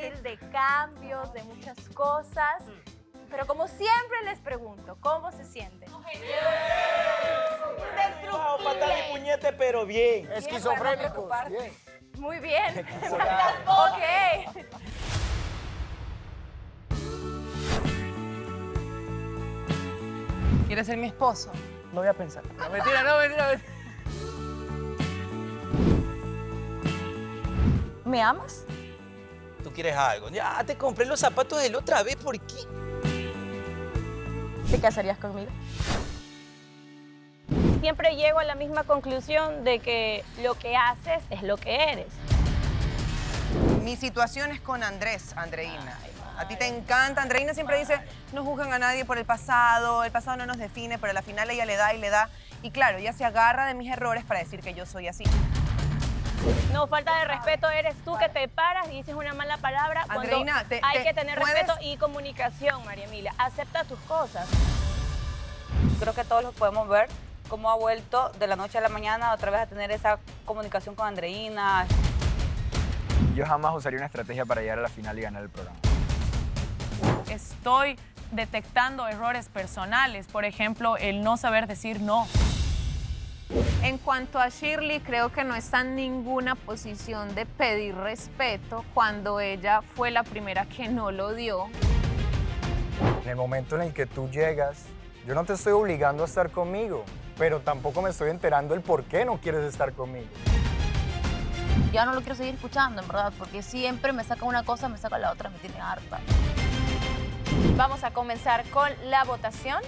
difícil, de cambios, de muchas cosas. Pero como siempre les pregunto, ¿cómo se sienten? Bajo patada y puñete, pero bien. Esquizofrénicos. Bien. Muy bien. Ok. ¿Quieres ser mi esposo? No voy a pensar. No, mentira, no, mentira, mentira. ¿Me amas? ¿Tú quieres algo? Ya te compré los zapatos de la otra vez, ¿por qué? ¿Te casarías conmigo? Siempre llego a la misma conclusión de que lo que haces es lo que eres. Mi situación es con Andrés, Andreina. A ti te encanta. Andreina siempre dice, no juzgan a nadie por el pasado no nos define, pero al final ella le da y le da. Y claro, ella se agarra de mis errores para decir que yo soy así. No, falta de respeto eres tú que te paras y dices una mala palabra cuando Andreina, hay que tener ¿puedes? respeto y comunicación, María Emilia. Acepta tus cosas. Creo que todos lo podemos ver, cómo ha vuelto de la noche a la mañana otra vez a tener esa comunicación con Andreina. Yo jamás usaría una estrategia para llegar a la final y ganar el programa. Estoy detectando errores personales, por ejemplo, el no saber decir no. En cuanto a Shirley, creo que no está en ninguna posición de pedir respeto cuando ella fue la primera que no lo dio. En el momento en el que tú llegas, yo no te estoy obligando a estar conmigo, pero tampoco me estoy enterando el por qué no quieres estar conmigo. Ya no lo quiero seguir escuchando, en verdad, porque siempre me saca una cosa, me saca la otra, me tiene harta. Vamos a comenzar con la votación.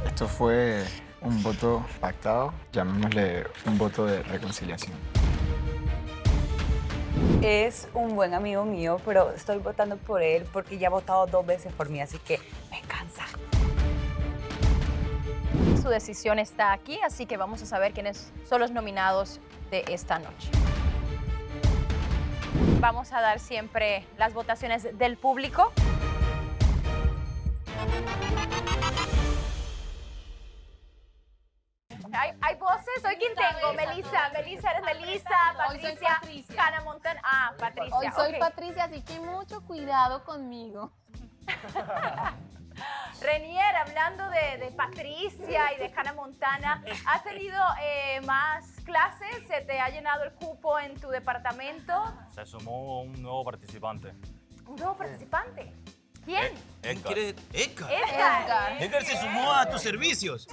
Esto fue un voto pactado, llamémosle un voto de reconciliación. Es un buen amigo mío, pero estoy votando por él porque ya ha votado 2 veces por mí, así que me cansa. Su decisión está aquí, así que vamos a saber quiénes son los nominados de esta noche. Vamos a dar siempre las votaciones del público. Hay voces, ¿hoy quién tengo? Melissa, eres Melissa, Patricia, Hannah Montana. Ah, Patricia. Hoy soy ok. Patricia, así que mucho cuidado conmigo. Renier, hablando de Patricia y de Hannah Montana, ¿has tenido más clases? ¿Se te ha llenado el cupo en tu departamento? Se sumó un nuevo participante. ¿Un nuevo participante? ¿Quién? Edgar. Edgar. Edgar se sumó a tus servicios.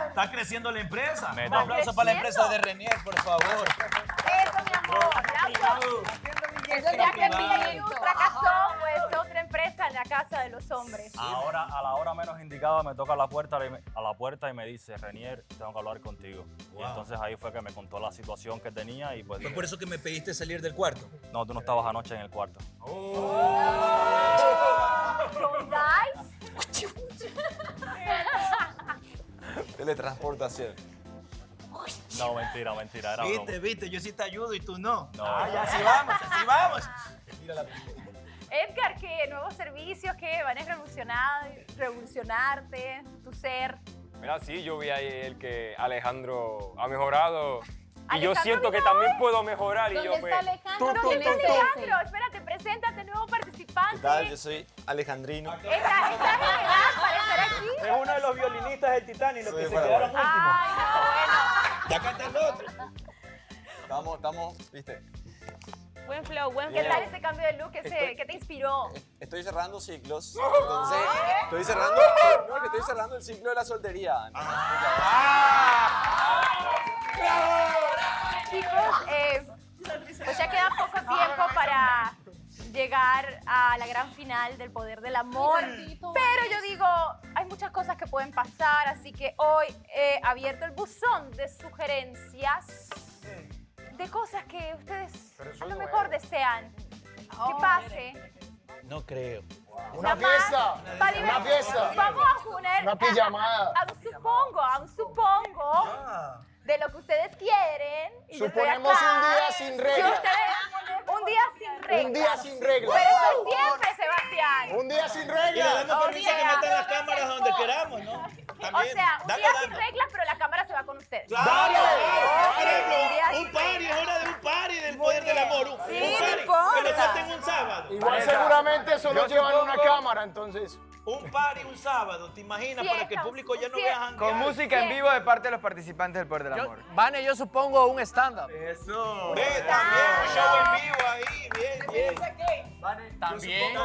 Está creciendo la empresa. Un aplauso para la empresa de Renier, por favor. Eso, mi amor. Aplausos. Ya que News fracasó, pues otra empresa en la casa de los hombres. Ahora, a la hora menos indicada, me toca a la puerta y me dice, Renier, tengo que hablar contigo. Wow. Y entonces ahí fue que me contó la situación que tenía y pues... ¿Fue por eso que me pediste salir del cuarto? No, tú no estabas anoche en el cuarto. Teletransportación. No, mentira, era broma. Viste, yo sí te ayudo y tú no. No. Ya, así vamos. Mira la Edgar, ¿qué nuevos servicios que van a revolucionarte, tu ser? Mira, sí, yo vi ahí el que Alejandro ha mejorado. Y yo Alejandro siento que vino también hoy. puedo mejorar. Y yo ¿Dónde está Alejandro? ¿Dónde está Alejandro? Espérate, preséntate, nuevo participante. ¿Qué tal? Yo soy Alejandrino. ¿Estás en edad para estar aquí? Es uno de los violinistas del Titanic, los que se bueno. quedaron últimos. Ay, no, Ya canta el otro. Estamos, viste. Buen flow, buen bueno. ¿Qué flow. tal ese cambio de look? ¿Qué te inspiró? Estoy cerrando ciclos, entonces estoy cerrando el ciclo de la soltería. Chicos, pues ya queda poco tiempo para llegar a la gran final del Poder del Amor. Pero yo digo, hay muchas cosas que pueden pasar, así que hoy he abierto el buzón de sugerencias de cosas que ustedes a lo mejor desean que pase. No creo. Una Nada más fiesta. para Una fiesta. Vamos a poner Una pijamada. a un supongo de lo que ustedes quieren. Y yo estoy Suponemos acá. un día sin reglas. Y ustedes, un día sin reglas. Un día sin reglas. Pero eso siempre, Sebastián. Un día sin Y le reglas. damos permiso que metan las cámaras donde queramos, ¿no? O sea, un día sin reglas, pero la cámara se va con ustedes. ¡Claro! Ok, Por ejemplo, un día un sin party, reglas. es hora de un party del Poder del del amor. Un Sí, party, no importa. que lo salten un sábado. Igual seguramente solo llevan una cámara, entonces. Un party un sábado, ¿te imaginas? Para que el público ya no vea janguear. Con música en vivo de parte de los participantes del Poder del Amor. Vane, yo supongo un stand-up. Eso. Ve, también un show en vivo ahí, bien, bien. También,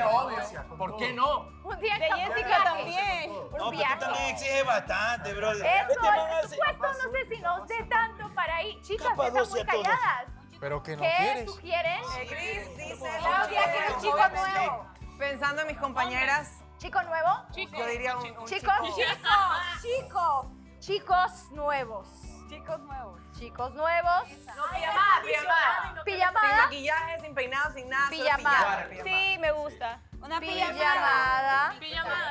obvio. ¿Por qué no? Un día De en Jessica viaje. también. Un No, pero tú viaje. también exiges bastante, brother. Eso, Este man por hace- supuesto, no sé si no sé tanto para ir. Chicas, que están muy Capadocia todos. calladas. Pero que no ¿Qué quieres. sugieren? Cris dice... Claudia, quiero un chico nuevo. Pensando en mis compañeras, ¿Chico nuevo? yo diría un Chicos, chico. chicos nuevos. Chicos nuevos. Chicos nuevos. Sin Pijamada. maquillaje, sin peinado, sin nada. solo Pijamada. pijama. Sí, me gusta. Una Pijamada.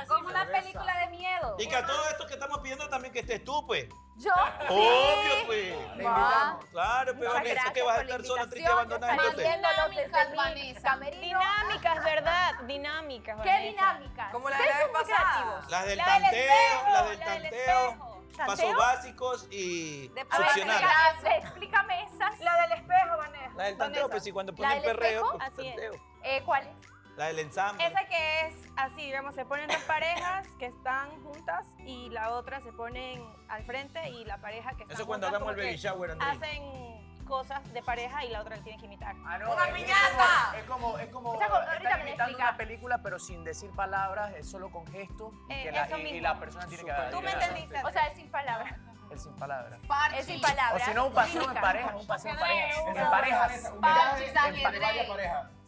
Como una película de miedo. Y que a todo esto que estamos pidiendo también que estés tú, pues. Yo. Obvio, pues. Va. Claro, pero Muchas Vanessa, que gracias vas a por la estar sola, triste y invitación. abandonada. Entonces, Viéndolos desde mi camerino. Dinámicas, ¿verdad? Dinámicas. ¿Qué Vanessa. dinámicas? Como la de Ustedes la son vez muy pasada. creativos. las del La del tanteo, espejo, las del la del tanteo, espejo. pasos ¿Tanteo? básicos y A ver, funcionales. explícame esas. La del espejo, Vanessa. La del tanteo, pues sí, cuando ¿La ponen del perreo, espejo? pues Así es. tanteo. ¿Cuál es? La del ensamble. Esa que es así, digamos, se ponen dos parejas que están juntas y la otra se ponen al frente y la pareja que está Eso cuando hagamos el baby shower, Andrés. hacen cosas de pareja y la otra le tiene que imitar. ¡Una piñata! Es como Esa ahorita están me imitando explica. una película, pero sin decir palabras, es solo con gestos y, que eso y mismo. la persona tiene que ¿Tú me entendiste? O sea, es sin palabras. Es sin palabras. Es sin palabras. O si no, un paseo en Única. pareja, un paseo en pareja. En parejas.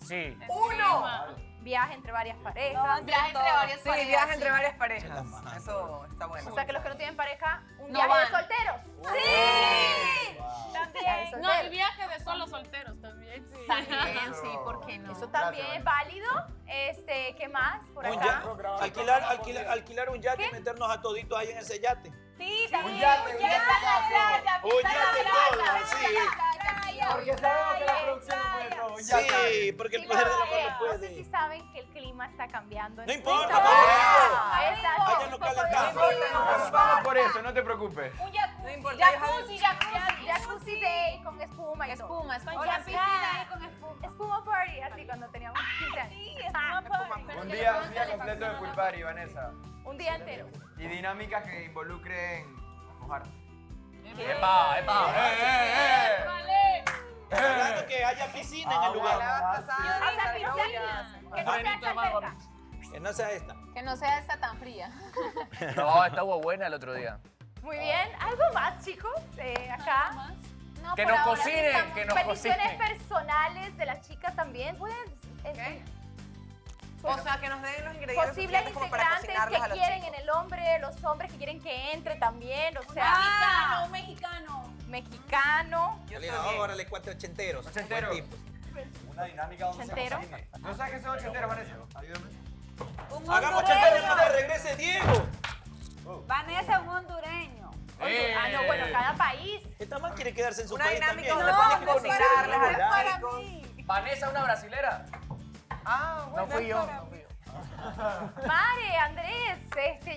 Sí. Viaje entre varias parejas. Viaje entre varias Sí, parejas. viaje entre varias parejas. Eso está bueno. O sea, que los que no tienen pareja, un No viaje de van. solteros. ¡Sí! También. No, el viaje de solo solteros también. También, sí, ¿por qué no? Eso también es válido. ¿Qué más por Un acá? yate, alquilar un yate y meternos a toditos ahí en ese yate. Sí, también. Un yate todo, sí. Porque sabemos que la producción no puede todo. Un yate. Sí, porque el poder del amor no No sé puede. si saben que el clima está cambiando. No importa, Está pues, cambiando. allá nos calentamos. Vamos por eso, no te preocupes. Un jacuzzi. No importa, Jacuzzi day con espuma y todo. Con piscina y con espuma. Espuma party, así cuando teníamos 15 años. Sí, espuma party. Un día completo de pool party, Vanessa. Un día entero. Y dinámicas que involucren mojar. ¡Epa, epa! Hablando que haya piscina en el lugar. O sea, piscina. Que no sea tan cerca. Que no sea esta. Que no sea esta tan fría. No, estuvo buena el otro día. Muy bien. ¿Algo más, chicos? Acá. No, Que por nos ahora cocinen, estamos- que nos Peticiones cocinen. personales de las chicas también. Pueden. O sea, que nos den los ingredientes Posibles suficientes como para integrantes cocinarles a que los quieren chicos. en el hombre, los hombres que quieren que entre también, o sea. Mexicano. Ahora le 4 ochenteros. Ochenteros. Buen tipo. Una dinámica donde se Ochentero. cocine. ¿No sabes qué son ochenteros, Vanessa? Ayúdame. Hagamos ochenteros cuando regrese Diego. Vanessa, un hondureño. No, bueno, cada país. Esta man quiere quedarse en su Una país dinámica también. donde pueden cocinarles a los chicos. Vanessa, una brasilera. Ah, bueno. No fui yo. No fui yo. Mare, Andrés,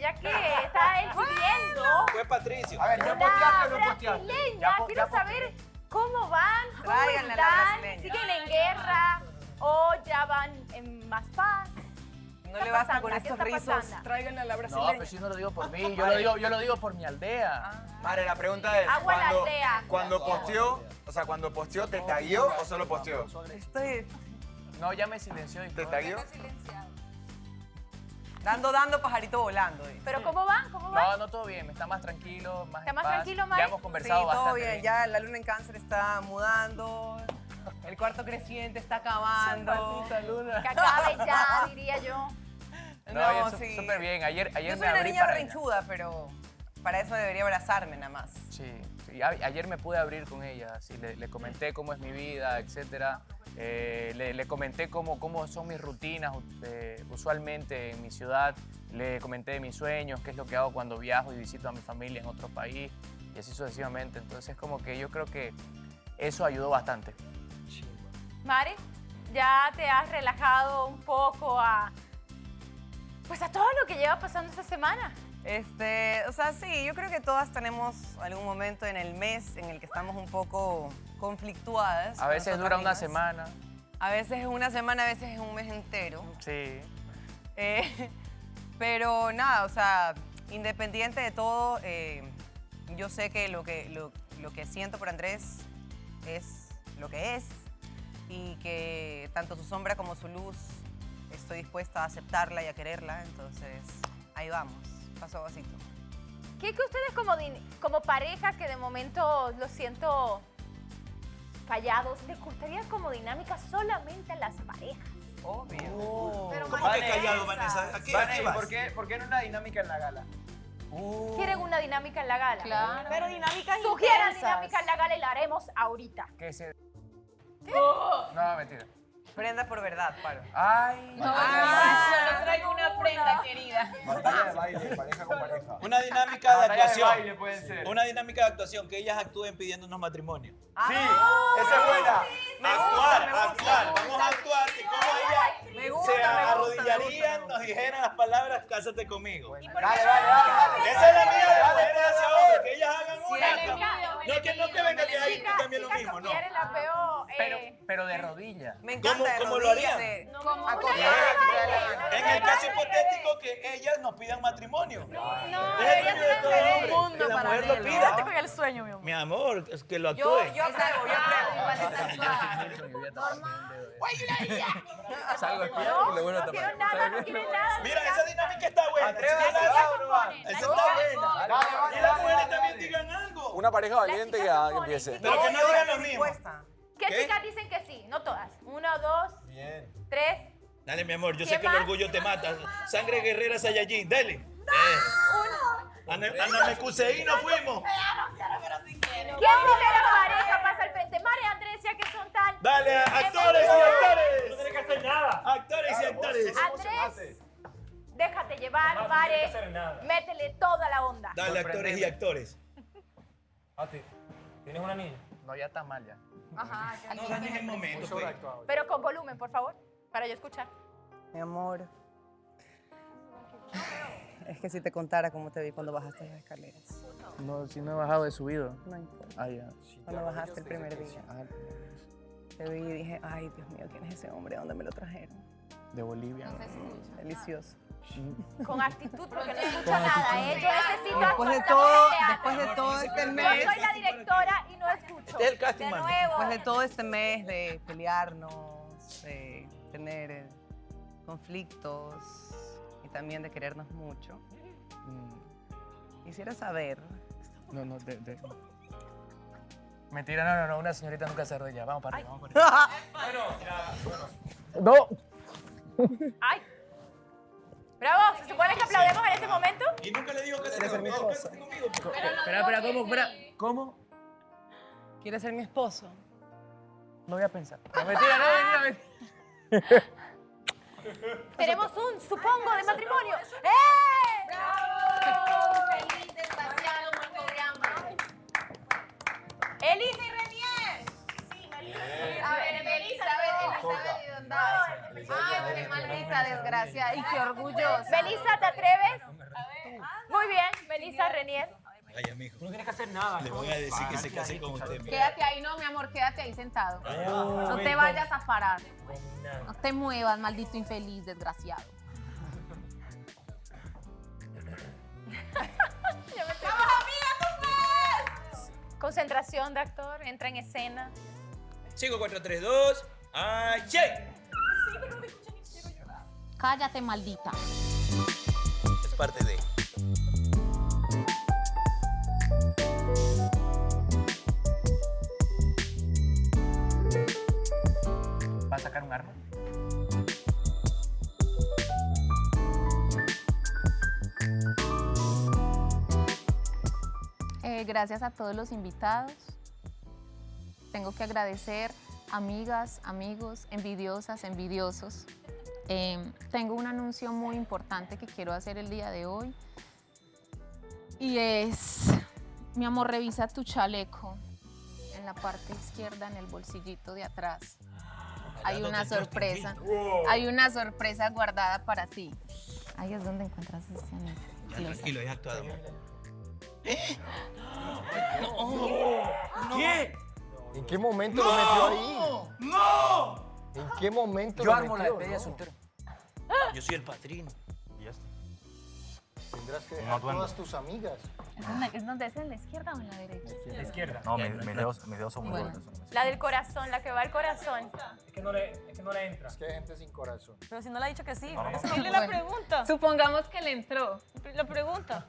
ya que está él viviendo Fue Patricio. A ver, ¿ya una posteaste o no posteaste? brasileña, quiero saber cómo van, cómo Tráiganle a la están, brasileña. siguen en guerra o ya van en más paz. No le basta con ¿Qué estos está rizos. pasando? Tráiganle a la No, brasileña. pero si no lo digo por mí, yo lo digo por mi aldea. Mare, la pregunta es, Agua la aldea. cuando posteó, ¿te tagueó o solo posteó? Estoy No, ya me silenció y ¿Te todo. tagueó? dando pajarito volando. Pero ¿cómo van? ¿Cómo van? No, no, todo bien, está más tranquilo, más ¿Está en más paz. tranquilo, Mari? Ya hemos Sí, conversado todo bastante. bien. Ya la luna en cáncer está mudando. El cuarto creciente está acabando. Que acabe ya, diría yo. No, No, sí. súper bien. Ayer Yo me soy una abrí niña para berrinchuda, pero para eso debería abrazarme nada más. Sí, ayer me pude abrir con ella, sí, le comenté cómo es mi vida, etcétera. Le comenté cómo son mis rutinas usualmente en mi ciudad. Le comenté de mis sueños, qué es lo que hago cuando viajo y visito a mi familia en otro país y así sucesivamente. Entonces, como que yo creo que eso ayudó bastante. Mari, ya te has relajado un poco a todo lo que lleva pasando esta semana. O sea, sí, yo creo que todas tenemos algún momento en el mes en el que estamos un poco conflictuadas. A veces con dura nosotras una mismas. semana. A veces es una semana, a veces es un mes entero. Sí. Pero nada, o sea, independiente de todo, yo sé que lo que siento por Andrés es lo que es y que tanto su sombra como su luz estoy dispuesta a aceptarla y a quererla, entonces ahí vamos, paso a pasito. ¿Qué ustedes como pareja que de momento lo siento callados, les gustaría como dinámica solamente a las parejas? Obvio. Pero ¿cómo que callado, Vanessa? ¿A qué vas? ¿Por qué no una dinámica en la gala? ¿Quieren una dinámica en la gala? Claro. Pero dinámicas Sugieran intensas. dinámica en la gala y la haremos ahorita. ¿Qué se...? Oh. No, mentira. Prenda por verdad, paro. Ay. Solo traigo una prenda, querida. Batalla de baile, pareja con pareja. Una dinámica de Batalla de actuación. baile puede ser. Una dinámica de actuación, que ellas actúen pidiéndonos matrimonio. Sí, esa es buena. Actuar. Vamos a actuar. Que como ellas Me gusta, se me gusta, arrodillarían, nos dijeran las palabras, cásate conmigo. Dale. Esa es la mía de mujeres hacia hombres, que ellas hagan Sí, una. No que venga que hagan tú también lo Chicas mismo, que no. quieren la peor. Pero de rodillas. Me encanta de ¿Cómo lo rodillas, harían? Como En el caso hipotético que ellas nos pidan matrimonio. No, Es el sueño de todo hombre, mundo que la para mujer lo verlo. pida. Con el sueño, mi amor. Mi amor, es que lo Yo actúe. Salgo No quiero nada, no quiero nada. Mira, esa dinámica está buena. Atrévase, Esa vamos, está buena. Y las mujeres también digan algo. Una pareja valiente que empiece. Pero que no digan lo mismo. ¿Qué ¿Qué? chicas dicen que sí? No todas. 1, 2, Bien. 3. Dale, mi amor, yo sé ¿Quién que el más? orgullo te mata. Sangre guerrera Saiyajin, dale. Anamecuseí nos fuimos. ¿Quién primera pareja pasa al frente? María Andresia, que son tan... Dale, actores y actores. No tienes que hacer nada. Actores y actores. Andrés, déjate llevar, No Mare. tienes que hacer nada. Métele toda la onda. Dale, actores y actores. A ti. ¿Tienes una niña? No, ya está mal ya. Ajá, ya. No dañes el momento, pues. Pero con volumen, por favor, para yo escuchar. Mi amor. Es que si te contara cómo te vi cuando bajaste las escaleras. No, si no he bajado, he subido. No importa. Ah, ya. Cuando bajaste el primer día. Te vi y dije, ay, Dios mío, ¿quién es ese hombre? ¿De dónde me lo trajeron? De Bolivia. Delicioso. Con actitud, porque no escucho nada, ¿eh? Yo necesito Después de actuar todo, en teatro. después de todo este Yo mes, soy la directora y no escucho. Este es el casting De man. nuevo. después de todo este mes de pelearnos, de tener conflictos y también de querernos mucho, quisiera saber. No, Mentira, no, una señorita nunca se arrodilla. Vamos para arriba, vamos para arriba. No. Ay. Bravo, ¿se supone que aplaudemos en este momento? Y nunca le digo que se conmigo. Espera, ¿cómo? ¿Quieres ser mi esposo? No voy a pensar. No, mentira. Tenemos un supongo de matrimonio. ¡Eh! ¡Bravo! ¡Feliz, desgraciado, muerto de hambre! Elisa y Renier. Sí, Melissa. A ver, Elizabeth, ¿y dónde vas? Ay, qué maldita desgracia y qué orgullosa. Melissa, ¿te atreves? Muy bien, Melissa Renier. Ay, amigo. No tienes que hacer nada. Le voy a decir que se case con usted. Quédate ahí, no, mi amor, quédate ahí sentado. No te vayas a parar. No te muevas, maldito infeliz, desgraciado. ¡Vamos, amiga, tú puedes! Concentración de actor, entra en escena. 5, 4, 3, 2. ¡Acción! Cállate, maldita. Es parte de. ¿Va a sacar un arma? Gracias a todos los invitados. Tengo que agradecer amigas, amigos, envidiosas, envidiosos. Tengo un anuncio muy importante que quiero hacer el día de hoy. Y es, mi amor, revisa tu chaleco. En la parte izquierda, en el bolsillito de atrás. Hay una sorpresa. Hay una sorpresa guardada para ti. Ahí es donde encuentras este anillo. Tranquilo, es actuado. ¿Qué? ¿En qué momento lo metió ahí? ¡No! ¿En qué momento Yo lo armo la metió? despedida No. soltero. Yo soy el padrino. ¿Y esto? Tendrás que Un dejar atuendo. todas tus amigas. ¿Es donde es en la izquierda o en la derecha? La izquierda. No, mis dedos son muy Bueno. gordos. La del corazón, la que va al corazón. Es que no le entra. Es que hay gente sin corazón. Pero si no le ha dicho que sí. No, no, no. Dile la pregunta. Supongamos que le entró. La pregunta.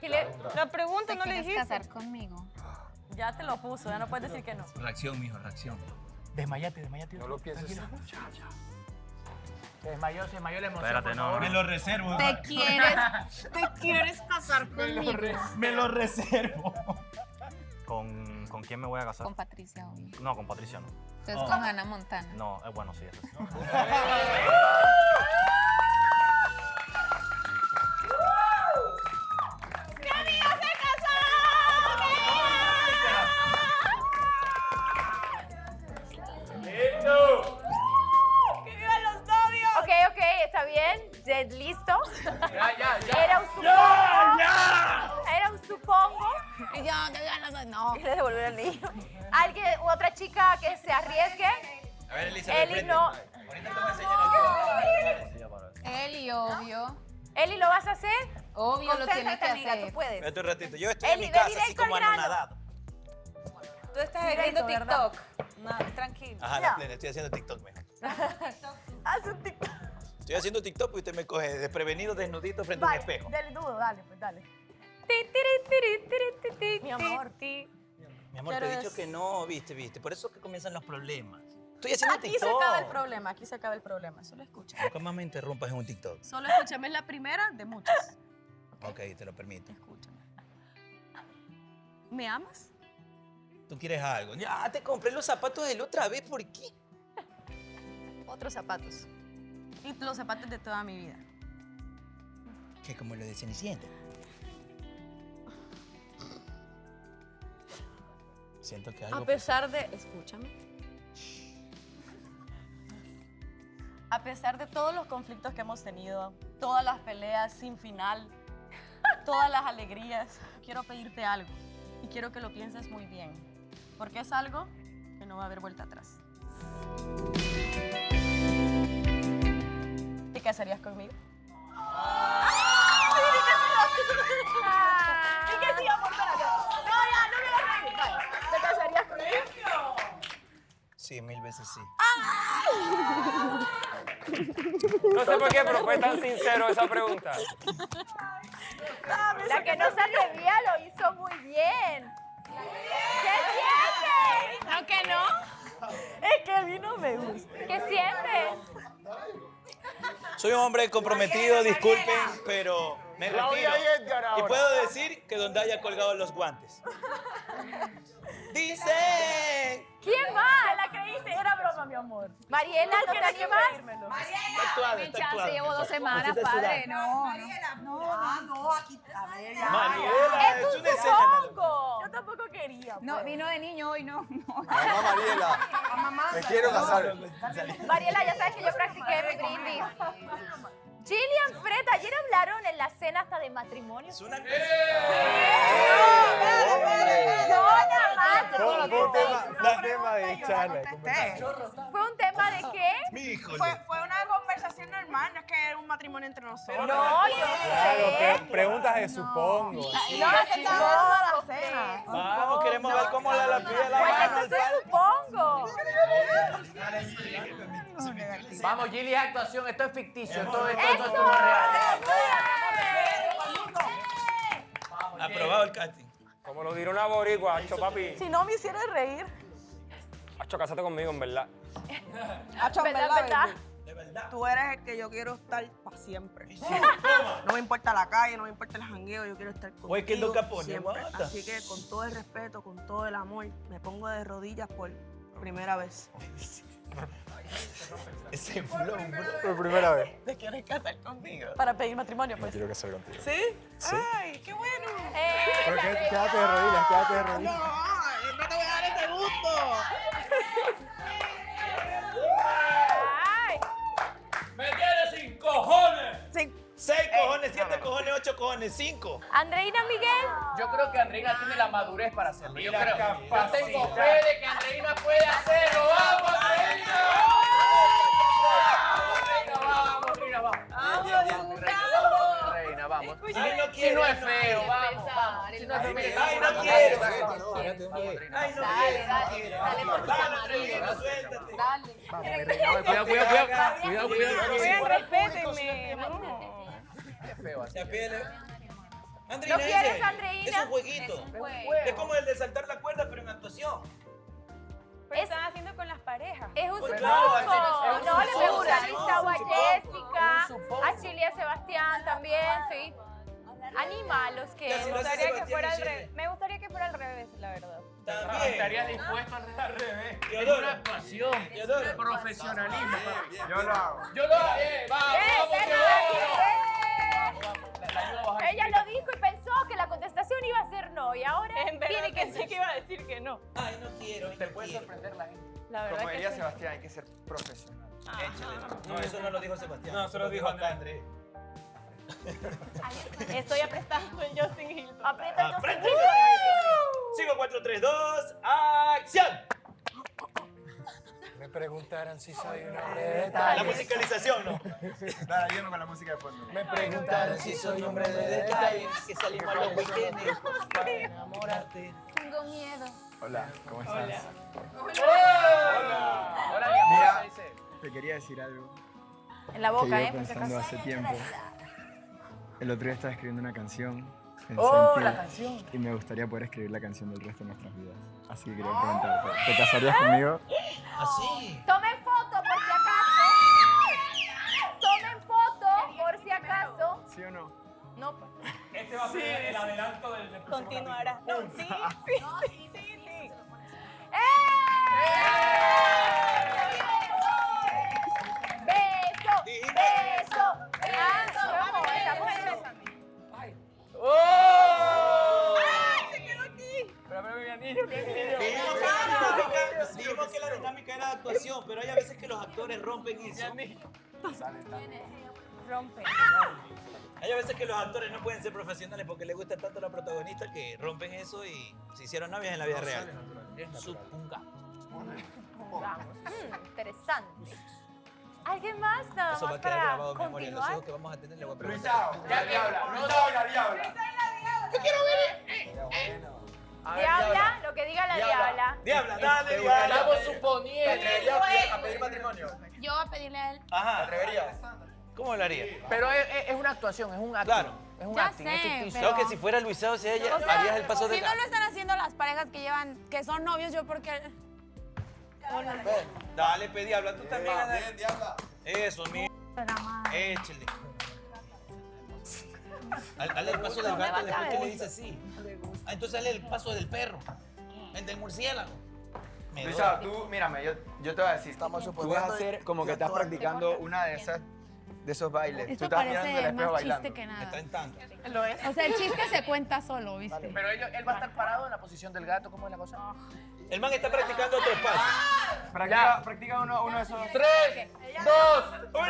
¿Te La pregunta no le quieres dijiste. casar conmigo? Ya te lo puso, ya no puedes decir que no. Reacción, mijo, reacción. Desmayate. No lo pienses. Se desmayó la emoción. Espérate, por no. favor. Me lo reservo. ¿Te quieres casar conmigo? Me lo reservo. ¿Con quién me voy a casar? Con Patricia, obvio. No, con Patricia no. Entonces con Hannah Montana. No, bueno, sí, eso sí. Ok, está bien. ¿Listo? Ya. Era un supongo. Era un supongo. Y yo, no. Y le devolver el niño. Alguien, otra chica que se arriesgue. A ver, Elizabeth. Eli no. Ahorita te voy a enseñar aquí. Eli, obvio. Eli, ¿lo vas a hacer? Obvio lo tiene que Concéntrate, amiga, hacer. tú puedes. Espérate un ratito. Yo estoy Eli, en mi ve casa así directo como al grano. anonadado. Tú estás Mira viendo eso, ¿verdad? TikTok. No, tranquilo. Ajá, Ya. la plena. Estoy haciendo TikTok, mejor. Haz un TikTok. Estoy haciendo TikTok y usted me coge desprevenido, desnudito frente a un espejo. Dale duro, dale, pues dale. Mi amor. Mi amor, Quiero te he dicho es- que no, viste. Por eso es que comienzan los problemas. Estoy haciendo Aquí TikTok. se acaba el problema, aquí se acaba el problema. Solo escucha. Nunca más me interrumpas en un TikTok. Solo escúchame, es la primera de muchas. Ok, te lo permito. Escúchame. ¿Me amas? ¿Tú quieres algo? Ya, te compré los zapatos de la otra vez. ¿Por qué? Otros zapatos. Y los zapatos de toda mi vida. Que como lo de Cenicienta. Siento que algo... A pesar de... Escúchame. A pesar de todos los conflictos que hemos tenido, todas las peleas sin final, todas las alegrías, quiero pedirte algo. Y quiero que lo pienses muy bien. Porque es algo que no va a haber vuelta atrás. ¿Te casarías conmigo? ¿Y qué sí, amor? Espérate. No, ya, no me vas a decir. Vale. ¿Te casarías conmigo? Sí, 1000 veces sí. No sé por qué, pero fue tan sincero esa pregunta. La que no se atrevía lo hizo muy bien. ¿Qué sientes? ¿No que no? Es que a mí no me gusta. ¿Qué sientes? Soy un hombre comprometido, disculpen, pero me Claudia retiro. y Edgar Y ahora. puedo decir que donde haya colgado los guantes. Dice... ¿Quién más? La que hice era broma, mi amor. Mariela, ¿no te Tienes que animas? pedírmelo. Está actuado, Mi está chance, actuado. llevo 2 semanas, Necesitas padre. sudar. No. aquí. A ver, ya. Mariela, Es es un una escena. supongo. Yo tampoco quería. No, pues. vino de niño hoy, no. Mamá Mariela, me quiero casar. Mariela, ya sabes que yo practiqué mi brindis. Gillian, Fred, ayer hablaron en la cena hasta de matrimonio. Es una... Fue un tema de charla. ¿Fue un tema de qué? Híjole. Fue una conversación normal, no es que era un matrimonio entre nosotros. No, yo sé. Preguntas de supongo. No, sí, no, cena. Vamos, queremos ver cómo la pide la pues mano. eso se supongo. Vamos, Gilly, es actuación, esto es ficticio, esto es ¡Eso! real. Aprobado el casting. Como lo dirá una boricua, Acho, papi. Si no me hicieras reír. Acho, cásate conmigo, en verdad. Hacho, ¿Verdad, verdad? De verdad. Tú eres el que yo quiero estar para siempre. No me importa la calle, no me importa el jangueo, yo quiero estar contigo Oye, que es lo que pone, siempre. aguanta. Así que con todo el respeto, con todo el amor, me pongo de rodillas por primera vez. Ese flow, bro. Por primera vez. ¿Te quieres casar conmigo? Para pedir matrimonio, Me pues. quiero casar contigo. ¿Sí? Ay, qué bueno. Pero quédate de rodillas, quédate de rodillas. No te voy a dar ese gusto. Ay, ¡Me tienes sin cojones! Sí. 6 cojones, 7 cojones, 8 cojones, 5. Andreina Miguel. Yo creo que Andreina tiene la madurez para hacerlo. Yo Mira, creo. Yo capacidad. tengo fe de que Andreina puede hacerlo. ¡Vamos, Andreina! ¡Vamos, Andreina, vamos! Andreina, vamos. Si no Si quiere, no es no feo, quiere. vamos. Si no es feo, mire. Ay, no quiero. Ay, no quiero. Cuidado, cuidado. Oigan, respétenme. Qué feo así. Andreina, ¿No quieres, ese Andreina? es un jueguito. Es como el de saltar la cuerda, pero en actuación. Pero están haciendo con las parejas. Es un Pues truco. claro, No le preguntan a Lisa o a supongo. Jessica, a Chile y a Sebastián también. Sí. Anima a los que. Ya, si Me lo hace gustaría que Sebastián fuera y al Chile. revés. Me gustaría que fuera al revés, la verdad. También. ¿Estarías dispuesto al revés? Es Teodoro. una actuación, Teodoro. profesionalismo. Yo lo hago. Yo lo hago. Vamos, La ayudo a bajar. Ella lo dijo y pensó que la contestación iba a ser no. Y ahora En verdad tiene que pensé ser. que iba a decir que no. Ay, no quiero. Te puede sorprender la gente. La verdad Como que diría sí. Sebastián, hay que ser profesional. Échale. No, eso no lo dijo Sebastián. No, eso lo dijo Andrés. Estoy apretando el Justin Hilton. Aprieta el Aprende. Justin Bieber. 5, 4, 3, 2, acción. Me preguntaron si soy un hombre de detalles. La musicalización, ¿no? Dale, ayúdame con la música de fondo. Me preguntaron si soy hombre de detalles. Que salimos a los weekends para enamorarte. Tengo miedo. Hola, ¿cómo estás? Ahora mi Mira, esposa dice. te quería decir algo En la que boca, llevo por si pensando acaso. hace tiempo. El otro día estaba escribiendo una canción. Pensé Oh, en ti la canción. Y me gustaría poder escribir la canción del resto de nuestras vidas. Así que quería preguntarte, ¿te casarías conmigo? Así. Tomen foto por si acaso. Tomen foto por si acaso. ¿Sí o no? No. Este va a ser el adelanto del próximo Continuará. No, sí, sí. Beso, beso, beso. Vamos, estamos empezando. ¡Oh! ¡Se quedó aquí! Pero mi anillo, mi anillo. Dijimos que la dinámica era de actuación, pero hay a veces que los actores rompen eso. Rompe. Hay a veces que los actores no pueden ser profesionales porque les gusta tanto a la protagonista que rompen eso y se hicieron novias en la vida real. Supunga. Interesante. ¿Alguien más? Nada Eso va más a quedar para grabado en memoria. Los continuar. hijos que vamos a tener le voy a preguntar. Luisao, la diabla. Luisao y la diabla. Diabla, lo que diga la diabla. Diabla, dale, Estamos diabla. ¿Te suponiendo. atreverías a pedir matrimonio? Yo voy a pedirle a él. ¿Te Ajá. atreverías? ¿Cómo lo haría? Pero es una actuación, es un acto. Claro. Es un Ya acting, sé, es ficticio. pero- Creo que si fuera Luisao, si ella O sea, harías el paso de si no lo están haciendo las parejas que llevan, que son novios, yo porque... Dale, pe, diabla, tú también. Bien, diabla. Eso, mi. Échale. Hazle el paso del gato después que le dice sí. Ah, entonces hazle el paso del perro. El del murciélago. Me Luisao, duele. tú, mírame, yo te voy a decir. Estamos Tú vas a suponiendo hacer como que que estás actúan. practicando una de esos bailes. Tú Esto estás mirando el parece espejo más bailando. chiste que Está nada. en tanto. Lo es. O sea, el chiste se cuenta solo, ¿viste? Pero él va a estar parado en la posición del gato, ¿cómo es la cosa? El man está practicando otros pasos. Practica uno de esos. 3, 2, 1,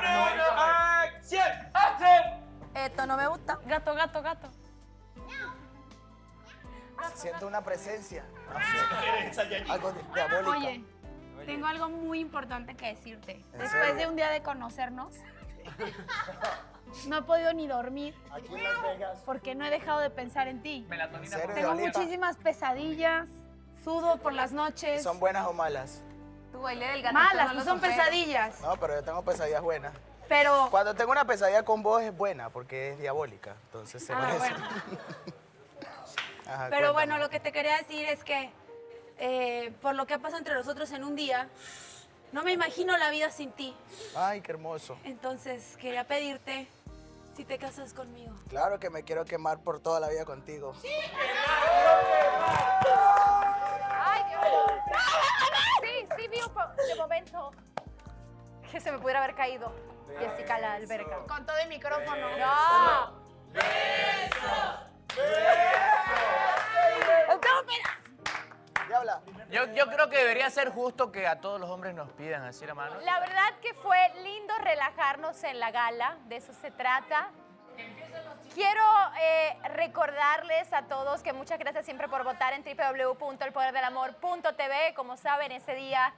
¡Acción! ¡acción! Esto no me gusta. Gato, gato, gato. Siento una presencia. Eres Saiyajin. Algo diabólico. Oye, tengo algo muy importante que decirte. ¿En Después serio? de un día de conocernos, no he podido ni dormir Aquí en Las Vegas. porque no he dejado de pensar en ti. Melatonina. ¿En serio, Tengo Diablita? muchísimas pesadillas, sudo por las noches. ¿Son buenas o malas? Tu baile del gato. Malas, no son pesadillas. No, pero yo tengo pesadillas buenas. Pero, Cuando tengo una pesadilla con vos es buena porque es diabólica. Entonces se merece. bueno. Ajá, Pero cuéntame. bueno, lo que te quería decir es que por lo que ha pasado entre nosotros en un día, no me imagino la vida sin ti. Ay, qué hermoso. Entonces quería pedirte si te casas conmigo. Claro que me quiero quemar por toda la vida contigo. Ay, Dios. Sí, vi de momento que se me pudiera haber caído Jessica a la alberca. Con todo el micrófono. No. Diabla. Yo creo que debería ser justo que a todos los hombres nos pidan así la mano. La verdad que fue lindo relajarnos en la gala, de eso se trata. Quiero recordarles a todos que muchas gracias siempre por votar en www.elpoderdelamor.tv. Como saben, ese día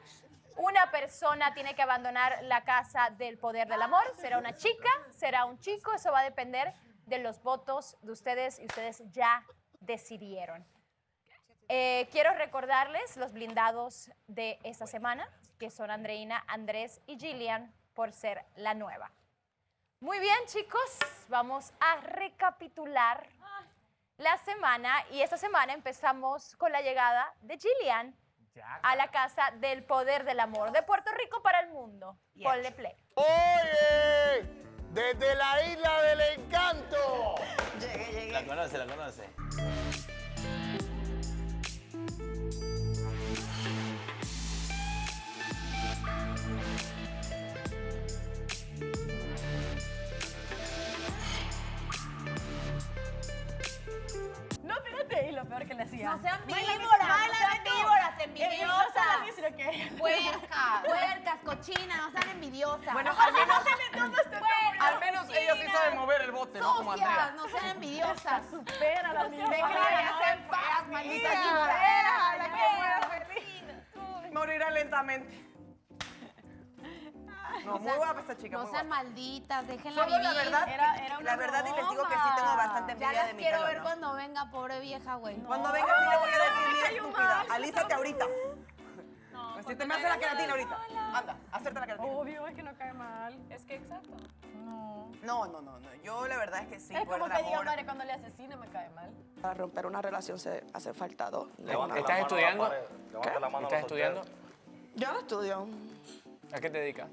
una persona tiene que abandonar la casa del poder del amor. Será una chica, será un chico, eso va a depender de los votos de ustedes y ustedes ya decidieron. Quiero recordarles los blindados de esta semana, que son Andreina, Andrés y Jillian, por ser la nueva. Muy bien, chicos, vamos a recapitular la semana. Y esta semana empezamos con la llegada de Jillian a la casa del poder del amor, de Puerto Rico para el mundo. Ponle play. ¡Oye! Desde la isla del encanto. Llegué. La conoce. No, espérate, y lo peor que le hacía. No sean Baila, víboras, baila, no sean Beto. víboras, No envidiosas. sean así, sino que... Puercas, cochinas, no sean envidiosas. Bueno, al menos, Puercas, al menos ellas sí saben mover el bote, ¿no? Como sucias, Andrea. no sean envidiosas. Supera la niña. Hacen feas, malditas víboras. Morirá lentamente. No, muy guapa esta chica, No muy sean guapa. malditas, déjenla Solo vivir. la verdad, la verdad y les digo que sí tengo bastante Ya envidia de las mi quiero pelo, ver ¿no? cuando venga, pobre vieja, güey. Cuando venga sí le voy a decir, mira, estúpida, alízate ahorita. Si te me hace la queratina ahorita. Anda, hacerte la queratina. Obvio, es que no cae mal. Es que exacto. No. No. Yo la verdad es que sí, Es por como el que diga, amor. madre, cuando le asesina me cae mal. Para romper una relación se hace falta dos. ¿Estás estudiando? Levanta la mano a ¿Estás los estudiando? Yo no estudio. ¿A qué te dedicas?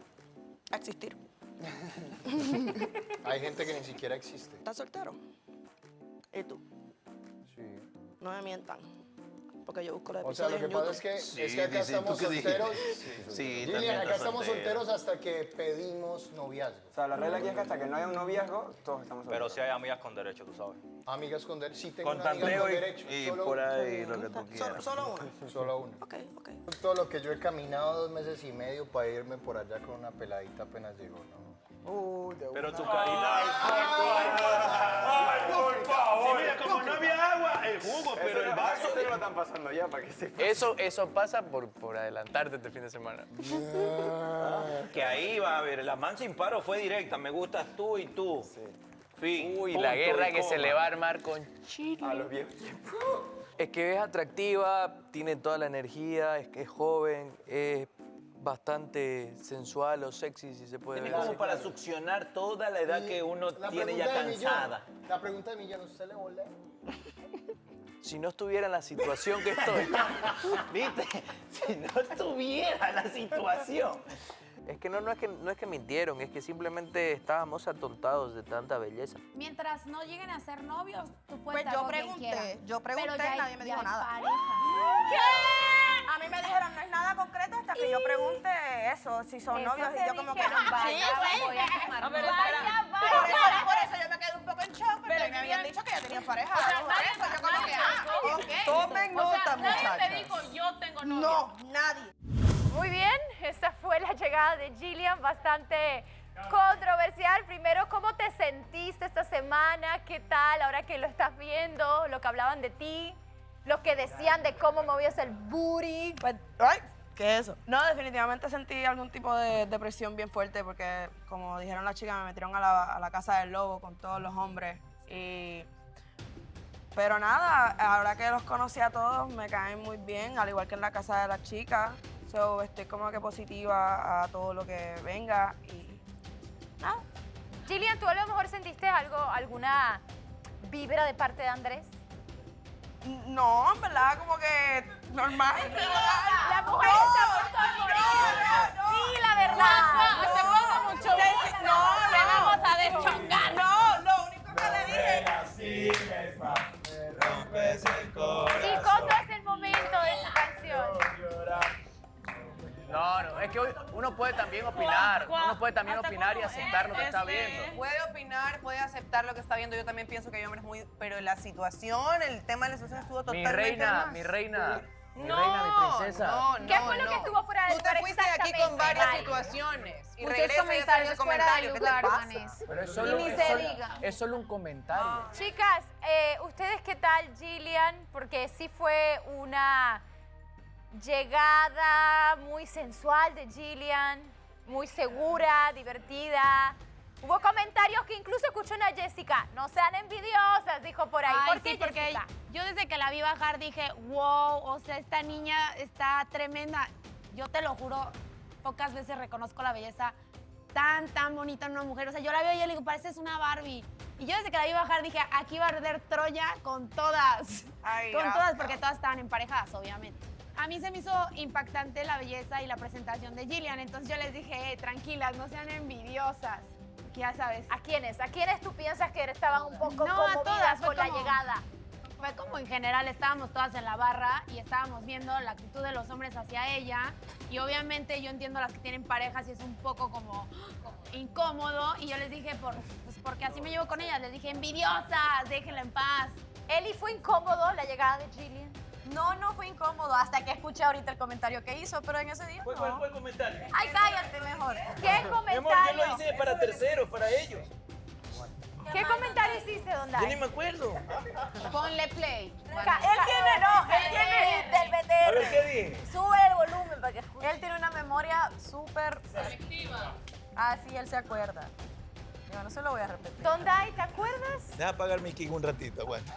A existir. Hay gente que ni siquiera existe. ¿Estás soltero? ¿Y tú? Sí. No me mientan. Porque yo busco los O sea, lo episodios que en pasa es YouTube. que acá estamos solteros. Sí, Gillian, acá estamos solteros hasta que pedimos noviazgo. O sea, la regla aquí es que hasta que no haya un noviazgo, todos estamos Pero solteros. si hay amigas con derecho, tú sabes. Amigas con derecho. Sí, tengo Con una amiga tanteo con y- derecho. y solo por ahí una. lo que tú quieras. Solo una. Solo una. Ok. Todo lo que yo he caminado 2 meses y medio para irme por allá con una peladita apenas llegó, ¿no? Pero tu carita. ¡Ay, por favor! Sí, mira, como no había agua, el jugo, pero el vaso. Eso lo están pasando ya, para que sepa. Eso pasa por adelantarte este fin de semana. Que ahí va a ver, la man sin paro fue directa. Me gustas tú y tú. Fin. Uy, punto la guerra y que se coma. le va a armar con Chile. A los viejos tiempos. Es que es atractiva, tiene toda la energía, es joven, es bastante sensual o sexy, si se puede Tiene decir. como para succionar toda la edad que uno La tiene ya pregunta de Millán, cansada. La pregunta de Millán, ¿usted le volea? Si no estuviera en la situación que estoy. ¿Viste? Si no estuviera la situación. Es que no es que mintieron, es que simplemente estábamos atontados de tanta belleza. Mientras no lleguen a ser novios, tú puedes Pues estar con quien quieras. yo pregunté Pero ya y nadie hay- me ya dijo hay nada. pareja. A mí me dijeron, no es nada concreto hasta que yo pregunte eso, si son Eso novios. te Y yo como que dijeron, no. vaya, voy a tomar A ver, nota. espera. Por eso yo me quedé un poco en shock, porque me habían dicho que ya tenían pareja. O sea, Por nadie- eso yo como nadie que, te dijo. ok. Tomen nota, Nadie te muchachas. dijo, yo tengo novia. No, nadie. Muy bien, esta fue la llegada de Jillian, bastante controversial. Primero, ¿cómo te sentiste esta semana? ¿Qué tal ahora que lo estás viendo? Lo que hablaban de ti, lo que decían de cómo movías el booty. Pues, ay, ¿qué es eso? No, definitivamente sentí algún tipo de depresión bien fuerte porque, como dijeron las chicas, me metieron a la casa del lobo con todos los hombres. Pero nada, ahora que los conocí a todos, me caen muy bien, al igual que en la casa de las chicas. So, estoy como que positiva a todo lo que venga y nada. Jillian, ¿tú a lo mejor sentiste algo, alguna vibra de parte de Andrés? No, en verdad, como que normal. La mujer está por Sí, la verdad. Se ponga mucho. No, Le vamos a deschongar. No, lo único que le dije. Chicos, no es el momento de esa canción. No, es que uno puede también opinar. Uno puede también opinar y aceptar lo que está viendo. Puede opinar, puede aceptar lo que está viendo. Yo también pienso que hay hombres muy... Pero la situación, el tema de la situación estuvo Mi totalmente reina, más. mi reina, mi No, reina, mi princesa. no, ¿Qué fue lo que estuvo fuera del Tú te lugar fuiste de aquí con exactamente? varias Vale. situaciones Y Muchos regresa y hace ese comentarios fuera de comentario. ¿Qué te lugar, pasa? Vanessa. Pero Y ni se diga. es solo un comentario. Chicas, ¿ustedes qué tal, Gillian? Porque sí fue una llegada muy sensual de Gillian, muy segura, divertida. Hubo comentarios que incluso escuchó una Jessica. No sean envidiosas, dijo por ahí. Ay, ¿Por qué, sí, porque Jessica? yo desde que la vi bajar dije, wow, o sea, esta niña está tremenda. Yo te lo juro, pocas veces reconozco la belleza tan bonita en una mujer. O sea, yo la veo y yo le digo, pareces una Barbie. Y yo desde que la vi bajar dije, aquí va a arder Troya con todas. Ay, con ya. todas, porque todas estaban emparejadas, obviamente. A mí se me hizo impactante la belleza y la presentación de Gillian. Entonces yo les dije, tranquilas, no sean envidiosas. Que ya sabes. ¿A quiénes? ¿A quiénes tú piensas que estaban un poco No, a conmovidas todas, fue con la como- llegada? Fue como en general, estábamos todas en la barra y estábamos viendo la actitud de los hombres hacia ella. Y obviamente yo entiendo a las que tienen parejas y es un poco como incómodo. Y yo les dije, pues porque así me llevo con ellas, les dije, envidiosas, déjenla en paz. Eli, ¿fue incómodo la llegada de Gillian? No fue incómodo hasta que escuché ahorita el comentario que hizo, pero en ese día ¿Cuál no. fue el comentario? Ay, cállate mejor. ¿Qué Mi amor, yo comentario? lo hice para terceros, para ellos. ¿Qué comentario hiciste, Don Yo ni Dai? me acuerdo. Ponle play. Él tiene del BTR. A ver, ¿qué dije? Sube el volumen para que escuche. Él tiene una memoria súper selectiva. Ah, sí, él se acuerda. Yo no se lo voy a repetir. Don Dai, ¿te acuerdas? Deja apagar mi kick un ratito, aguanta.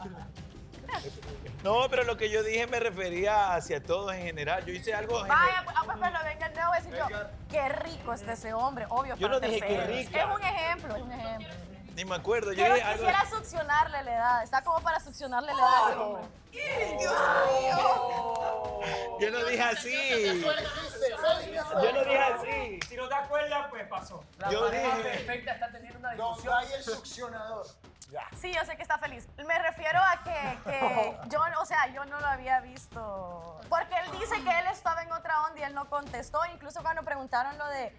No, pero lo que yo dije me refería hacia todos en general. Yo hice algo Vaya, pues cuando venga el nuevo voy a decir yo, qué rico está ese hombre, obvio. Yo no para dije qué terceros. rica. Es un ejemplo, es un ejemplo. Ni me acuerdo. Yo Quiero, dije algo. quisiera succionarle la edad, está como para succionarle la edad a ese hombre. ¡Dios mío! Yo no dije así. Yo no dije así. Si no te acuerdas, pues pasó. Yo dije. Perfecta está teniendo una Donde hay el succionador. Ya. Sí, yo sé que está feliz. Me refiero a que yo, o sea, yo no lo había visto. Porque él dice que él estaba en otra onda y él no contestó. Incluso cuando preguntaron lo de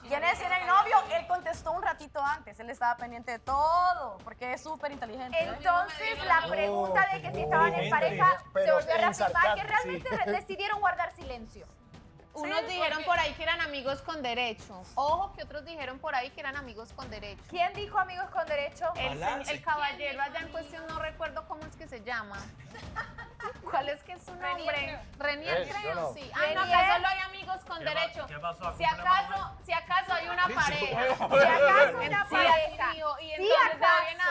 quiénes tienen novio, él contestó un ratito antes. Él estaba pendiente de todo, porque es súper inteligente. Entonces, la pregunta de que si estaban en pareja se pero volvió a en reafirmar que sarcasmo, realmente sí. decidieron guardar silencio. Unos dijeron por ahí que eran amigos con derecho. Ojo que otros dijeron por ahí que eran amigos con derecho. ¿Quién dijo amigos con derecho? El caballero allá en cuestión, no recuerdo cómo es que se llama. ¿Cuál es que es su nombre? Renier, Yo creo, no. sí. Ah, no, Renier. que solo hay amigos con derecho. ¿Qué pasó? Si acaso hay una pareja. Si acaso una Sí, pareja. y Si entonces de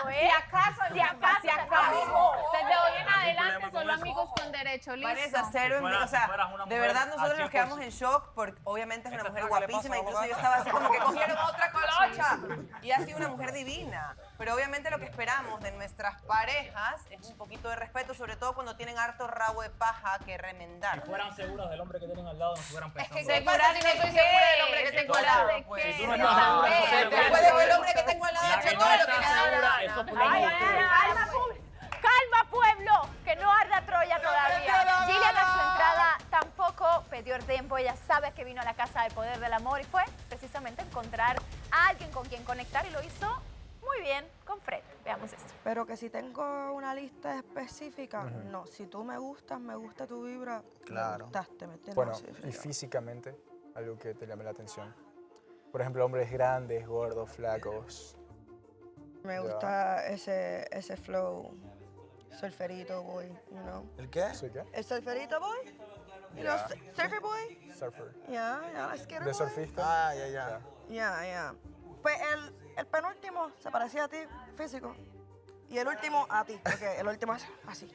hoy en acaso, si acaso, Si acaso, si acaso. Desde hoy en problema adelante con solo eso. amigos con derecho, listo. Vanessa, cero fuera- o sea, si fueras una de mujer verdad nosotros al nos quedamos 100%. en shock porque obviamente es una Esta mujer flaca le pasa guapísima, algo incluso yo más. estaba así como que cogieron otra colocha y ha sido una mujer divina. Pero obviamente lo que esperamos de nuestras parejas es un poquito de respeto, sobre todo cuando tienen harto rabo de paja que remendar. Si fueran seguras del hombre que tienen al lado, no estuvieran pensando. ¿Qué pasa si no estoy segura del hombre que tengo al lado? Pues, Si tú no estás segura, no sé, después de ver el hombre que tengo al lado, La que hecho no todo lo que está le da la segura, gana. eso es problema de ustedes. Calma, pueblo, que no arda Troya todavía. Gillian a su entrada tampoco perdió el tiempo. Ella sabe que vino a la Casa del Poder del Amor y fue precisamente encontrar a alguien con quien conectar y lo hizo muy bien con Fred. Veamos esto. Pero que si tengo una lista específica, no. Si tú me gusta tu vibra, Claro. me gustaste, ¿me entiendes? Bueno, Así de y frío. físicamente, algo que te llame la atención. Por ejemplo, hombres grandes, gordos, flacos. Me Ya. gusta ese flow surferito boy, you know. ¿El qué? ¿Soy qué? El surferito boy, you know, Ya. surfer boy. Surfer. Yeah, skater ¿De boy. surfista? Ah, ya. Yeah. Pues el penúltimo se parecía a ti, físico. Y el último a ti, porque el último es así.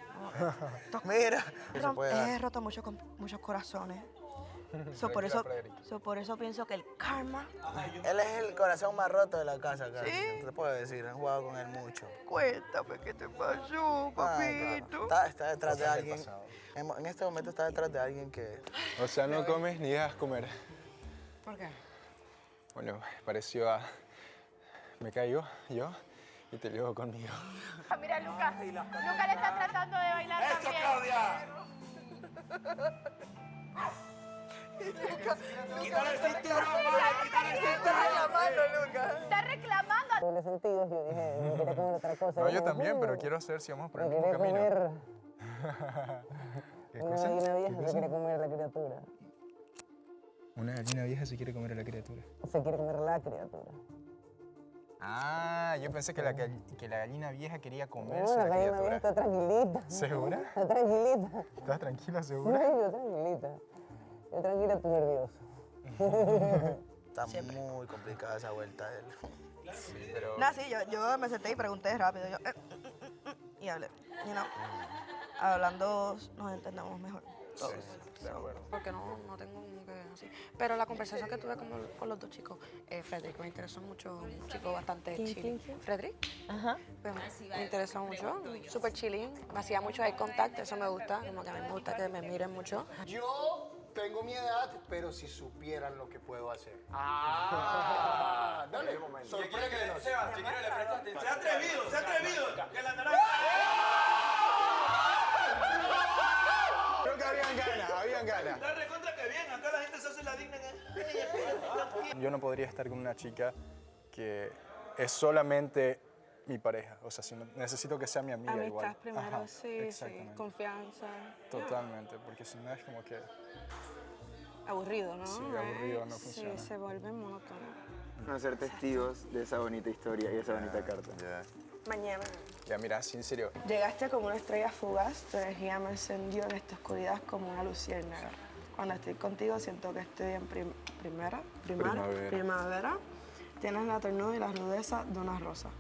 Mira. Se puede dar. He roto muchos corazones. Por eso pienso que el karma. Él es el corazón más roto de la casa, acá. ¿Sí? Te puedo decir, he jugado con él mucho. Cuéntame qué te pasó, papito. Está detrás de alguien. En este momento está detrás de alguien que. O sea, no comes ni dejas comer. ¿Por qué? Bueno, pareció a... Me caigo yo y te llevo conmigo. Ah, mira, Lucas. Lucas le está tratando de bailar ¡Eso, también. Claudia! ¡Quítale el cinturón, vale! ¡Quítale el cinturón! Está reclamando. Doble sentido, yo dije, no quería comer otra cosa. No, yo también, pero quiero saber si vamos por el mismo camino. ¿Qué Una cosa? gallina ¿Qué vieja se cosa? quiere comer a la criatura. Una gallina vieja se quiere comer a la criatura. Se quiere comer la criatura. Ah, yo pensé que la gallina vieja quería comerse No, a la la gallina vieja criatura. está tranquilita. ¿Segura? Está tranquilita. ¿Estás tranquila, No, segura? yo tranquilita. Yo tranquila, estoy nervioso. Está muy complicada esa vuelta de él. Sí, pero... No, sí, yo me senté y pregunté rápido. Y hablé. Hablando nos entendemos mejor. Todos. de acuerdo. Porque no tengo como que así. Pero la conversación que tuve con los dos chicos, Frederick me interesó mucho, un chico bastante chilling. ¿Frederick? Ajá. Pues me interesó mucho, súper chilling. Me hacía mucho eye contact, eso me gusta. Como que a mí me gusta que me miren mucho. Yo tengo mi edad, pero si supieran lo que puedo hacer. Dale, sorpréndenos. Se ha atrevido, que la naranja... Creo que habían ganas. Da recontra que bien, acá la gente se hace la digna. Yo no podría estar con una chica que es solamente mi pareja. O sea, necesito que sea mi amiga igual. Amistad primero, Ajá, sí, exactamente. confianza. Totalmente, porque si no es como que... Aburrido, ¿no? Sí, aburrido, no funciona. Sí, se vuelve monótono. Van a ser testigos de esa bonita historia y esa bonita carta. Mañana. Ya, mira, sí, en serio. Llegaste como una estrella fugaz, tu energía me encendió en esta oscuridad como una luciérnaga. Cuando estoy contigo siento que estoy en primavera. Tienes la ternura y la rudeza de una rosa.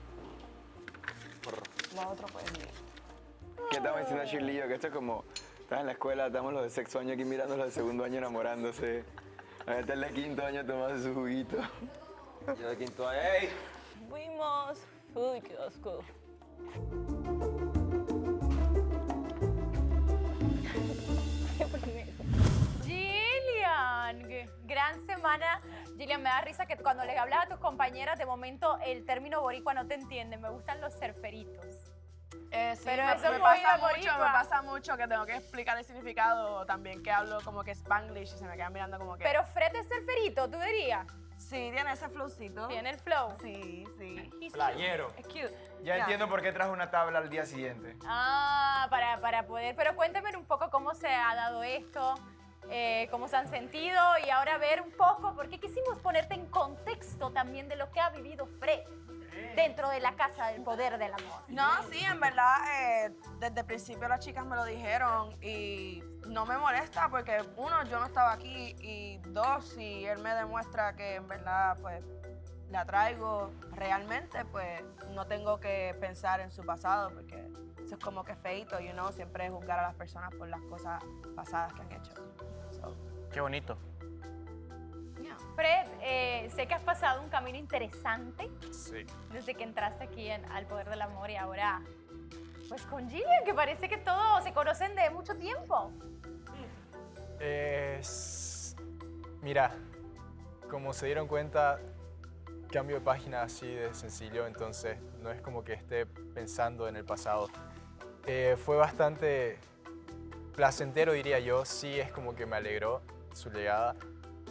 Lo otro pues bien. ¿Qué estamos diciendo a Shirley y yo? Que esto es como, estás en la escuela, estamos los de sexto año aquí mirando los de segundo año enamorándose. A ver, está el de quinto año tomando su juguito. Yo de quinto año, ¡ey! Fuimos. Uy, qué asco. Gillian, gran semana. Gillian, me da risa que cuando les hablas a tus compañeras, de momento el término boricua no te entienden. Me gustan los surferitos. Sí, Pero me, eso me es pasa muy mucho, me pasa mucho que tengo que explicar el significado también, que hablo como que Spanglish y se me quedan mirando como que... Pero Fred es surferito, ¿tú dirías? Sí, tiene ese flowcito. Tiene el flow. Sí, sí. Playero. Es cute. Ya entiendo por qué trajo una tabla al día siguiente. Ah, para poder. Pero cuéntame un poco cómo se ha dado esto, cómo se han sentido y ahora ver un poco, porque quisimos ponerte en contexto también de lo que ha vivido Fred dentro de la Casa del Poder del Amor. No, sí, en verdad, desde el principio las chicas me lo dijeron y no me molesta porque, uno, yo no estaba aquí y dos, si él me demuestra que en verdad, pues, la traigo realmente, pues, no tengo que pensar en su pasado porque eso es como que feito, you know, siempre juzgar a las personas por las cosas pasadas que han hecho. Qué bonito. Fred, sé que has pasado un camino interesante Sí. desde que entraste aquí al Poder del Amor y ahora, pues con Gillian, que parece que todos se conocen de mucho tiempo. Mira, como se dieron cuenta, cambio de página así de sencillo, entonces no es como que esté pensando en el pasado. Fue bastante placentero, diría yo. Sí, es como que me alegró su llegada.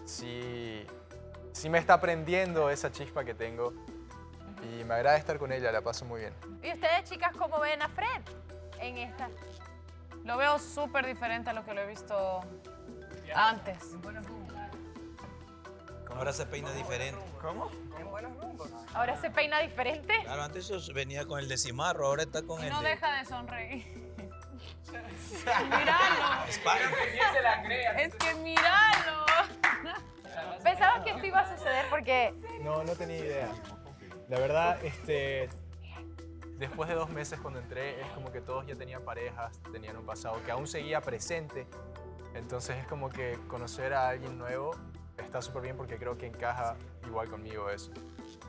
Sí me está prendiendo esa chispa que tengo y me agrada estar con ella, la paso muy bien. ¿Y ustedes, chicas, cómo ven a Fred en esta? Lo veo súper diferente a lo que lo he visto antes. Ahora se peina diferente. ¿Cómo? En buenos rumbos. ¿Ahora se peina diferente? Claro, antes venía con el de cimarro, ahora está con Y el no de... deja de sonreír. ¡Míralo! Es que míralo. Pensaba que esto iba a suceder porque... No tenía idea. La verdad, después de 2 meses cuando entré, es como que todos ya tenían parejas, tenían un pasado que aún seguía presente. Entonces es como que conocer a alguien nuevo está súper bien porque creo que encaja igual conmigo eso.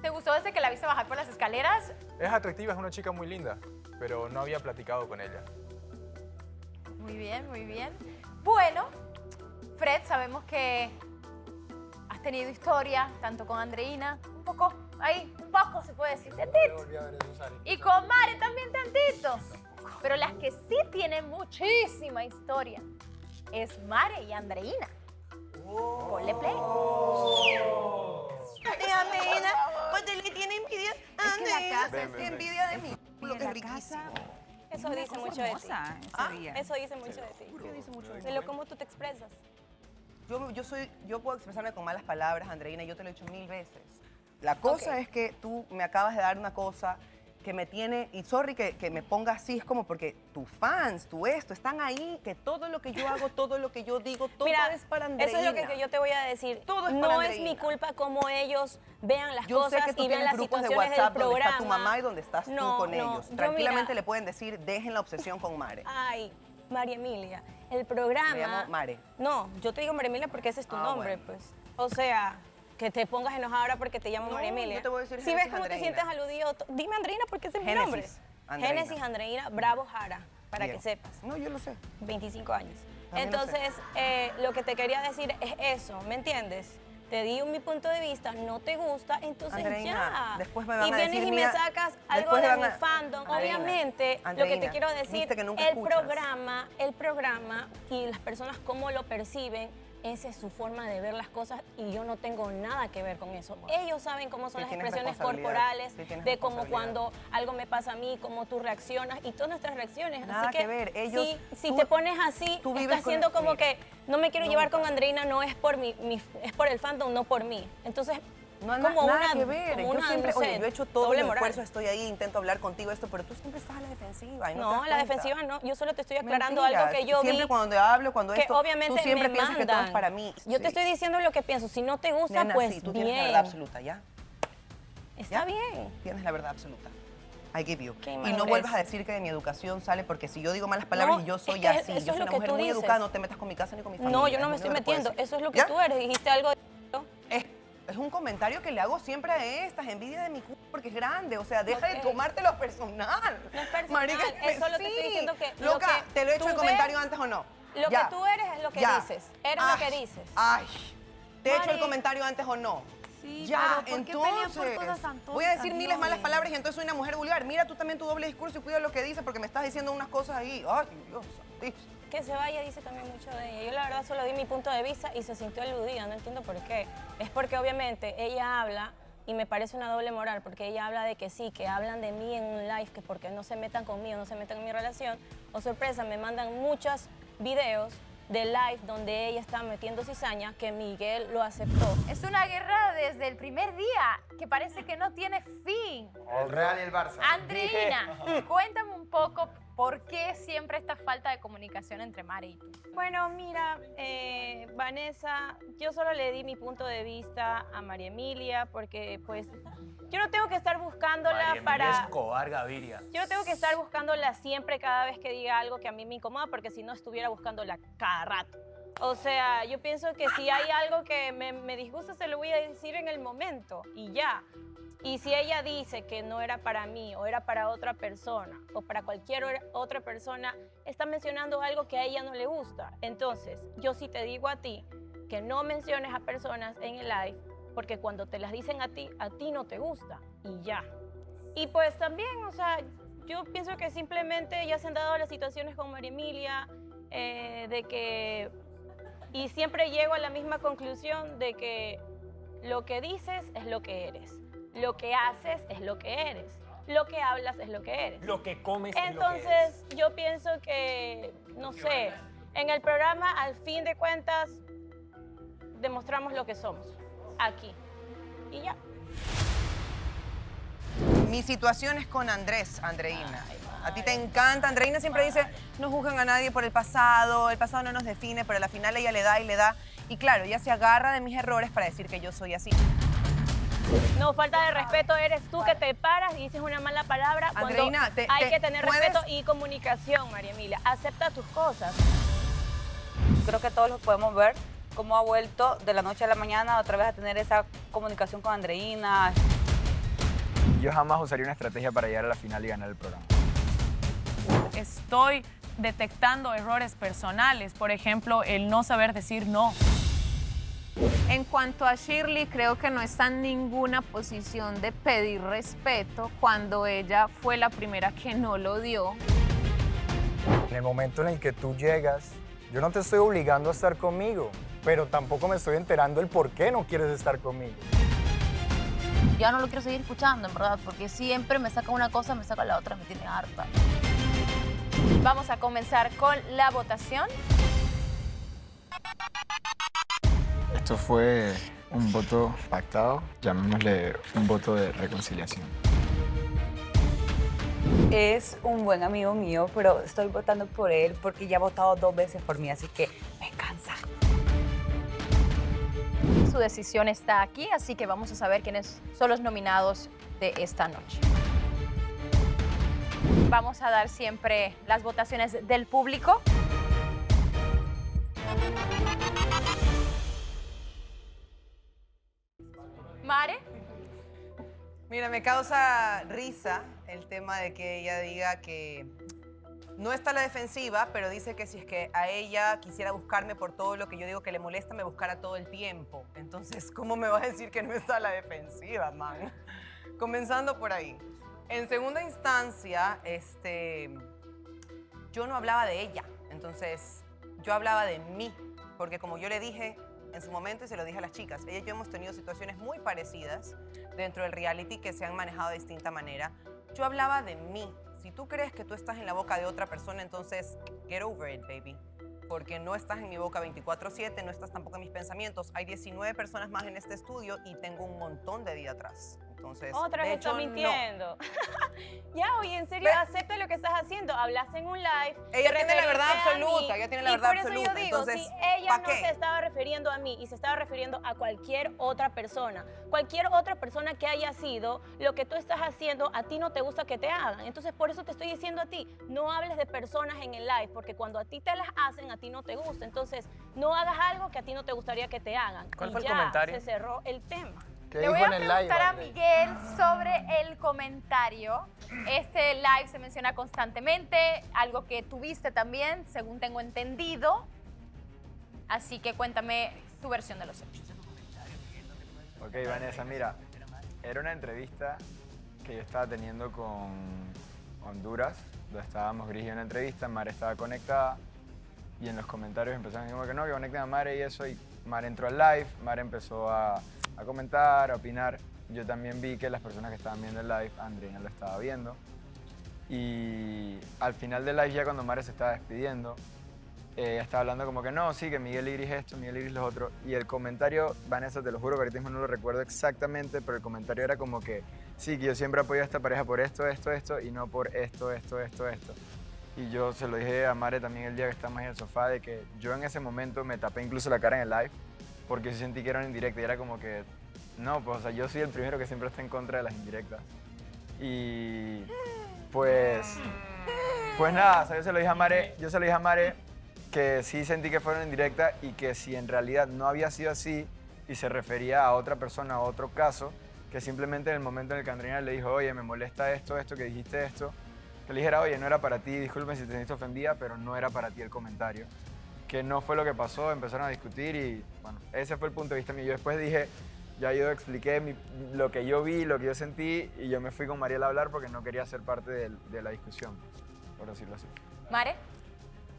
¿Te gustó desde que la viste bajar por las escaleras? Es atractiva, es una chica muy linda, pero no había platicado con ella. Muy bien, muy bien. Bueno, Fred, sabemos que has tenido historia, tanto con Andreina, un poco se puede decir, tantito. Y con Mare también tantito. Pero las que sí tienen muchísima historia es Mare y Andreina. Ponle play. Andreina, porque le tiene envidia a Andreina. Envidia de mí. Lo que es riquísimo. Eso dice mucho de ti. Eso dice mucho de ti. De lo cómo tú te expresas. yo puedo expresarme con malas palabras, Andreina, yo te lo he dicho 1000 veces. La cosa es que tú me acabas de dar una cosa que me tiene, y sorry que me ponga así, es como porque tus fans, están ahí, que todo lo que yo hago, todo lo que yo digo, todo es para Andreina. Eso es lo que yo te voy a decir. Todo es no para es Andreina. mi culpa como ellos vean las Yo cosas sé que tú y vean tienes las grupos de situaciones WhatsApp del donde programa. está tu mamá y donde estás tú con ellos. yo, Tranquilamente mira, le pueden decir, dejen la obsesión con Mare. Ay, María Emilia, el programa... Me llamo Mare. No, yo te digo María Emilia porque ese es tu nombre, bueno. pues. O sea, que te pongas enojada ahora porque te llamo No, María Emilia. yo te voy a decir si ves Génesis cómo te Andreina. sientes aludido, dime Andreina porque ese es mi Génesis nombre. Andreina. Génesis Andreina Bravo Jara, para Bien. que sepas. No, yo lo sé. 25 años. También lo sé. Entonces, lo que te quería decir es eso, ¿me entiendes? Te di mi punto de vista, no te gusta, entonces Andreina, ya. después me van y a vienes decir, y mira, me sacas algo después de van mi a- fandom. Andreina, Obviamente, lo que Andreina, te quiero decir, viste que nunca el escuchas. programa y las personas cómo lo perciben, esa es su forma de ver las cosas y yo no tengo nada que ver con eso. Ellos saben cómo son Sí las tienes expresiones responsabilidad, corporales, sí tienes de cómo responsabilidad. cuando algo me pasa a mí, cómo tú reaccionas y todas nuestras reacciones. Nada Así que ver, ellos- si tú- te pones así, tú vives estás con- haciendo como mira, que no me quiero no, llevar con Andreina, no es por es por el fandom, no por mí. Entonces, No, como nada una, que ver. como Yo una, siempre, no sé, oye, yo he hecho todo doble el moral. esfuerzo, estoy ahí, intento hablar contigo esto, pero tú siempre estás a la defensiva. Y no, No, te a das la cuenta. defensiva no. Yo solo te estoy aclarando Mentira, algo que yo siempre vi. cuando hablo, cuando que esto, obviamente tú siempre me piensas que todo es mandan. para mí. Yo Sí. te estoy diciendo lo que pienso. Si no te gusta, Nena, pues sí, tú bien. tienes la verdad absoluta, ¿ya? Está bien. Tienes la verdad absoluta. I give you. Qué Y no inmadurez. vuelvas a decir que de mi educación sale, porque si yo digo malas palabras No, y yo es soy que así, eso yo es soy lo una que mujer tú muy dices. educada, no te metas con mi casa ni con mi familia. No, yo no es me lo estoy único que puedo metiendo. decir. Eso es lo que ¿Ya? tú eres. Dijiste algo de... Es un comentario que le hago siempre a estas, envidia de mi culo porque es grande, o sea, deja de Ok. tomártelo personal. No es personal, Marica, es solo te sí. estoy diciendo que lo Loca, que ¿te lo he hecho tú el comentario ves, antes o no? Lo Ya. que tú eres es lo que Ya. dices. Eres Ay, lo que dices. Ay, ¿te he hecho el Mari. comentario antes o no? Sí, Ya, pero ¿por qué pelean por entonces, cosas tan voy a decir tontas, miles malas Dios? palabras y entonces soy una mujer vulgar. Mira tú también tu doble discurso y cuida lo que dices porque me estás diciendo unas cosas ahí. Ay, Dios santísimo. Que se vaya dice también mucho de ella. Yo la verdad solo di mi punto de vista y se sintió aludida, no entiendo por qué. Es porque obviamente ella habla y me parece una doble moral, porque ella habla de que sí, que hablan de mí en un live, que porque no se metan conmigo, no se metan en mi relación. O sorpresa, me mandan muchos videos de live donde ella está metiendo cizaña, que Miguel lo aceptó. Es una guerra desde el primer día que parece que no tiene fin. El Real y el Barça. Andreina, cuéntame un poco por qué siempre esta falta de comunicación entre Mari y tú. Bueno, mira, Vanessa, yo solo le di mi punto de vista a María Emilia porque pues yo no tengo que estar buscándola para... Escobar Gaviria. Yo no tengo que estar buscándola siempre cada vez que diga algo que a mí me incomoda porque si no estuviera buscándola cada rato. O sea, yo pienso que si hay algo que me disgusta se lo voy a decir en el momento y ya. Y si ella dice que no era para mí o era para otra persona o para cualquier otra persona, está mencionando algo que a ella no le gusta. Entonces, yo sí te digo a ti que no menciones a personas en el live porque cuando te las dicen a ti no te gusta y ya. Y pues también, o sea, yo pienso que simplemente ya se han dado las situaciones con María Emilia, de que... Y siempre llego a la misma conclusión de que lo que dices es lo que eres. Lo que haces es lo que eres. Lo que hablas es lo que eres. Lo que comes es lo que Entonces, yo pienso que, no sé, en el programa, al fin de cuentas, demostramos lo que somos. Aquí. Y ya. Mi situación es con Andrés, Andreina. A ti te encanta. Andreina siempre dice, no juzgan a nadie por el pasado no nos define, pero al final ella le da y le da. Y claro, ella se agarra de mis errores para decir que yo soy así. No, falta de respeto eres tú que te paras y dices una mala palabra cuando Andreina, hay que tener ¿puedes? respeto y comunicación, María Emilia. Acepta tus cosas. Creo que todos lo podemos ver, cómo ha vuelto de la noche a la mañana otra vez a tener esa comunicación con Andreina. Yo jamás usaría una estrategia para llegar a la final y ganar el programa. Estoy detectando errores personales, por ejemplo, el no saber decir no. En cuanto a Shirley, creo que no está en ninguna posición de pedir respeto cuando ella fue la primera que no lo dio. En el momento en el que tú llegas, yo no te estoy obligando a estar conmigo, pero tampoco me estoy enterando el por qué no quieres estar conmigo. Ya no lo quiero seguir escuchando, en verdad, porque siempre me saca una cosa, me saca la otra, me tiene harta. Vamos a comenzar con la votación. Esto fue un voto pactado, llamémosle un voto de reconciliación. Es un buen amigo mío, pero estoy votando por él porque ya ha votado 2 veces por mí, así que me cansa. Su decisión está aquí, así que vamos a saber quiénes son los nominados de esta noche. Vamos a dar siempre las votaciones del público. Mare. Mira, me causa risa el tema de que ella diga que no está a la defensiva, pero dice que si es que a ella quisiera buscarme por todo lo que yo digo que le molesta, me buscara todo el tiempo. Entonces, ¿cómo me va a decir que no está a la defensiva, man? Comenzando por ahí. En segunda instancia, yo no hablaba de ella. Entonces, yo hablaba de mí. Porque como yo le dije en su momento y se lo dije a las chicas, ella y yo hemos tenido situaciones muy parecidas dentro del reality que se han manejado de distinta manera. Yo hablaba de mí. Si tú crees que tú estás en la boca de otra persona, entonces get over it, baby. Porque no estás en mi boca 24/7, no estás tampoco en mis pensamientos. Hay 19 personas más en este estudio y tengo un montón de vida atrás. Entonces, otra de vez hecho, está mintiendo. Ya, oye, en serio, acepta lo que estás haciendo. Hablaste en un live. Ella tiene la verdad absoluta, ella tiene la verdad absoluta. Y por eso yo digo, entonces, si ella no se estaba refiriendo a mí y se estaba refiriendo a cualquier otra persona que haya sido, lo que tú estás haciendo, a ti no te gusta que te hagan. Entonces, por eso te estoy diciendo a ti, no hables de personas en el live, porque cuando a ti te las hacen, a ti no te gusta. Entonces, no hagas algo que a ti no te gustaría que te hagan. ¿Cuál y fue el ya, comentario? se cerró el tema. ¿Qué Le voy dijo a en el preguntar live, a André? Miguel sobre el comentario. Este live se menciona constantemente, algo que tuviste también, según tengo entendido. Así que cuéntame tu versión de los hechos. Ok, Vanessa, mira, era una entrevista que yo estaba teniendo con Honduras, donde estábamos Gris y una entrevista, Mare estaba conectada y en los comentarios empezaron a decir como que no, que conecten a Mare y eso, y Mare entró al live, Mare empezó a comentar, a opinar. Yo también vi que las personas que estaban viendo el live, Andreina lo estaba viendo. Y al final del live, ya cuando Mare se estaba despidiendo, estaba hablando como que no, sí, que Miguel Iris esto, Miguel Iris lo otro. Y el comentario, Vanessa, te lo juro que ahorita mismo no lo recuerdo exactamente, pero el comentario era como que sí, que yo siempre apoyo a esta pareja por esto, y no por esto. Y yo se lo dije a Mare también el día que estábamos en el sofá, de que yo en ese momento me tapé incluso la cara en el live, porque sí sentí que era una indirecta y era como que, no, pues o sea, yo soy el primero que siempre está en contra de las indirectas. Y pues nada, o sea, yo se lo dije a Mare que sí sentí que fuera una indirecta y que si en realidad no había sido así y se refería a otra persona, a otro caso, que simplemente en el momento en el que Andreina le dijo, oye, me molesta esto, que dijiste esto, que le dijera, oye, no era para ti, disculpen si te sentiste ofendida, pero no era para ti el comentario. Que no fue lo que pasó, empezaron a discutir y bueno, ese fue el punto de vista mío. Yo después dije, ya yo expliqué lo que yo vi, lo que yo sentí y yo me fui con Mariela a hablar porque no quería ser parte de la discusión, por decirlo así. Mare.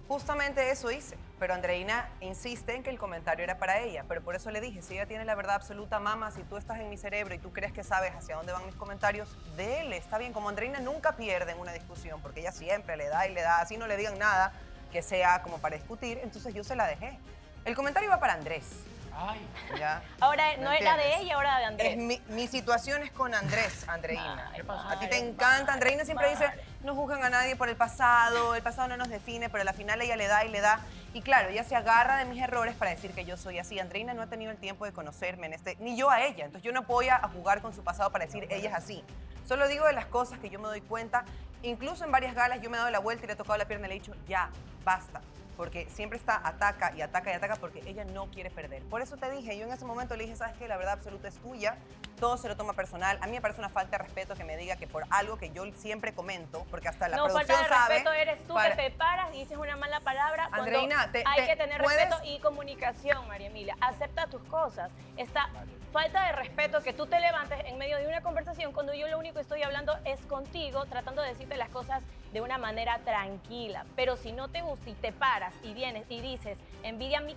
Justamente eso hice, pero Andreina insiste en que el comentario era para ella, pero por eso le dije, si ella tiene la verdad absoluta, mamá, si tú estás en mi cerebro y tú crees que sabes hacia dónde van mis comentarios, dele, está bien. Como Andreina nunca pierde en una discusión, porque ella siempre le da y le da, así no le digan nada que sea como para discutir, entonces yo se la dejé. El comentario iba para Andrés. Ay. ¿Ya? Ahora ¿Me no era de entiendes? ella, ahora de Andrés. Mi situación es con Andrés, Andreina. ¿Qué pasó? A ti te encanta. Andreina siempre dice, no juzgan a nadie por el pasado no nos define, pero al final ella le da y le da. Y claro, ella se agarra de mis errores para decir que yo soy así. Andreina no ha tenido el tiempo de conocerme ni yo a ella. Entonces yo no voy a jugar con su pasado para decir ella es así. Solo digo de las cosas que yo me doy cuenta. Incluso en varias galas yo me he dado la vuelta y le he tocado la pierna y le he dicho, ya, basta. Porque siempre está ataca y ataca y ataca porque ella no quiere perder. Por eso te dije, yo en ese momento le dije, ¿sabes qué? La verdad absoluta es tuya. Todo se lo toma personal. A mí me parece una falta de respeto que me diga que por algo que yo siempre comento, porque hasta la producción sabe... No, falta de respeto eres tú que te paras y dices una mala palabra. Andreina, hay que tener respeto y comunicación, María Emilia. Acepta tus cosas. Esta falta de respeto que tú te levantes en medio de una conversación cuando yo lo único que estoy hablando es contigo, tratando de decirte las cosas de una manera tranquila. Pero si no te gusta y te paras y vienes y dices, envidia a mí,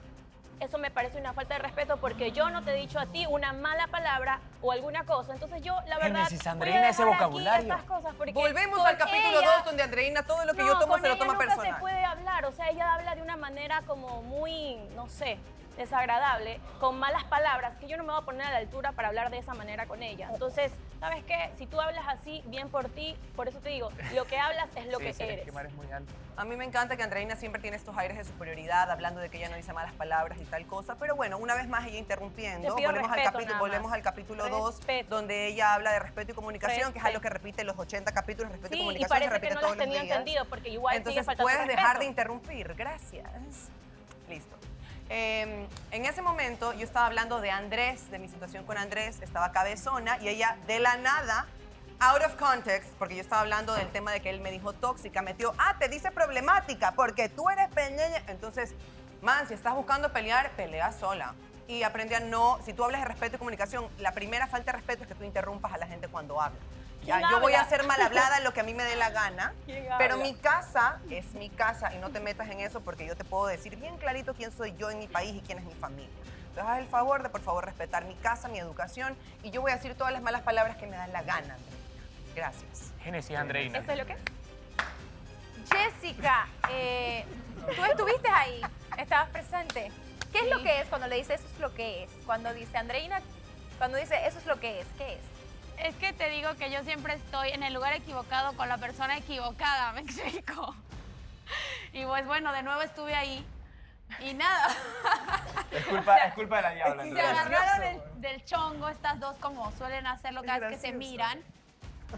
eso me parece una falta de respeto porque yo no te he dicho a ti una mala palabra o alguna cosa. Entonces yo, la verdad, Génesis, Andreina, ese vocabulario. Estas cosas porque volvemos con al capítulo ella- 2 donde Andreina todo lo que yo tomo se lo toma nunca personal. se puede hablar, o sea, ella habla de una manera como muy, no sé, desagradable, con malas palabras, que yo no me voy a poner a la altura para hablar de esa manera con ella. Entonces, ¿sabes qué? Si tú hablas así, bien por ti, por eso te digo, lo que hablas es lo que eres. Es muy alto. A mí me encanta que Andreina siempre tiene estos aires de superioridad, hablando de que ella no dice malas palabras y tal cosa. Pero bueno, una vez más ella interrumpiendo. Te pido respeto, Volvemos al capítulo 2, donde ella habla de respeto y comunicación, que es algo que repite los 80 capítulos, respeto y Sí, y comunicación, parece se repite que no todos las los tenía días. entendido, porque igual sigue Entonces faltando puedes respeto. dejar de interrumpir. Gracias. Listo. En ese momento yo estaba hablando de Andrés, de mi situación con Andrés, estaba cabezona y ella de la nada, out of context, porque yo estaba hablando del tema de que él me dijo tóxica, metió, te dice problemática porque tú eres pequeña. Entonces, man, si estás buscando pelear, pelea sola. Y aprende a no, si tú hablas de respeto y comunicación, la primera falta de respeto es que tú interrumpas a la gente cuando habla. Ya, yo voy a ser mal hablada lo que a mí me dé la gana, pero mi casa es mi casa y no te metas en eso porque yo te puedo decir bien clarito quién soy yo en mi país y quién es mi familia. Entonces haz el favor de, por favor, respetar mi casa, mi educación y yo voy a decir todas las malas palabras que me dan la gana, Andreina. Gracias. Génesis Andreina. ¿Eso es lo que es? Jessica, tú estuviste ahí, estabas presente. ¿Qué es lo que es cuando le dice eso es lo que es? Cuando dice Andreina, cuando dice eso es lo que es, ¿qué es? Es que te digo que yo siempre estoy en el lugar equivocado con la persona equivocada, ¿me explico? Y pues bueno, de nuevo estuve ahí y nada. Es culpa de la diabla. Se agarraron del chongo estas dos como suelen hacerlo cada vez que se miran.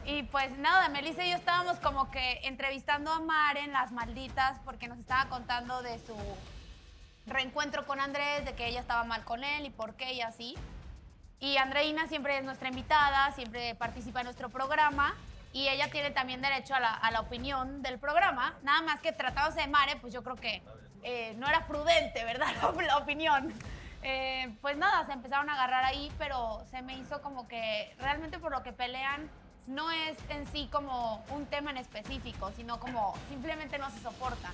Y pues nada, Melissa y yo estábamos como que entrevistando a Maren, las malditas, porque nos estaba contando de su reencuentro con Andrés, de que ella estaba mal con él y por qué y así. Y Andreina siempre es nuestra invitada, siempre participa en nuestro programa y ella tiene también derecho a la opinión del programa. Nada más que tratándose de Mare, pues yo creo que no era prudente, ¿verdad? La opinión. Pues nada, se empezaron a agarrar ahí, pero se me hizo como que realmente por lo que pelean no es en sí como un tema en específico, sino como simplemente no se soportan.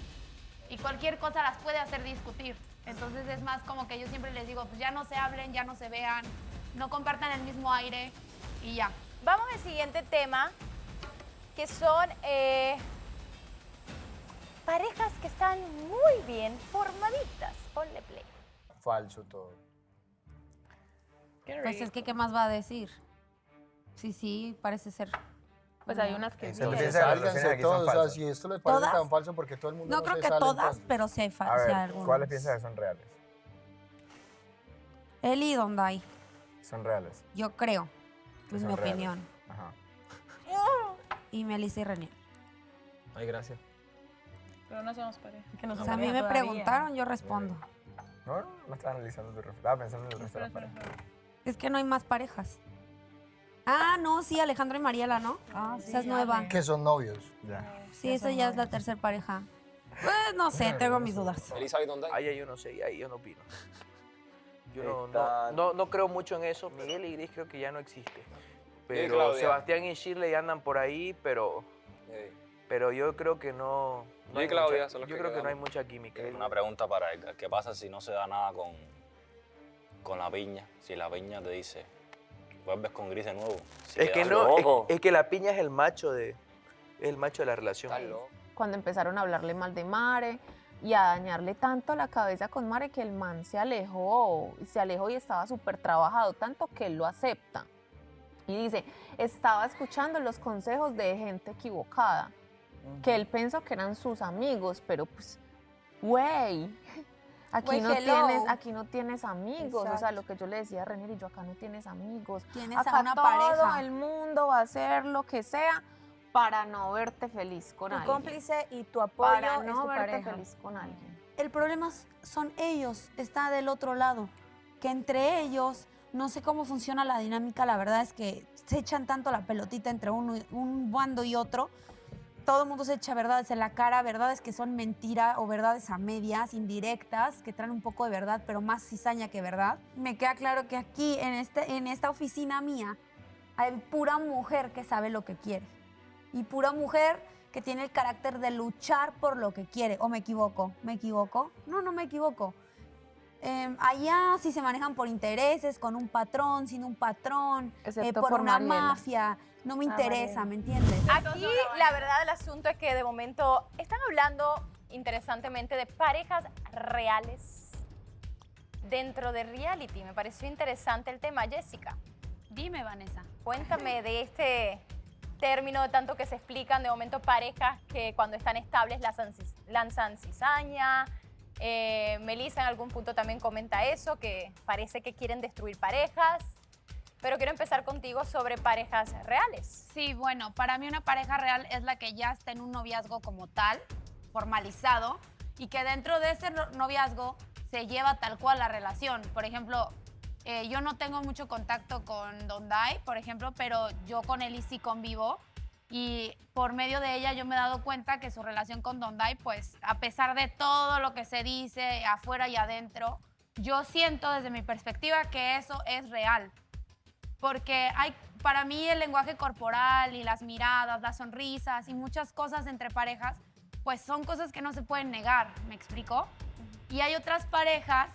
Y cualquier cosa las puede hacer discutir. Entonces es más como que yo siempre les digo, pues ya no se hablen, ya no se vean, no compartan el mismo aire y ya. Vamos al siguiente tema, que son parejas que están muy bien formaditas. Ponle play. Falso todo. Pues es que, ¿qué más va a decir? Sí, parece ser. Pues hay unas que Se sálganse todos, o sea, si esto les parece ¿Todas? tan falso porque todo el mundo No creo que todas, pero sí hay A ver, algunas. ¿cuáles piensas que son reales? Eli y Donday, Son reales. yo creo, es Son mi reales. opinión. Ajá. Y Melissa y René. Ay, gracias. Pero no somos pareja. O sea, a mí me preguntaron, yo respondo. No estaba analizando tu respuesta. Estaba pensando en el resto de las parejas. Es que no hay más parejas. Ah, no, sí, Alejandro y Mariela, ¿no? Esa es nueva. Que son novios. Ya. Sí, esa ya es la tercera pareja. Pues no sé, tengo mis dudas. Elizabeth, ¿dónde? Ahí yo no sé, ahí yo no opino. Yo Está- no creo mucho en eso. Miguel y Gris creo que ya no existe. Pero Claudia? Sebastián y Shirley andan por ahí, pero yo creo que no. Yo y hay Claudia mucha- son los yo que creo que no hay quedamos. mucha química. Una pregunta para Edgar. ¿Qué pasa si no se da nada con la piña? Si la piña te dice, vuelves con Gris de nuevo. Si Es que quedas no, loco. es que la piña es el macho de la relación. Cuando empezaron a hablarle mal de Mare y a dañarle tanto la cabeza con Mare que el man se alejó y estaba súper trabajado, tanto que él lo acepta. Y dice, estaba escuchando los consejos de gente equivocada, que él pensó que eran sus amigos, pero pues, güey, aquí no tienes amigos. O sea, lo que yo le decía a René, y yo acá no tienes amigos. Tienes acá a una todo pareja. el mundo va a hacer lo que sea para no verte feliz con Tu alguien. cómplice y tu apoyo para es no tu verte pareja. feliz con alguien. El problema son ellos, está del otro lado. Que entre ellos, no sé cómo funciona la dinámica, la verdad es que se echan tanto la pelotita entre un bando y otro. Todo el mundo se echa verdades en la cara, verdades que son mentira o verdades a medias, indirectas, que traen un poco de verdad, pero más cizaña que verdad. Me queda claro que aquí, en esta oficina mía, hay pura mujer que sabe lo que quiere. Y pura mujer que tiene el carácter de luchar por lo que quiere. ¿O me equivoco? ¿Me equivoco? No me equivoco. Allá sí se manejan por intereses, con un patrón, sin un patrón, Excepto por por una Mariela. mafia. No me interesa, Mariela. ¿me entiendes? Aquí la verdad del asunto es que de momento están hablando interesantemente de parejas reales dentro de reality. Me pareció interesante el tema. Jessica, Dime, Vanessa. cuéntame de este término de tanto que se explican de momento parejas que cuando están estables lanzan cizaña. Melissa en algún punto también comenta eso, que parece que quieren destruir parejas. Pero quiero empezar contigo sobre parejas reales. Sí, bueno, para mí una pareja real es la que ya está en un noviazgo como tal, formalizado, y que dentro de ese noviazgo se lleva tal cual la relación. Por ejemplo, yo no tengo mucho contacto con Dondai, por ejemplo, pero yo con Eli sí convivo. Y por medio de ella yo me he dado cuenta que su relación con Dondai, pues a pesar de todo lo que se dice afuera y adentro, yo siento desde mi perspectiva que eso es real. Porque para mí el lenguaje corporal y las miradas, las sonrisas y muchas cosas entre parejas, pues son cosas que no se pueden negar, ¿me explico? Y hay otras parejas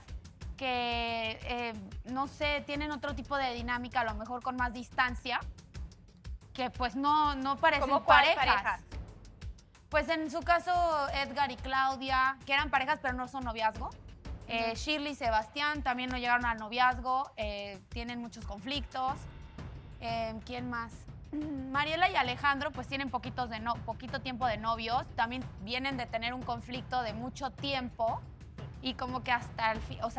que, no sé, tienen otro tipo de dinámica, a lo mejor con más distancia, que pues no parecen ¿Cómo cuál parejas. pareja? Pues en su caso, Edgar y Claudia, que eran parejas pero no son noviazgo. Shirley y Sebastián también no llegaron al noviazgo, tienen muchos conflictos. ¿Quién más? Mariela y Alejandro pues tienen poquito tiempo de novios, también vienen de tener un conflicto de mucho tiempo y como que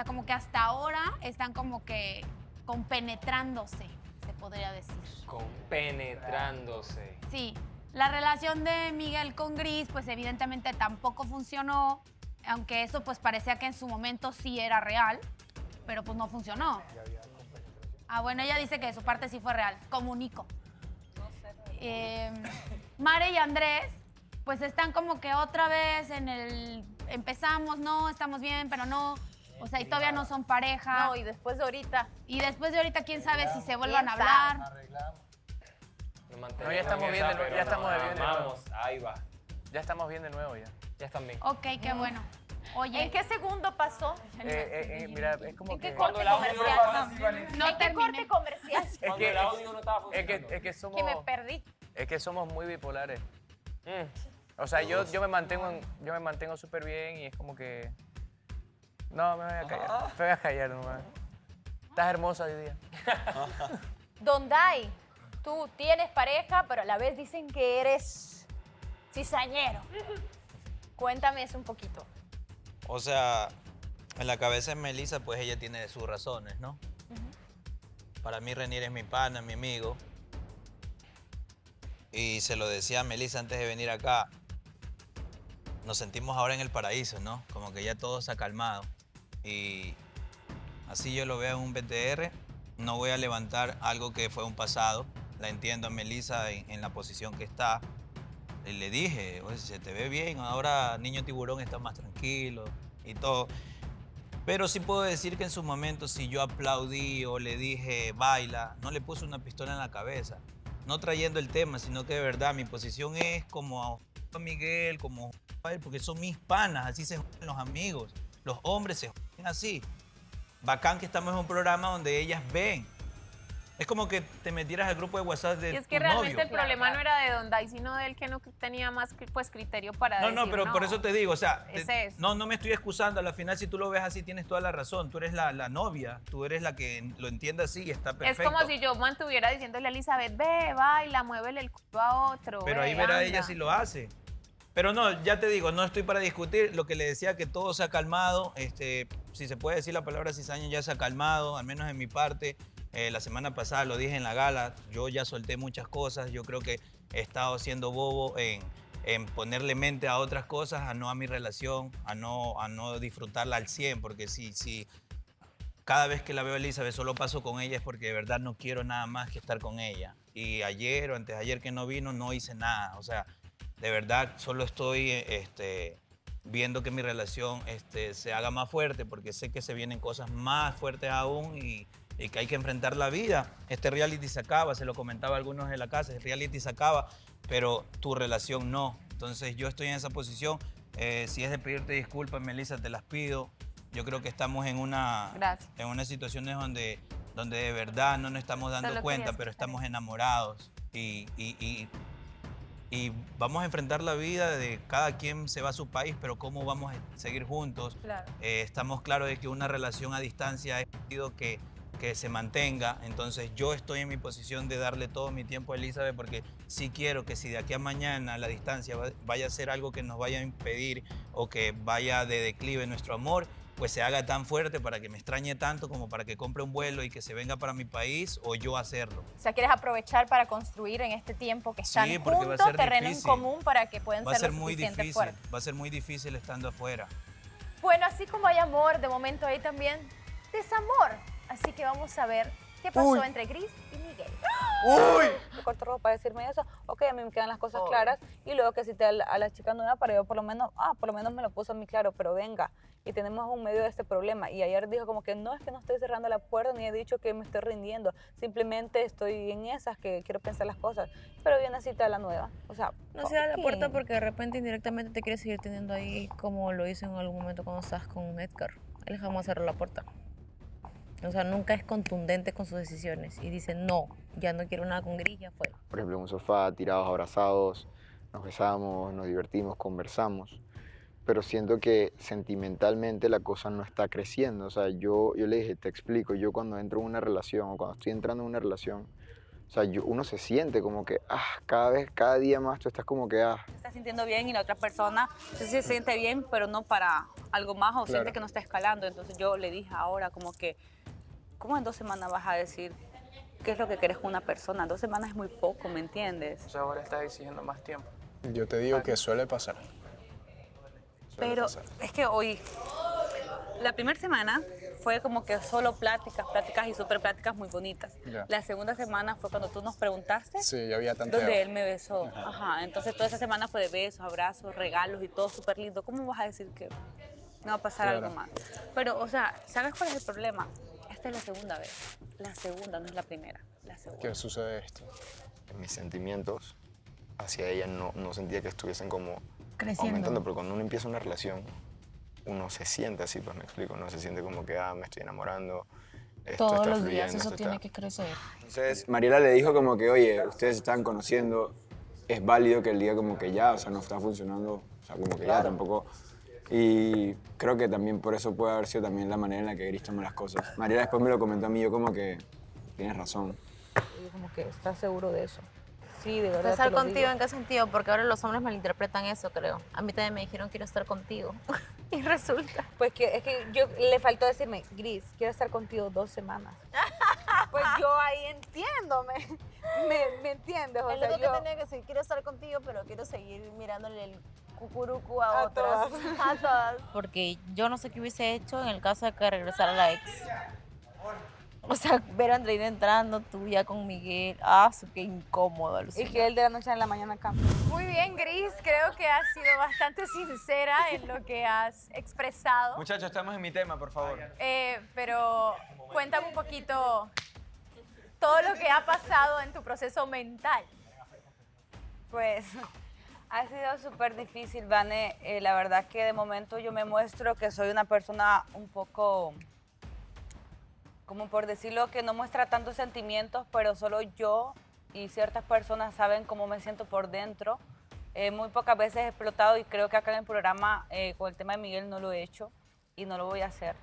como que hasta ahora están como que compenetrándose, se podría decir. Compenetrándose. Sí, la relación de Miguel con Gris pues evidentemente tampoco funcionó, aunque eso pues parecía que en su momento sí era real, pero pues no funcionó. Ah, bueno, ella dice que de su parte sí fue real. Comunico. Mare y Andrés, pues están como que otra vez en el... Empezamos, no, estamos bien, pero no. O sea, y todavía no son pareja. No, y después de ahorita. Y después de ahorita, quién sabe si se vuelvan a hablar. No, ya estamos bien de nuevo. Ya estamos bien de nuevo. Vamos, ahí va. Ya estamos bien de nuevo ya. Ya están bien. Ok, qué bueno. Oye, ¿En qué segundo pasó? Mira, es como ¿En que... qué corte comercial? ¿En qué corte comercial? Cuando el audio no estaba funcionando. Es que somos... Que me perdí. Es que somos muy bipolares. O sea, yo me mantengo súper bien y es como que... No, me voy a callar. Me voy a callar nomás. Estás hermosa hoy día. Dondai, tú tienes pareja, pero a la vez dicen que eres cizañero. Cuéntame eso un poquito. O sea, en la cabeza de Melissa, pues ella tiene sus razones, ¿no? Para mí Renier es mi pana, mi amigo. Y se lo decía a Melissa antes de venir acá. Nos sentimos ahora en el paraíso, ¿no? Como que ya todo se ha calmado. Y así yo lo veo en un BTR. No voy a levantar algo que fue un pasado. La entiendo a Melissa en la posición que está. Y le dije, oye, se te ve bien, ahora Niño Tiburón está más tranquilo y todo. Pero sí puedo decir que en su momento, si yo aplaudí o le dije, baila, no le puse una pistola en la cabeza. No trayendo el tema, sino que de verdad mi posición es como a Miguel, como a él, porque son mis panas, así se juegan los amigos. Los hombres se juegan así. Bacán que estamos en un programa donde ellas ven. Es como que te metieras al grupo de WhatsApp de Y es que tu realmente novio. el problema no era de Dondai, sino de él que no tenía más pues criterio para No, decir, no, pero por eso te digo, o sea, Ese es. no me estoy excusando. Al final, si tú lo ves así, tienes toda la razón. Tú eres la novia, tú eres la que lo entiende así y está perfecto. Es como si yo mantuviera diciéndole a Elizabeth, ve, baila, muévele el culo a otro. Pero ve, ahí verá anda. ella si lo hace. Pero no, ya te digo, no estoy para discutir. Lo que le decía, que todo se ha calmado. Si se puede decir la palabra cizaña, ya se ha calmado, al menos en mi parte. La semana pasada lo dije en la gala, yo ya solté muchas cosas. Yo creo que he estado siendo bobo en ponerle mente a otras cosas, a no a mi relación, a no disfrutarla al 100, porque si cada vez que la veo a Elizabeth solo paso con ella es porque de verdad no quiero nada más que estar con ella. Y ayer o antes de ayer que no vino, no hice nada. O sea, de verdad solo estoy viendo que mi relación se haga más fuerte, porque sé que se vienen cosas más fuertes aún y que hay que enfrentar la vida. Este reality se acaba, se lo comentaba a algunos en la casa, el reality se acaba, pero tu relación no. Entonces yo estoy en esa posición. Si es de pedirte disculpas, Melissa, te las pido. Yo creo que estamos en unas situaciones donde de verdad no nos estamos dando Solo cuenta, quería pero estamos enamorados. Y y vamos a enfrentar la vida de cada quien se va a su país, pero cómo vamos a seguir juntos. Claro. Estamos claros de que una relación a distancia es que se mantenga, entonces yo estoy en mi posición de darle todo mi tiempo a Elizabeth porque sí quiero que si de aquí a mañana la distancia vaya a ser algo que nos vaya a impedir o que vaya de declive nuestro amor, pues se haga tan fuerte para que me extrañe tanto como para que compre un vuelo y que se venga para mi país o yo hacerlo. O sea, quieres aprovechar para construir en este tiempo que están Sí, porque va a juntos, ser terreno difícil. en común para que puedan Va a ser ser lo muy suficiente difícil, fuertes. va a ser muy difícil estando afuera. Bueno, así como hay amor, de momento hay también desamor. Así que vamos a ver qué pasó entre Gris y Miguel. Me corto ropa para decirme eso, ok, a mí me quedan las cosas claras y luego que cité a la chica nueva para yo por lo menos me lo puso a mí claro, pero venga, y tenemos un medio de este problema. Y ayer dijo como que no, es que no estoy cerrando la puerta ni he dicho que me estoy rindiendo, simplemente estoy en esas que quiero pensar las cosas, pero viene a citar a la nueva, o sea. No cierra la puerta porque de repente indirectamente te quieres seguir teniendo ahí como lo hizo en algún momento cuando estás con Edgar. Él jamás cerró la puerta. O sea, nunca es contundente con sus decisiones y dice, no, ya no quiero nada con Gris, ya fue. Por ejemplo, en un sofá, tirados, abrazados, nos besamos, nos divertimos, conversamos. Pero siento que sentimentalmente la cosa no está creciendo. O sea, yo le dije, te explico, yo cuando entro en una relación o cuando estoy entrando en una relación, o sea, uno se siente como que, cada día más tú estás como que, Se está sintiendo bien y la otra persona se siente bien, pero no para algo más o siente que no está escalando. Entonces yo le dije ahora como que, ¿cómo en 2 semanas vas a decir qué es lo que quieres con una persona? 2 semanas es muy poco, ¿me entiendes? O sea, ahora estás exigiendo más tiempo. Yo te digo que suele pasar. Pero es que hoy, la primera semana fue como que solo pláticas y súper pláticas muy bonitas. Ya. La segunda semana fue cuando tú nos preguntaste. Sí, ya había tanteo. Donde él me besó. Ajá. Entonces toda esa semana fue de besos, abrazos, regalos y todo súper lindo. ¿Cómo vas a decir que no va a pasar algo más? Pero, o sea, ¿sabes cuál es el problema? Esta es la segunda vez. La segunda, no es la primera. La segunda. ¿Qué sucede esto? mis sentimientos hacia ella no sentía que estuviesen como Creciendo. aumentando, pero cuando uno empieza una relación, uno se siente así, pues me explico, uno se siente como que, me estoy enamorando, esto Todos está los fluyendo, días eso esto tiene está... que crecer. Entonces, Mariela le dijo como que, oye, ustedes se están conociendo, es válido que él diga como que ya, o sea, no está funcionando, o sea, como que ya tampoco... Y creo que también por eso puede haber sido también la manera en la que Gris toma las cosas. Mariela después me lo comentó a mí, yo como que, tienes razón. Y yo como que, ¿estás seguro de eso? Sí, de verdad ¿Estar te lo contigo digo. en qué sentido? Porque ahora los hombres malinterpretan eso, creo. A mí también me dijeron quiero estar contigo. Y resulta. Pues que es que yo le faltó decirme, Gris, quiero estar contigo 2 semanas. Pues yo ahí entiendo, me entiendes. O Es sea, lo que yo... tenía que decir, quiero estar contigo, pero quiero seguir mirándole el cucurucu a otras. todas. A todas. Porque yo no sé qué hubiese hecho en el caso de que regresara la ex. O sea, ver a Andreina entrando, tú ya con Miguel. Qué incómodo. Y que él de la noche a la mañana cambia. Muy bien, Gris, creo que has sido bastante sincera en lo que has expresado. Muchachos, estamos en mi tema, por favor. Pero cuéntame un poquito todo lo que ha pasado en tu proceso mental. Pues ha sido súper difícil, Vane. La verdad que de momento yo me muestro que soy una persona un poco, como por decirlo, que no muestra tantos sentimientos, pero solo yo y ciertas personas saben cómo me siento por dentro. Muy pocas veces he explotado y creo que acá en el programa con el tema de Miguel no lo he hecho y no lo voy a hacer.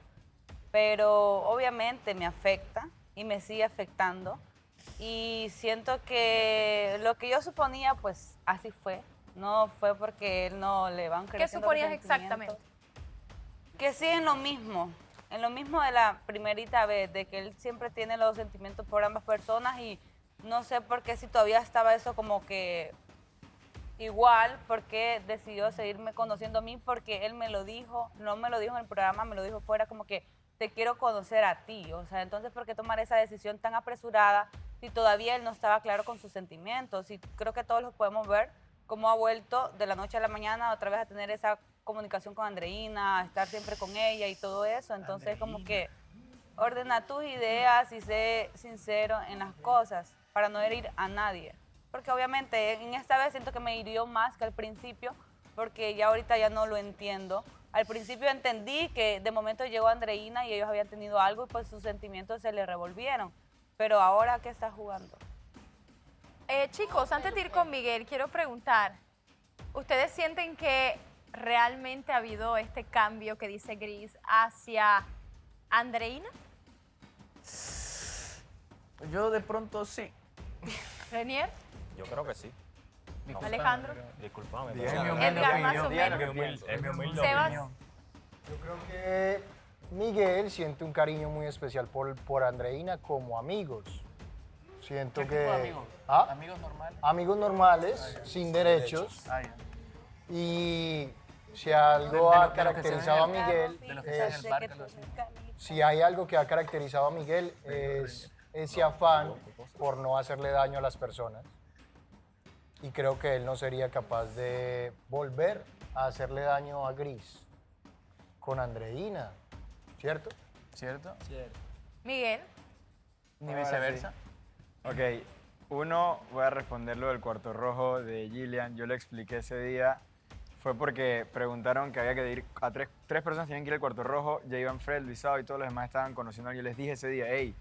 Pero obviamente me afecta y me sigue afectando. Y siento que lo que yo suponía, pues así fue. No fue porque él no le van creciendo los suponías sentimientos. exactamente? Que sí, en lo mismo de la primerita vez, de que él siempre tiene los sentimientos por ambas personas y no sé por qué si todavía estaba eso como que igual, porque decidió seguirme conociendo a mí, porque él me lo dijo, no me lo dijo en el programa, me lo dijo fuera como que te quiero conocer a ti, o sea, entonces ¿por qué tomar esa decisión tan apresurada si todavía él no estaba claro con sus sentimientos? Y creo que todos los podemos ver cómo ha vuelto de la noche a la mañana otra vez a tener esa comunicación con Andreina, a estar siempre con ella y todo eso, entonces como que ordena tus ideas y sé sincero en las cosas para no herir a nadie, porque obviamente en esta vez siento que me hirió más que al principio, porque ya ahorita ya no lo entiendo. Al principio entendí que de momento llegó Andreina y ellos habían tenido algo y pues sus sentimientos se le revolvieron, pero ahora ¿qué está jugando? Chicos, antes de ir con Miguel, quiero preguntar, ¿ustedes sienten que realmente ha habido este cambio que dice Gris hacia Andreina? Yo de pronto sí. ¿Renier? Yo creo que sí. Alejandro. Disculpame. Edgar, más o menos. Es mi humilde Sebas. opinión. Yo creo que Miguel siente un cariño muy especial por Andreina como amigos. Siento ¿Qué que... tipo de amigos? ¿Ah? ¿Amigos normales? Amigos normales, sin derechos. Ah, ya. Y si algo ha caracterizado a Miguel, De los que están en el parque, lo hacen. si hay algo que ha caracterizado a Miguel es ese afán por no hacerle daño a las personas. Y creo que él no sería capaz de volver a hacerle daño a Gris con Andreina, ¿cierto? ¿Cierto? Cierto. Miguel. Ni Ahora viceversa. sí. Ok, uno, voy a responder lo del cuarto rojo de Gillian. Yo le expliqué ese día. Fue porque preguntaron que había que ir a tres personas tenían que ir al cuarto rojo. Ya iban Fred, Luisado y todos los demás estaban conociendo. Yo les dije ese día, hey,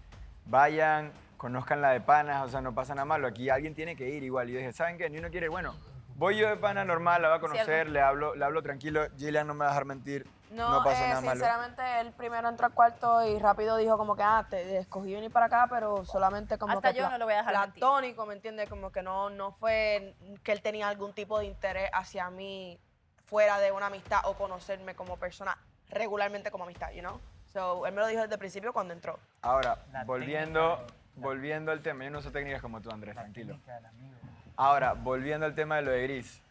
vayan, conozcan la de panas, o sea, no pasa nada malo. Aquí alguien tiene que ir igual. Y yo dije, ¿saben qué? Ni uno quiere ir. Bueno, voy yo de pana normal, la voy a conocer, le hablo tranquilo. Gillian no me va a dejar mentir. No pasa nada malo. Sinceramente, él primero entró al cuarto y rápido dijo como que, te escogí venir para acá, pero solamente como Hasta que yo no lo voy a dejar mentir. platónico, ¿me entiendes? Como que no fue que él tenía algún tipo de interés hacia mí fuera de una amistad o conocerme como persona regularmente como amistad, you know? So, él me lo dijo desde el principio cuando entró. Ahora, volviendo al tema, yo no uso técnicas como tú, Andrés, tranquilo. Ahora, volviendo al tema de lo de Gris,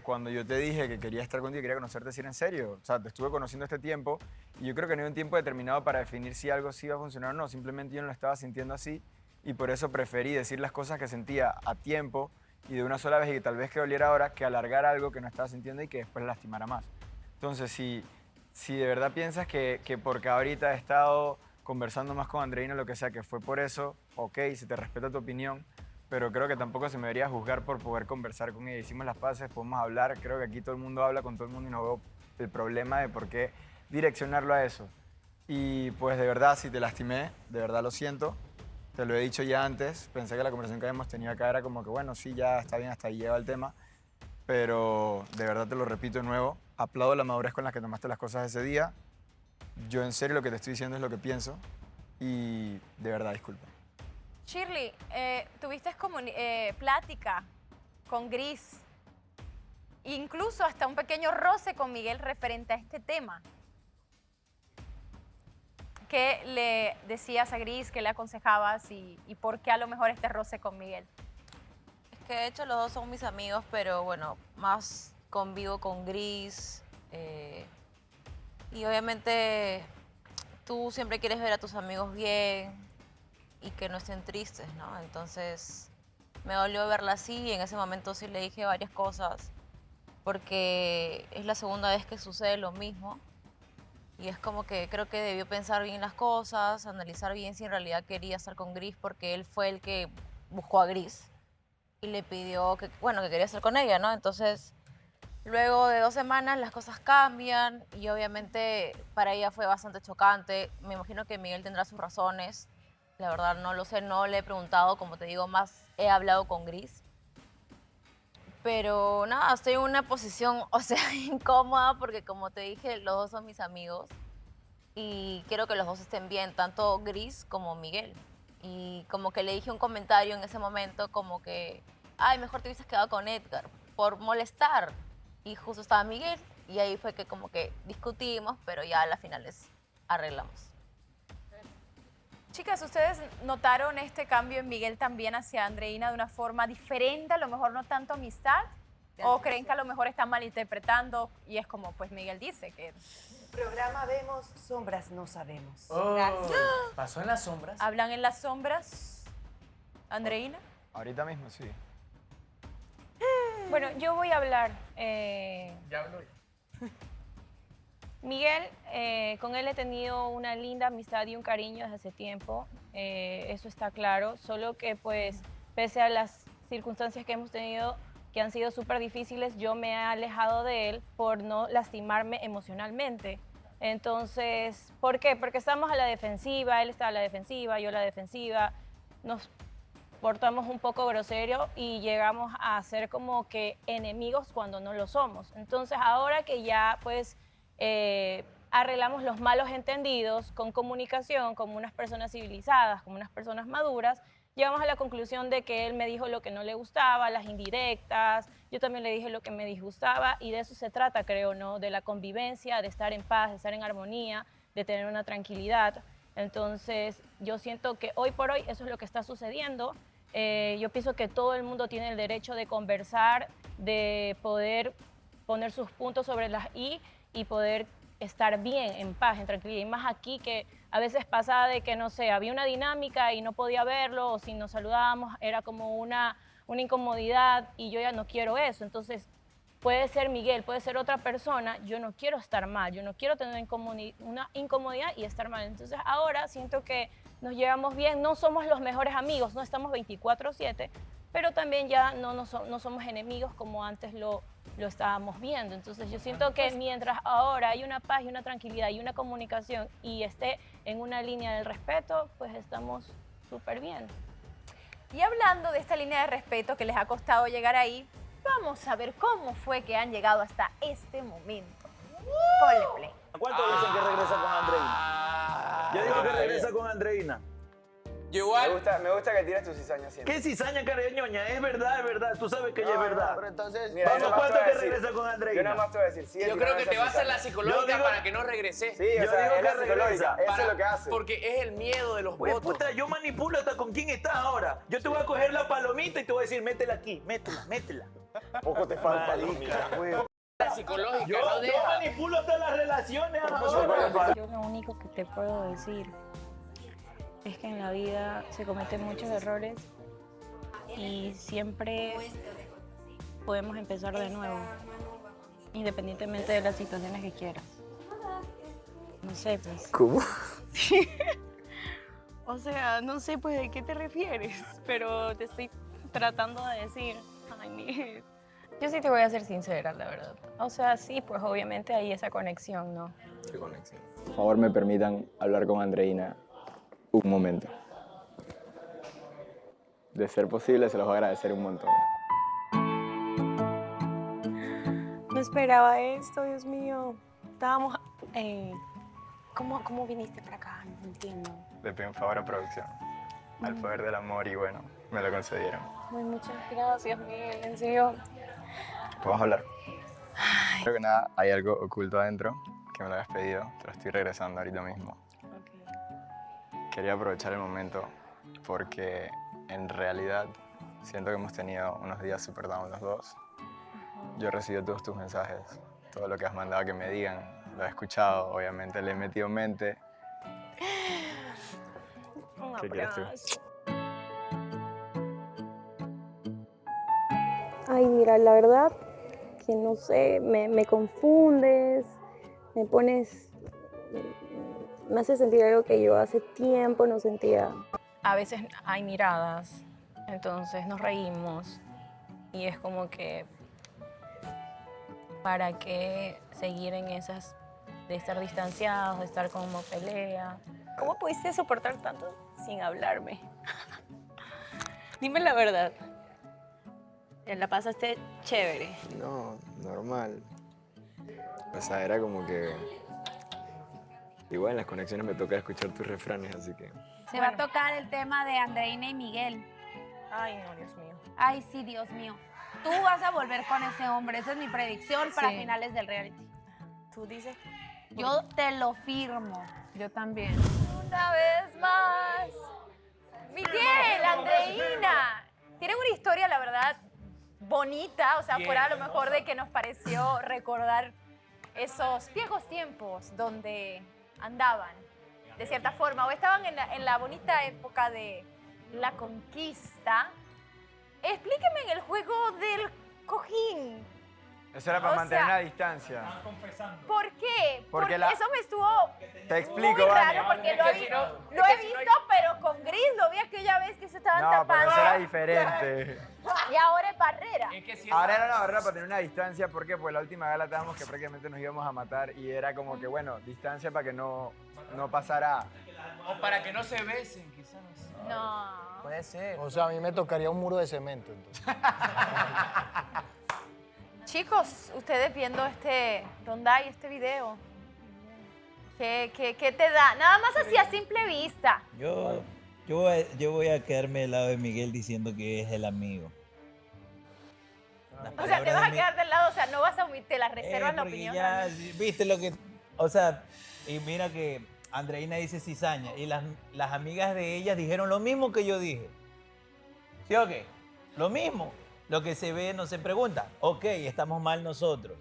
cuando yo te dije que quería estar contigo, quería conocerte, si era en serio. O sea, te estuve conociendo este tiempo y yo creo que no hay un tiempo determinado para definir si algo sí iba a funcionar o no. Simplemente yo no lo estaba sintiendo así y por eso preferí decir las cosas que sentía a tiempo y de una sola vez y que tal vez que doliera ahora que alargar algo que no estaba sintiendo y que después lastimara más. Entonces, si de verdad piensas que porque ahorita he estado conversando más con Andreina, lo que sea, que fue por eso, ok, se te respeta tu opinión, pero creo que tampoco se me debería juzgar por poder conversar con ella. Hicimos las paces, podemos hablar, creo que aquí todo el mundo habla con todo el mundo y no veo el problema de por qué direccionarlo a eso. Y pues de verdad, si te lastimé, de verdad lo siento, te lo he dicho ya antes, pensé que la conversación que habíamos tenido acá era como que bueno, sí, ya está bien, hasta ahí lleva el tema, pero de verdad te lo repito de nuevo, aplaudo la madurez con la que tomaste las cosas ese día, yo en serio lo que te estoy diciendo es lo que pienso y de verdad disculpa. Shirley, tuviste plática con Gris, incluso hasta un pequeño roce con Miguel referente a este tema. ¿Qué le decías a Gris, qué le aconsejabas y por qué a lo mejor este roce con Miguel? Es que de hecho los dos son mis amigos, pero bueno, más convivo con Gris. Y obviamente tú siempre quieres ver a tus amigos bien y que no estén tristes, ¿no? Entonces me dolió verla así y en ese momento sí le dije varias cosas porque es la segunda vez que sucede lo mismo y es como que creo que debió pensar bien las cosas, analizar bien si en realidad quería estar con Gris porque él fue el que buscó a Gris y le pidió que, bueno, que quería estar con ella, ¿no? Entonces luego de 2 semanas las cosas cambian y obviamente para ella fue bastante chocante. Me imagino que Miguel tendrá sus razones. La verdad no lo sé, no le he preguntado, como te digo, más he hablado con Gris. Pero nada, estoy en una posición, o sea, incómoda porque como te dije, los dos son mis amigos y quiero que los dos estén bien, tanto Gris como Miguel. Y como que le dije un comentario en ese momento como que, ay, mejor te hubieses quedado con Edgar por molestar. Y justo estaba Miguel y ahí fue que como que discutimos, pero ya a las finales arreglamos. Chicas, ¿ustedes notaron este cambio en Miguel también hacia Andreina de una forma diferente? A lo mejor no tanto amistad. ¿O creen que a lo mejor están malinterpretando? Y es como pues Miguel dice que... Programa vemos, sombras no sabemos. ¿Pasó en las sombras? ¿Hablan en las sombras, Andreina? Ahorita mismo sí. Bueno, yo voy a hablar. Ya habló. Miguel, con él he tenido una linda amistad y un cariño desde hace tiempo, eso está claro, solo que pues pese a las circunstancias que hemos tenido que han sido súper difíciles, yo me he alejado de él por no lastimarme emocionalmente. Entonces, ¿por qué? Porque estamos a la defensiva, él está a la defensiva, yo a la defensiva, portamos un poco grosero y llegamos a ser como que enemigos cuando no lo somos. Entonces ahora que ya pues arreglamos los malos entendidos con comunicación, como unas personas civilizadas, como unas personas maduras, llegamos a la conclusión de que él me dijo lo que no le gustaba, las indirectas, yo también le dije lo que me disgustaba y de eso se trata, creo, ¿no? De la convivencia, de estar en paz, de estar en armonía, de tener una tranquilidad. Entonces, yo siento que hoy por hoy eso es lo que está sucediendo. Yo pienso que todo el mundo tiene el derecho de conversar, de poder poner sus puntos sobre las i y poder estar bien, en paz, en tranquilidad. Y más aquí que a veces pasaba de que, no sé, había una dinámica y no podía verlo, o si nos saludábamos era como una incomodidad y yo ya no quiero eso. Entonces, puede ser Miguel, puede ser otra persona, yo no quiero estar mal, yo no quiero tener una incomodidad y estar mal. Entonces, ahora siento que nos llevamos bien, no somos los mejores amigos, no estamos 24/7, pero también ya no somos enemigos como antes lo estábamos viendo. Entonces yo siento que mientras ahora hay una paz y una tranquilidad y una comunicación y esté en una línea del respeto, pues estamos súper bien. Y hablando de esta línea de respeto que les ha costado llegar ahí, vamos a ver cómo fue que han llegado hasta este momento. Ponle play. ¿Cuántos dicen que regresa con Andreina? Yo digo que regresa con Andreina. Yo igual. Me gusta que tires tu cizaña siempre. ¿Qué cizaña, cariñoña? Es verdad, es verdad. Tú sabes que ella es verdad. Pero entonces, Mira, vamos, ¿cuánto que regresa con Andreina? Yo nada más te voy a decir. Sí, yo creo que te va a hacer la psicológica para que no regreses. Sí, o sea, es la psicológica. Eso Para- es lo que hace. Porque es el miedo de los Güey, votos. puta, yo manipulo hasta con quién estás ahora. Yo te voy a coger la palomita y te voy a decir, métela aquí, métela. Poco te falta, güey. La psicológica, Yo manipulo hasta las relaciones ahora. Yo lo único que te puedo decir es que en la vida se cometen muchos errores y siempre podemos empezar de nuevo, independientemente de las situaciones que quieras. No sé, pues. ¿Cómo? O sea, no sé, pues, ¿de qué te refieres? Pero te estoy tratando de decir, ay, Miguel. Yo sí te voy a ser sincera, la verdad. O sea, sí, pues obviamente hay esa conexión, ¿no? ¿Qué conexión? Por favor, me permitan hablar con Andreina un momento. De ser posible, se los voy a agradecer un montón. No esperaba esto, Dios mío. Estábamos... ¿Cómo viniste para acá? No entiendo. Le pedí un favor a producción, al poder del amor, y bueno, me lo concedieron. Muy muchas gracias, Miguel. En serio. ¿Podemos hablar? Creo que nada, hay algo oculto adentro que me lo habías pedido. Te lo estoy regresando ahorita mismo. Quería aprovechar el momento porque en realidad siento que hemos tenido unos días super down los dos. Yo he recibido todos tus mensajes, todo lo que has mandado que me digan, lo he escuchado, obviamente le he metido mente. ¿Qué quieres tú? Ay, mira, la verdad que no sé, me confundes, me pones... Me hace sentir algo que yo hace tiempo no sentía. A veces hay miradas, entonces nos reímos y es como que ¿para qué seguir en esas de estar distanciados, de estar como pelea? ¿Cómo pudiste soportar tanto sin hablarme? Dime la verdad. ¿La pasaste chévere? No, normal. O sea, era como que... Igual en las conexiones me toca escuchar tus refranes, así que... Se va a tocar el tema de Andreina y Miguel. Ay, no, Dios mío. Ay, sí, Dios mío. Tú vas a volver con ese hombre. Esa es mi predicción para Sí. finales del reality. ¿Tú dices? Yo te lo firmo. Yo también. Una vez más. Miguel, Andreina. Tienen una historia, la verdad, bonita. O sea, fuera a lo mejor de que nos pareció recordar esos viejos tiempos donde andaban, de cierta forma, o estaban en la bonita época de la conquista. Explíqueme en el juego del cojín. Eso era para O mantener sea, la distancia. ¿Por qué? Porque la- eso me estuvo Te explico, muy raro, Vane. porque lo he visto, pero con Gris lo vi aquella vez que se estaban No, pero tapando. eso era diferente. Y ahora es barrera. Ahora era una barrera para tener una distancia, ¿por qué? Porque la última gala estábamos que prácticamente nos íbamos a matar y era como que, bueno, distancia para que no pasara. O para que no se besen, quizás. No. Puede ser. O sea, a mí me tocaría un muro de cemento, entonces. Chicos, ustedes viendo este ronda y este video, ¿qué te da? Nada más así a simple vista. Yo voy a quedarme del lado de Miguel diciendo que es el amigo. O sea, te vas a quedar del lado, o sea, no vas a omitir las reservas, la Porque opinión. ya, viste lo que, o sea, y mira que Andreina dice cizaña y las amigas de ellas dijeron lo mismo que yo dije. ¿Sí o qué? Lo mismo. Lo que se ve no se pregunta. Ok, estamos mal nosotros.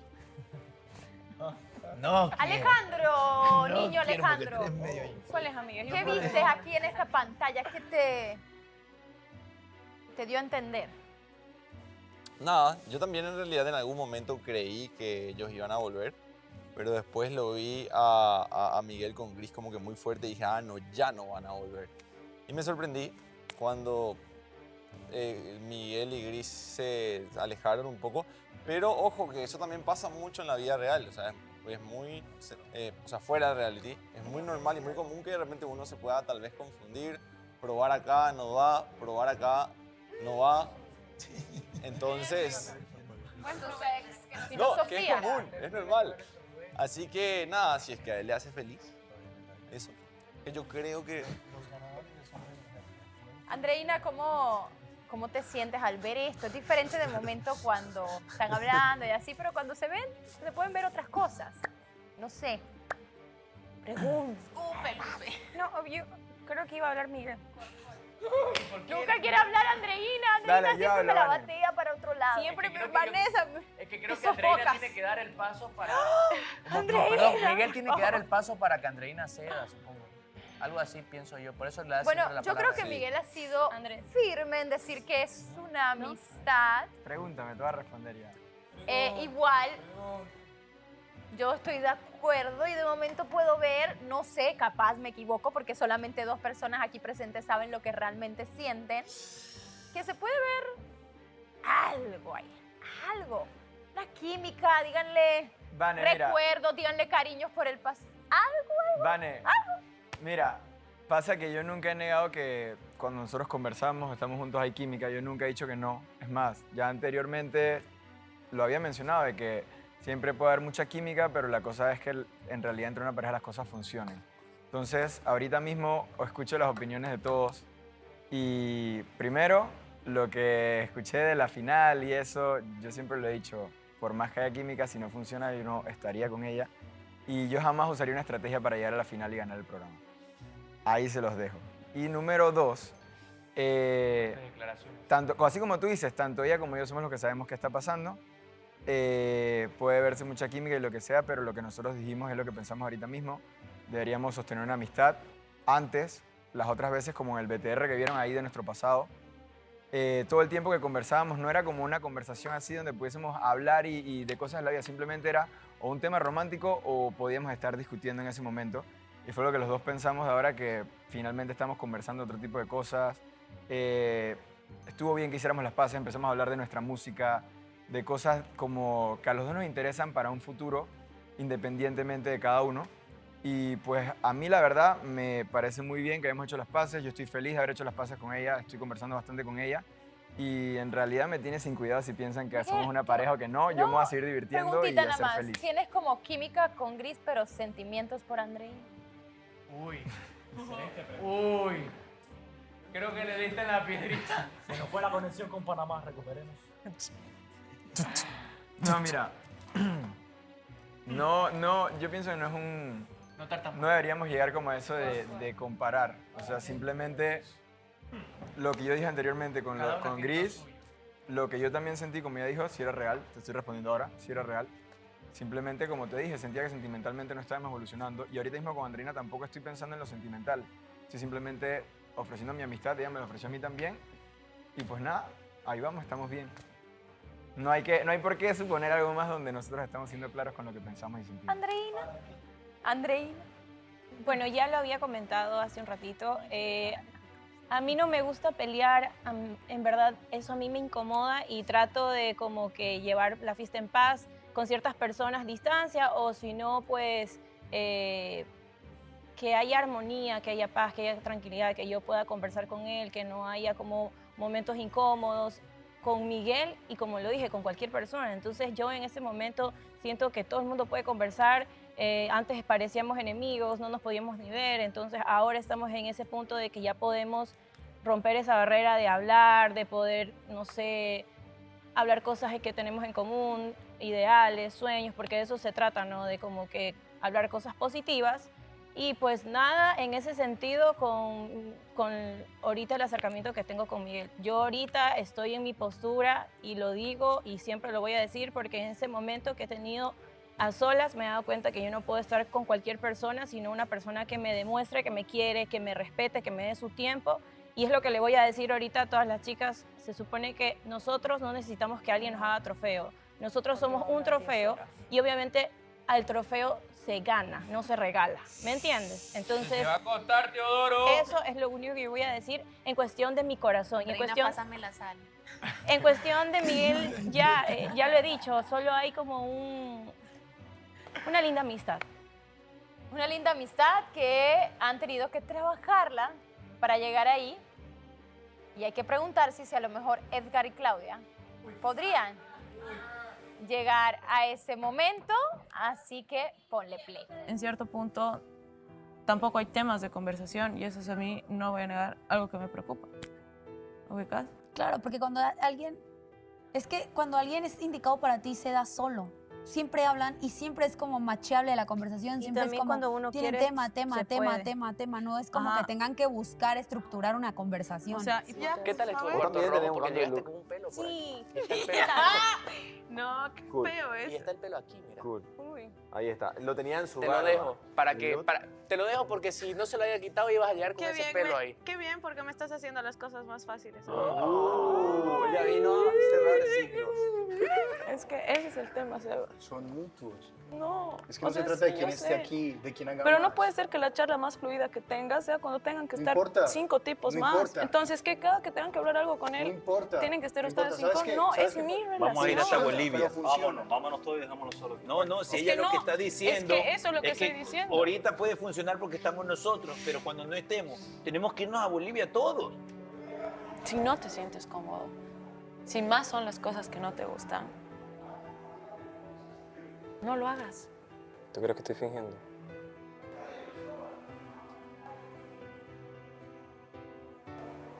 No. Alejandro, No niño quiero, Alejandro. porque tú eres medio ahí. ¿Cuáles amigas? ¿Qué viste aquí en esta pantalla? ¿Qué te dio a entender? Nada, yo también en realidad en algún momento creí que ellos iban a volver, pero después lo vi a Miguel con Gris como que muy fuerte y dije, ah, no, ya no van a volver. Y me sorprendí cuando Miguel y Gris se alejaron un poco, pero ojo que eso también pasa mucho en la vida real, o sea, es muy, o sea, fuera de reality, es muy normal y muy común que de repente uno se pueda tal vez confundir, probar acá no va, probar acá no va, entonces... No, que es común, es normal. Así que nada, si es que a él le hace feliz, eso, que yo creo que... Andreina, ¿cómo te sientes al ver esto? Es diferente de momento cuando están hablando y así, pero cuando se ven, se pueden ver otras cosas. No sé. Pregunto. No, yo creo que iba a hablar Miguel. Nunca quiere hablar Andreina. Dale, Andreina yo siempre hablo, me la Vane. batea para otro lado. Siempre creo que Vanessa. Es que creo me que Andreina sofocas. tiene que dar el paso para... Andreina. Perdón, Miguel tiene que dar el paso para que Andreina ceda, supongo. Algo así pienso yo, por eso le da Bueno, siempre la yo palabra. creo que Miguel ha sido firme en decir que es una amistad. Pregúntame, te voy a responder ya. Igual, yo estoy de acuerdo y de momento puedo ver, no sé, capaz me equivoco porque solamente 2 personas aquí presentes saben lo que realmente sienten, que se puede ver algo ahí, algo. La química, díganle Vane, mira. recuerdos, díganle cariños por el pasado. Algo. Vane, mira, pasa que yo nunca he negado que cuando nosotros conversamos, estamos juntos, hay química. Yo nunca he dicho que no. Es más, ya anteriormente lo había mencionado de que siempre puede haber mucha química, pero la cosa es que en realidad entre una pareja las cosas funcionen. Entonces, ahorita mismo escucho las opiniones de todos y primero, lo que escuché de la final y eso, yo siempre lo he dicho, por más que haya química, si no funciona, yo no estaría con ella. Y yo jamás usaría una estrategia para llegar a la final y ganar el programa. Ahí se los dejo. Y número 2, tanto, así como tú dices, tanto ella como yo somos los que sabemos qué está pasando. Puede verse mucha química y lo que sea, pero lo que nosotros dijimos es lo que pensamos ahorita mismo. Deberíamos sostener una amistad. Antes, las otras veces, como en el BTR que vieron ahí de nuestro pasado, todo el tiempo que conversábamos no era como una conversación así donde pudiésemos hablar y de cosas de la vida, simplemente era o un tema romántico o podíamos estar discutiendo en ese momento. Y fue lo que los dos pensamos de ahora que finalmente estamos conversando otro tipo de cosas. Estuvo bien que hiciéramos las paces, empezamos a hablar de nuestra música, de cosas como que a los dos nos interesan para un futuro, independientemente de cada uno. Y pues a mí la verdad me parece muy bien que hayamos hecho las paces, yo estoy feliz de haber hecho las paces con ella, estoy conversando bastante con ella y en realidad me tiene sin cuidado si piensan que somos una pareja o que no, yo me voy a seguir divirtiendo y Preguntita a nada ser más. feliz. ¿Tienes como química con Gris, pero sentimientos por Andreina? Uy, uy, creo que le diste en la piedrita. Se nos fue la conexión con Panamá, recuperemos. No, mira, no, yo pienso que no es un... No deberíamos llegar como a eso de comparar. O sea, simplemente lo que yo dije anteriormente con Gris, lo que yo también sentí, como ella dijo, si era real, te estoy respondiendo ahora, si era real. Simplemente, como te dije, sentía que sentimentalmente no estábamos evolucionando. Y ahorita mismo con Andreina tampoco estoy pensando en lo sentimental. Estoy simplemente ofreciendo mi amistad, ella me lo ofreció a mí también. Y pues nada, ahí vamos, estamos bien. No hay por qué suponer algo más donde nosotros estamos siendo claros con lo que pensamos y sentimos. Andreina. Bueno, ya lo había comentado hace un ratito. A mí no me gusta pelear, en verdad eso a mí me incomoda y trato de como que llevar la fiesta en paz con ciertas personas, distancia, o si no, pues que haya armonía, que haya paz, que haya tranquilidad, que yo pueda conversar con él, que no haya como momentos incómodos con Miguel y, como lo dije, con cualquier persona. Entonces yo en ese momento siento que todo el mundo puede conversar. Antes parecíamos enemigos, no nos podíamos ni ver, entonces ahora estamos en ese punto de que ya podemos romper esa barrera de hablar, de poder, no sé, hablar cosas que tenemos en común, ideales, sueños, porque de eso se trata, ¿no? De como que hablar cosas positivas. Y pues nada, en ese sentido, con ahorita el acercamiento que tengo con Miguel. Yo ahorita estoy en mi postura y lo digo y siempre lo voy a decir porque en ese momento que he tenido a solas me he dado cuenta que yo no puedo estar con cualquier persona, sino una persona que me demuestre que me quiere, que me respete, que me dé su tiempo. Y es lo que le voy a decir ahorita a todas las chicas. Se supone que nosotros no necesitamos que alguien nos haga trofeo. Nosotros somos un trofeo y obviamente al trofeo se gana, no se regala. ¿Me entiendes? Entonces, ¡Te va a costar, Teodoro! eso es lo único que yo voy a decir en cuestión de mi corazón. Y en Reina, cuestión, pásame la sal. en cuestión de Miguel, ya lo he dicho, solo hay como una linda amistad. Una linda amistad que han tenido que trabajarla para llegar ahí. Y hay que preguntarse si a lo mejor Edgar y Claudia podrían llegar a ese momento, así que ponle play. En cierto punto tampoco hay temas de conversación y eso es, a mí, no voy a negar, algo que me preocupa. ¿Ubicas? Claro, porque cuando alguien es indicado para ti, se da solo. Siempre hablan y siempre es como macheable la conversación. Y Siempre es también como cuando uno tienen quiere, tema. No es como Ajá. que tengan que buscar estructurar una conversación. O sea, ¿Qué tal estuvo? Yo también tenemos Porque cambio de llegaste look. con un pelo por Sí. aquí. Está el pelo. No, qué Cool. feo Y es. está el pelo aquí, mira. Cool. Uy. Ahí está. Lo tenía en su Te lo barba. dejo. Te lo dejo porque si no se lo haya quitado ibas a llegar con ese pelo ahí. Qué bien, porque me estás haciendo las cosas más fáciles. Ella vino a cerrar ciclos. Es que ese es el tema, Seba. Son mutuos. No. Es que no se trata de quién esté aquí, de quién haga Pero más. no puede ser que la charla más fluida que tengas sea cuando tengan que No estar importa. 5 tipos No más. importa. Entonces, que cada que tengan que hablar algo con él, No importa. tienen que estar No ustedes importa. 5. ¿Sabes qué? No, ¿Sabes es qué? mi relación. Vamos a ir hasta Bolivia. Pero funciona. Vámonos todos y dejámonos solos. No, si Es ella que lo que no, está diciendo. es que eso es lo que estoy diciendo. Ahorita puede funcionar porque estamos nosotros, pero cuando no estemos, tenemos que irnos a Bolivia todos. Si no te sientes cómodo, si más son las cosas que no te gustan, no lo hagas. ¿Tú crees que estoy fingiendo?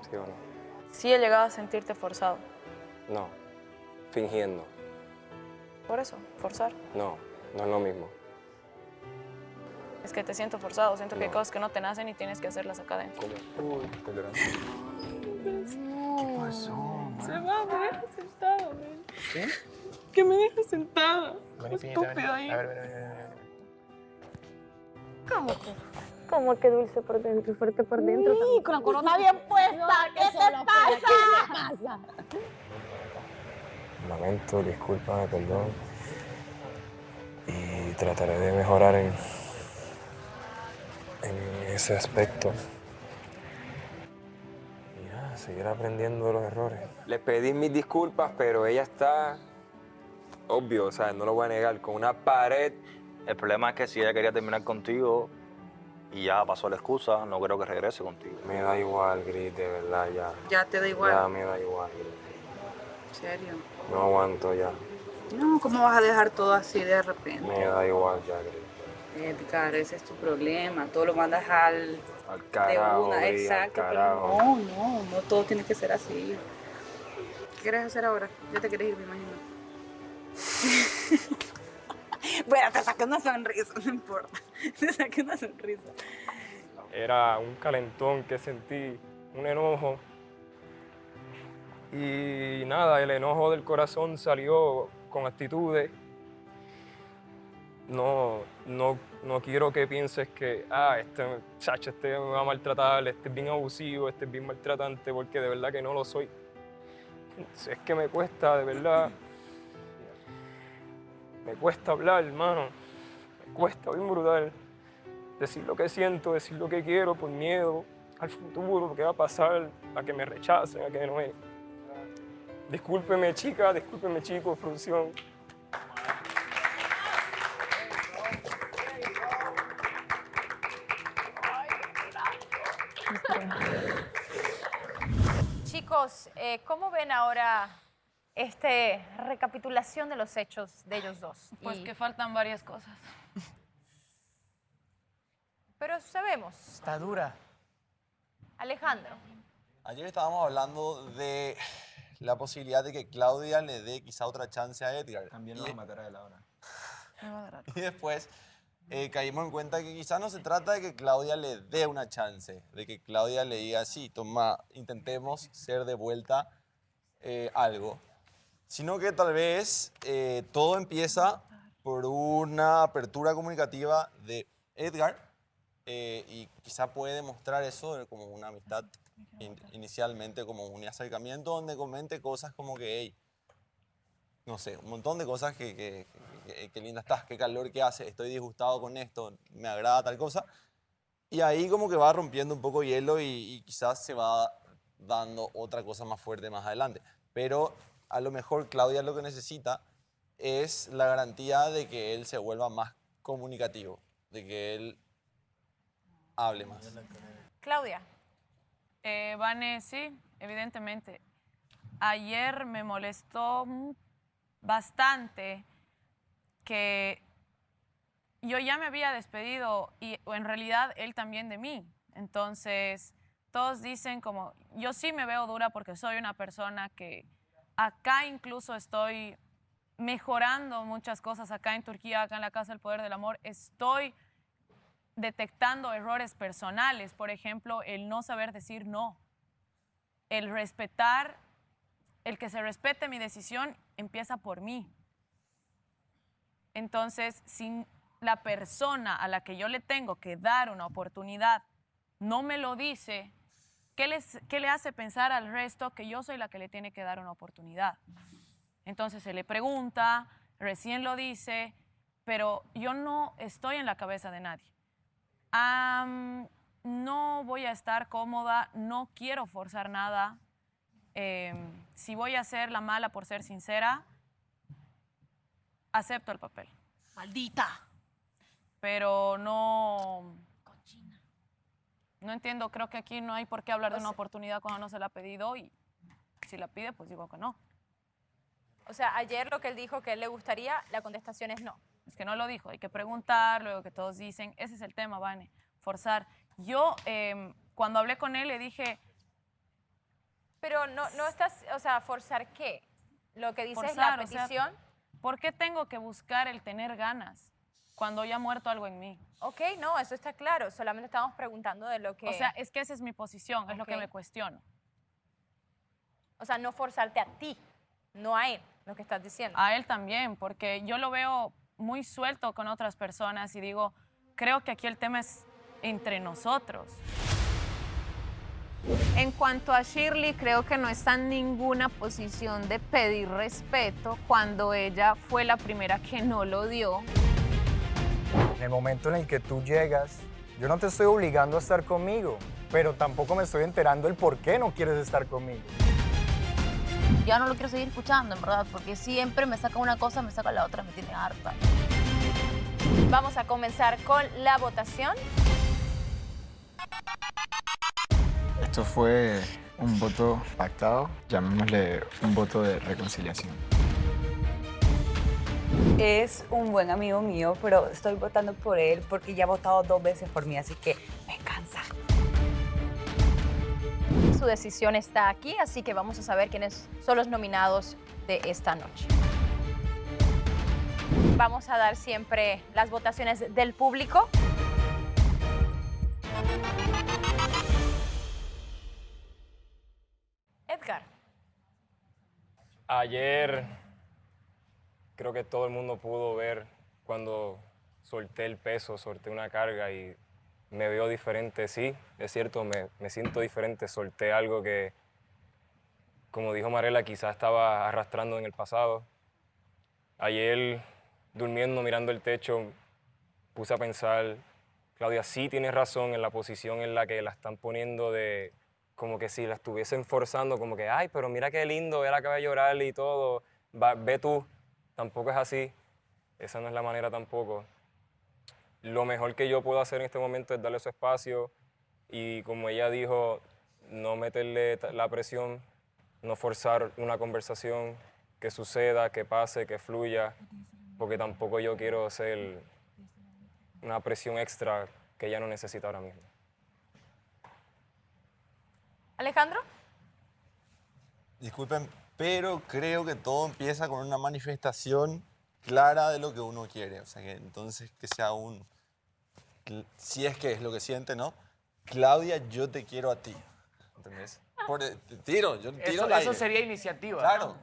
¿Sí o no? Sí he llegado a sentirte forzado. No. Fingiendo. Por eso, forzar. No, no es lo mismo. Es que te siento forzado, siento que hay No. cosas que no te nacen y tienes que hacerlas acá adentro. Uy, estoy llorando. ¿Qué pasó? Se va, me deja sentada, men. ¿Qué? Que me deja sentada. Ven, Estúpido ahí. A ver. ¿Cómo que dulce por dentro y fuerte por dentro? Sí, con la corona bien puesta. ¿Qué te pasa? Lamento, discúlpame, perdón. Y trataré de mejorar en ese aspecto. Y nada, seguir aprendiendo de los errores. Le pedí mis disculpas, pero ella está, obvio, o sea, no lo voy a negar, con una pared. El problema es que si ella quería terminar contigo y ya pasó la excusa, no creo que regrese contigo. Me da igual, Gris, de verdad, ya. Ya te da igual. Ya me da igual, Gris. ¿En serio? No aguanto ya. No, ¿cómo vas a dejar todo así de repente? Me da igual ya, Gris. Edgar, ese es tu problema. Todo lo mandas al carajo, de una, Gris, al exacto. Pero carajo. no todo tiene que ser así. ¿Qué quieres hacer ahora? Ya te quieres ir, me imagino. Bueno, te saqué una sonrisa, no importa. Te saqué una sonrisa. Era un calentón que sentí, un enojo. Y nada, el enojo del corazón salió con actitudes. No quiero que pienses que, este me va a maltratar, este es bien abusivo, este es bien maltratante, porque de verdad que no lo soy. Es que me cuesta, de verdad. Me cuesta hablar, hermano. Me cuesta bien brutal. Decir lo que siento, decir lo que quiero por miedo. al futuro, qué va a pasar, a que me rechacen, a que no me... Discúlpeme, chica, discúlpeme, chicos, producción. Chicos, ¿cómo ven ahora recapitulación de los hechos de ellos dos? Pues que faltan varias cosas. Pero sabemos. Está dura. Alejandro. Ayer estábamos hablando de la posibilidad de que Claudia le dé quizá otra chance a Edgar. También lo va a matar a él ahora. Y después caímos en cuenta que quizá no se trata de que Claudia le dé una chance, de que Claudia le diga, sí, toma, intentemos ser de vuelta algo, sino que tal vez todo empieza por una apertura comunicativa de Edgar y quizá puede demostrar eso como una amistad inicialmente, como un acercamiento donde comente cosas como que, hey, no sé, un montón de cosas que linda estás, qué calor que hace, estoy disgustado con esto, me agrada tal cosa. Y ahí como que va rompiendo un poco hielo y quizás se va dando otra cosa más fuerte más adelante. Pero a lo mejor Claudia lo que necesita es la garantía de que él se vuelva más comunicativo, de que él hable más. Claudia. Vane, sí, evidentemente. Ayer me molestó bastante que yo ya me había despedido y en realidad él también de mí. Entonces, todos dicen como, yo sí me veo dura porque soy una persona que acá incluso estoy mejorando muchas cosas, acá en Turquía, acá en la Casa del Poder del Amor, estoy detectando errores personales, por ejemplo, el no saber decir no, el respetar, el que se respete mi decisión empieza por mí. Entonces, si la persona a la que yo le tengo que dar una oportunidad no me lo dice, ¿qué le hace pensar al resto que yo soy la que le tiene que dar una oportunidad? Entonces se le pregunta, recién lo dice, pero yo no estoy en la cabeza de nadie. No voy a estar cómoda, no quiero forzar nada. Si voy a ser la mala por ser sincera, acepto el papel. ¡Maldita! Pero no entiendo, creo que aquí no hay por qué hablar de una oportunidad cuando no se la ha pedido y si la pide, pues digo que no. O sea, ayer lo que él dijo que él le gustaría, la contestación es no. Es que no lo dijo, hay que preguntar, luego que todos dicen, ese es el tema, Vane, forzar. Yo, cuando hablé con él, le dije... Pero no estás, o sea, ¿forzar qué? Lo que dice es la forzar, o sea, petición. ¿por qué tengo que buscar el tener ganas cuando ya ha muerto algo en mí? Ok, no, eso está claro, solamente estamos preguntando de lo que... O sea, es que esa es mi posición, es lo que me cuestiono. O sea, no forzarte a ti, no a él, lo que estás diciendo. A él también, porque yo lo veo muy suelto con otras personas y digo, creo que aquí el tema es entre nosotros. En cuanto a Shirley, creo que no está en ninguna posición de pedir respeto cuando ella fue la primera que no lo dio. En el momento en el que tú llegas, yo no te estoy obligando a estar conmigo, pero tampoco me estoy enterando el por qué no quieres estar conmigo. Ya no lo quiero seguir escuchando, en verdad, porque siempre me saca una cosa, me saca la otra, me tiene harta. Vamos a comenzar con la votación. Esto fue un voto pactado, llamémosle un voto de reconciliación. Es un buen amigo mío, pero estoy votando por él porque ya ha votado 2 veces por mí, así que me cansa. Su decisión está aquí, así que vamos a saber quiénes son los nominados de esta noche. Vamos a dar siempre las votaciones del público. Edgar. Ayer creo que todo el mundo pudo ver cuando solté el peso, solté una carga y me veo diferente. Sí, es cierto, me siento diferente. Solté algo que, como dijo Marela, quizás estaba arrastrando en el pasado. Ayer, durmiendo, mirando el techo, puse a pensar Claudia sí tiene razón en la posición en la que la están poniendo de como que si la estuviesen forzando, como que, ay, pero mira qué lindo, él acaba de llorar y todo, ve tú. Tampoco es así, esa no es la manera tampoco. Lo mejor que yo puedo hacer en este momento es darle su espacio y, como ella dijo, no meterle la presión, no forzar una conversación, que suceda, que pase, que fluya, porque tampoco yo quiero hacer una presión extra que ella no necesita ahora mismo. Alejandro. Disculpen, pero creo que todo empieza con una manifestación clara de lo que uno quiere. O sea, que entonces que sea si es que es lo que siente, ¿no? Claudia, yo te quiero a ti. ¿Entendés? Eso sería iniciativa. Claro,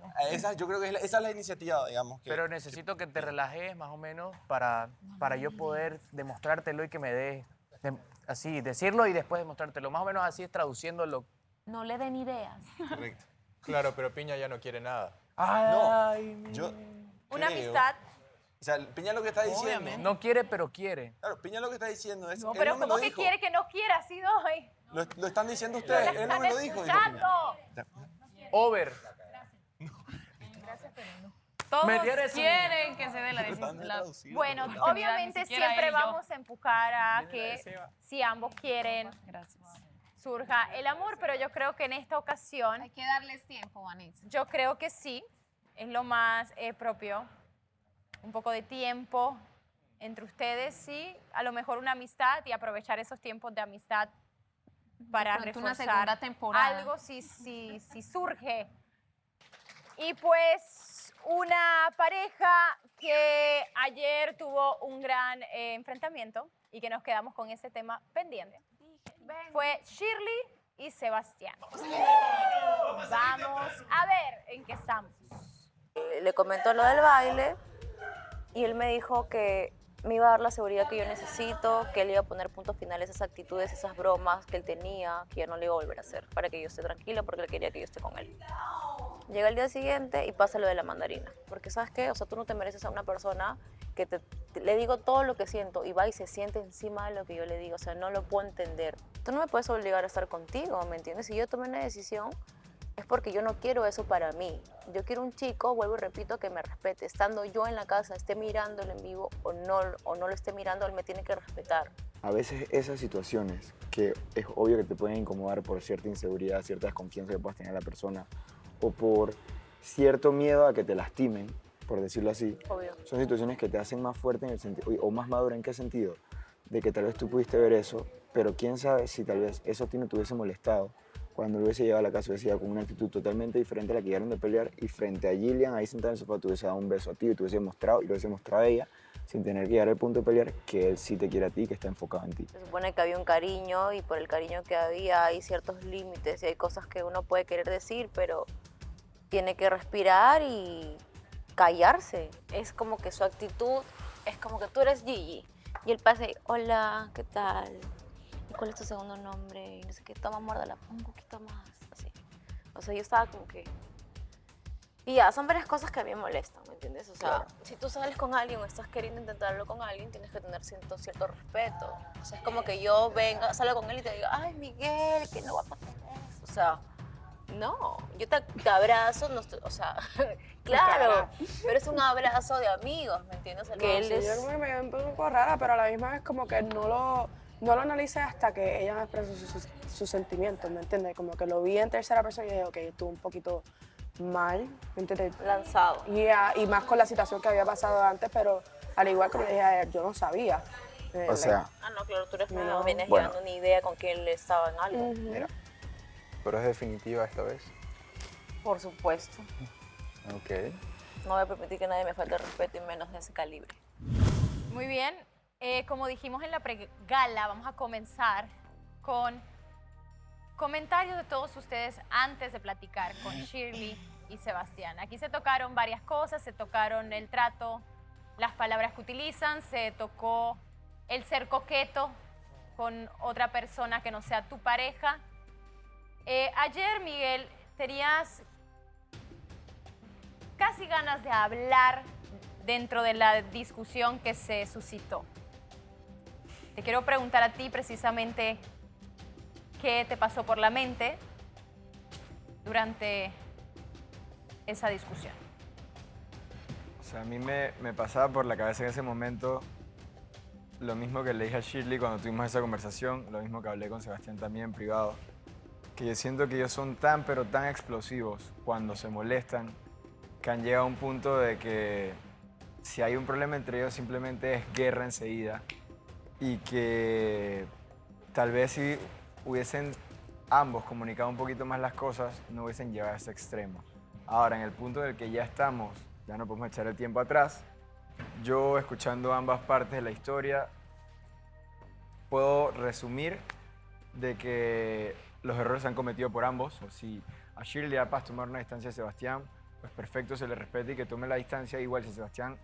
yo creo que esa es la iniciativa, digamos. Pero necesito que te relajes más o menos para yo poder demostrártelo y que me des, así, decirlo y después demostrártelo. Más o menos así es traduciéndolo. No le den ideas. Correcto. Claro, pero Piña ya no quiere nada. Una amistad. O sea, Piña lo que está diciendo... Obviamente. No quiere, pero quiere. Claro, Piña lo que está diciendo es... No, pero ¿cómo que quiere que no quiera? Así doy. Lo están diciendo ustedes, él no me lo dijo. Over. Todos Me tienes quieren que se dé la Bueno, oportunidad, obviamente ni siquiera siempre ellos. vamos a empujar a que si ambos quieren, surja el amor, pero yo creo que en esta ocasión... Hay que darles tiempo, Vanessa. Yo creo que sí, es lo más propio. Un poco de tiempo entre ustedes, sí, a lo mejor una amistad y aprovechar esos tiempos de amistad para pronto una reforzar segunda temporada. algo si surge. Y pues una pareja que ayer tuvo un gran enfrentamiento y que nos quedamos con ese tema pendiente fue Shirley y Sebastián. Vamos a ver en qué estamos. Le comentó lo del baile y él me dijo que me iba a dar la seguridad que yo necesito, que él iba a poner punto final a esas actitudes, esas bromas que él tenía, que ya no le iba a volver a hacer, para que yo esté tranquila, porque él quería que yo esté con él. Llega el día siguiente y pasa lo de la mandarina, porque ¿sabes qué? O sea, tú no te mereces a una persona que le digo todo lo que siento y va y se siente encima de lo que yo le digo, o sea, no lo puedo entender. Tú no me puedes obligar a estar contigo, ¿me entiendes? Si yo tomé una decisión, es porque yo no quiero eso para mí. Yo quiero un chico, vuelvo y repito, que me respete. Estando yo en la casa, esté mirándolo en vivo o no lo esté mirando, él me tiene que respetar. A veces esas situaciones que es obvio que te pueden incomodar por cierta inseguridad, cierta desconfianza que puedas tener en la persona o por cierto miedo a que te lastimen, por decirlo así, Obvio. son situaciones que te hacen más fuerte en el sentido, o más madura. ¿En qué sentido? De que tal vez tú pudiste ver eso, pero quién sabe si tal vez eso a ti no te hubiese molestado cuando lo hubiese llegado a la casa, hubiese llegado con una actitud totalmente diferente a la que llegaron de pelear y frente a Gillian, ahí sentada en el sofá, te hubiese dado un beso a ti y te hubiese mostrado, y lo hubiese mostrado a ella, sin tener que llegar al punto de pelear, que él sí te quiere a ti, que está enfocado en ti. Se supone que había un cariño y por el cariño que había hay ciertos límites y hay cosas que uno puede querer decir, pero tiene que respirar y callarse. Es como que su actitud es como que tú eres Gigi y él pasa y, hola, ¿qué tal? ¿Y cuál es tu segundo nombre? Y no sé qué, toma, muérdala un poquito más, así. O sea, yo estaba como que... Y ya, son varias cosas que a mí me molestan, ¿me entiendes? O sea, Claro. si tú sales con alguien o estás queriendo intentarlo con alguien, tienes que tener cierto respeto. O sea, es como que yo salga con él y te diga, ay, Miguel, que no va a pasar eso. O sea, no, yo te abrazo, no estoy, o sea, claro, pero es un abrazo de amigos, ¿me entiendes? El que él sí, es... yo como que me quedé un poco rara, pero a la misma vez como que no lo analicé hasta que ella me expresó sus sentimientos, ¿me entiendes? Como que lo vi en tercera persona y dije, ok, estuvo un poquito mal, ¿me entiendes? Lanzado. Y más con la situación que había pasado antes, pero al igual que le dije a él, yo no sabía. O sea, Ah, no, claro, tú eres No. nuevo, vienes Bueno. llevando una idea con que él estaba en algo. mira, pero es definitiva esta vez. Por supuesto. Ok. No voy a permitir que nadie me falte el respeto y menos de ese calibre. Muy bien, como dijimos en la pregala, vamos a comenzar con comentarios de todos ustedes antes de platicar con Shirley y Sebastián. Aquí se tocaron varias cosas, se tocaron el trato, las palabras que utilizan, se tocó el ser coqueto con otra persona que no sea tu pareja. Ayer, Miguel, tenías casi ganas de hablar dentro de la discusión que se suscitó. Te quiero preguntar a ti precisamente qué te pasó por la mente durante esa discusión. O sea, a mí me pasaba por la cabeza en ese momento lo mismo que le dije a Shirley cuando tuvimos esa conversación, lo mismo que hablé con Sebastián también en privado, que yo siento que ellos son tan pero tan explosivos cuando se molestan que han llegado a un punto de que si hay un problema entre ellos simplemente es guerra enseguida y que tal vez si hubiesen ambos comunicado un poquito más las cosas no hubiesen llegado a ese extremo. Ahora, en el punto en el que ya estamos, ya no podemos echar el tiempo atrás, yo escuchando ambas partes de la historia puedo resumir de que los errores se han cometido por ambos. O si a Shirley le da paz tomar una distancia a Sebastián, pues perfecto, se le respete y que tome la distancia. Igual si a Sebastián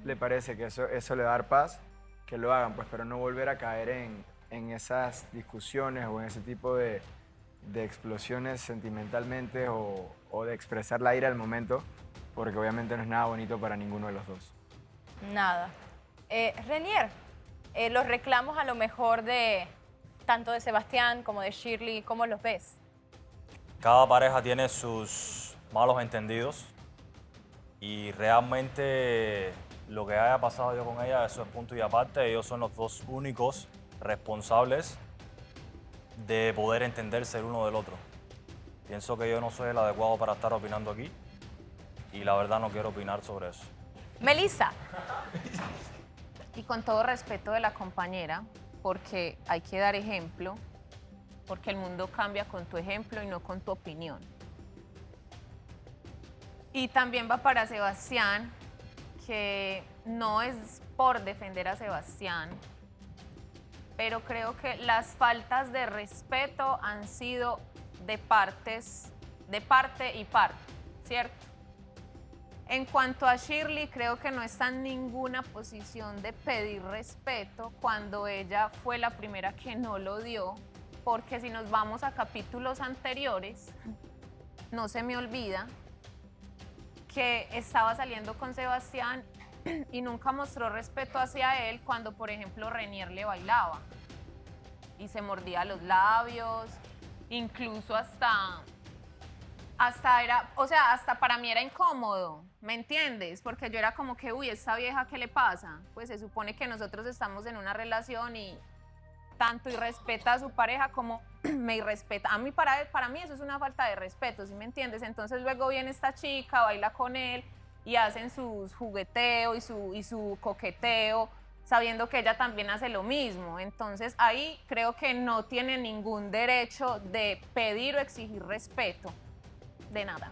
le parece que eso le va a dar paz, que lo hagan, pues, pero no volver a caer en esas discusiones o en ese tipo de explosiones sentimentalmente o de expresar la ira al momento, porque obviamente no es nada bonito para ninguno de los dos. Nada. Renier, los reclamos a lo mejor de tanto de Sebastián como de Shirley, ¿cómo los ves? Cada pareja tiene sus malos entendidos y realmente lo que haya pasado yo con ella, eso es punto y aparte. Ellos son los dos únicos responsables de poder entenderse el uno del otro. Pienso que yo no soy el adecuado para estar opinando aquí y la verdad no quiero opinar sobre eso. Melissa. Y con todo respeto de la compañera, porque hay que dar ejemplo, porque el mundo cambia con tu ejemplo y no con tu opinión. Y también va para Sebastián, que no es por defender a Sebastián, pero creo que las faltas de respeto han sido de parte y parte, ¿cierto? En cuanto a Shirley, creo que no está en ninguna posición de pedir respeto cuando ella fue la primera que no lo dio, porque si nos vamos a capítulos anteriores, no se me olvida que estaba saliendo con Sebastián y nunca mostró respeto hacia él cuando, por ejemplo, Renier le bailaba y se mordía los labios, incluso hasta era, o sea, hasta para mí era incómodo, ¿me entiendes? Porque yo era como que, uy, esta vieja, ¿qué le pasa? Pues se supone que nosotros estamos en una relación y tanto irrespeta a su pareja como me irrespeta. A mí, para mí eso es una falta de respeto, ¿sí me entiendes? Entonces luego viene esta chica, baila con él y hacen sus jugueteo y su coqueteo, sabiendo que ella también hace lo mismo. Entonces ahí creo que no tiene ningún derecho de pedir o exigir respeto. De nada.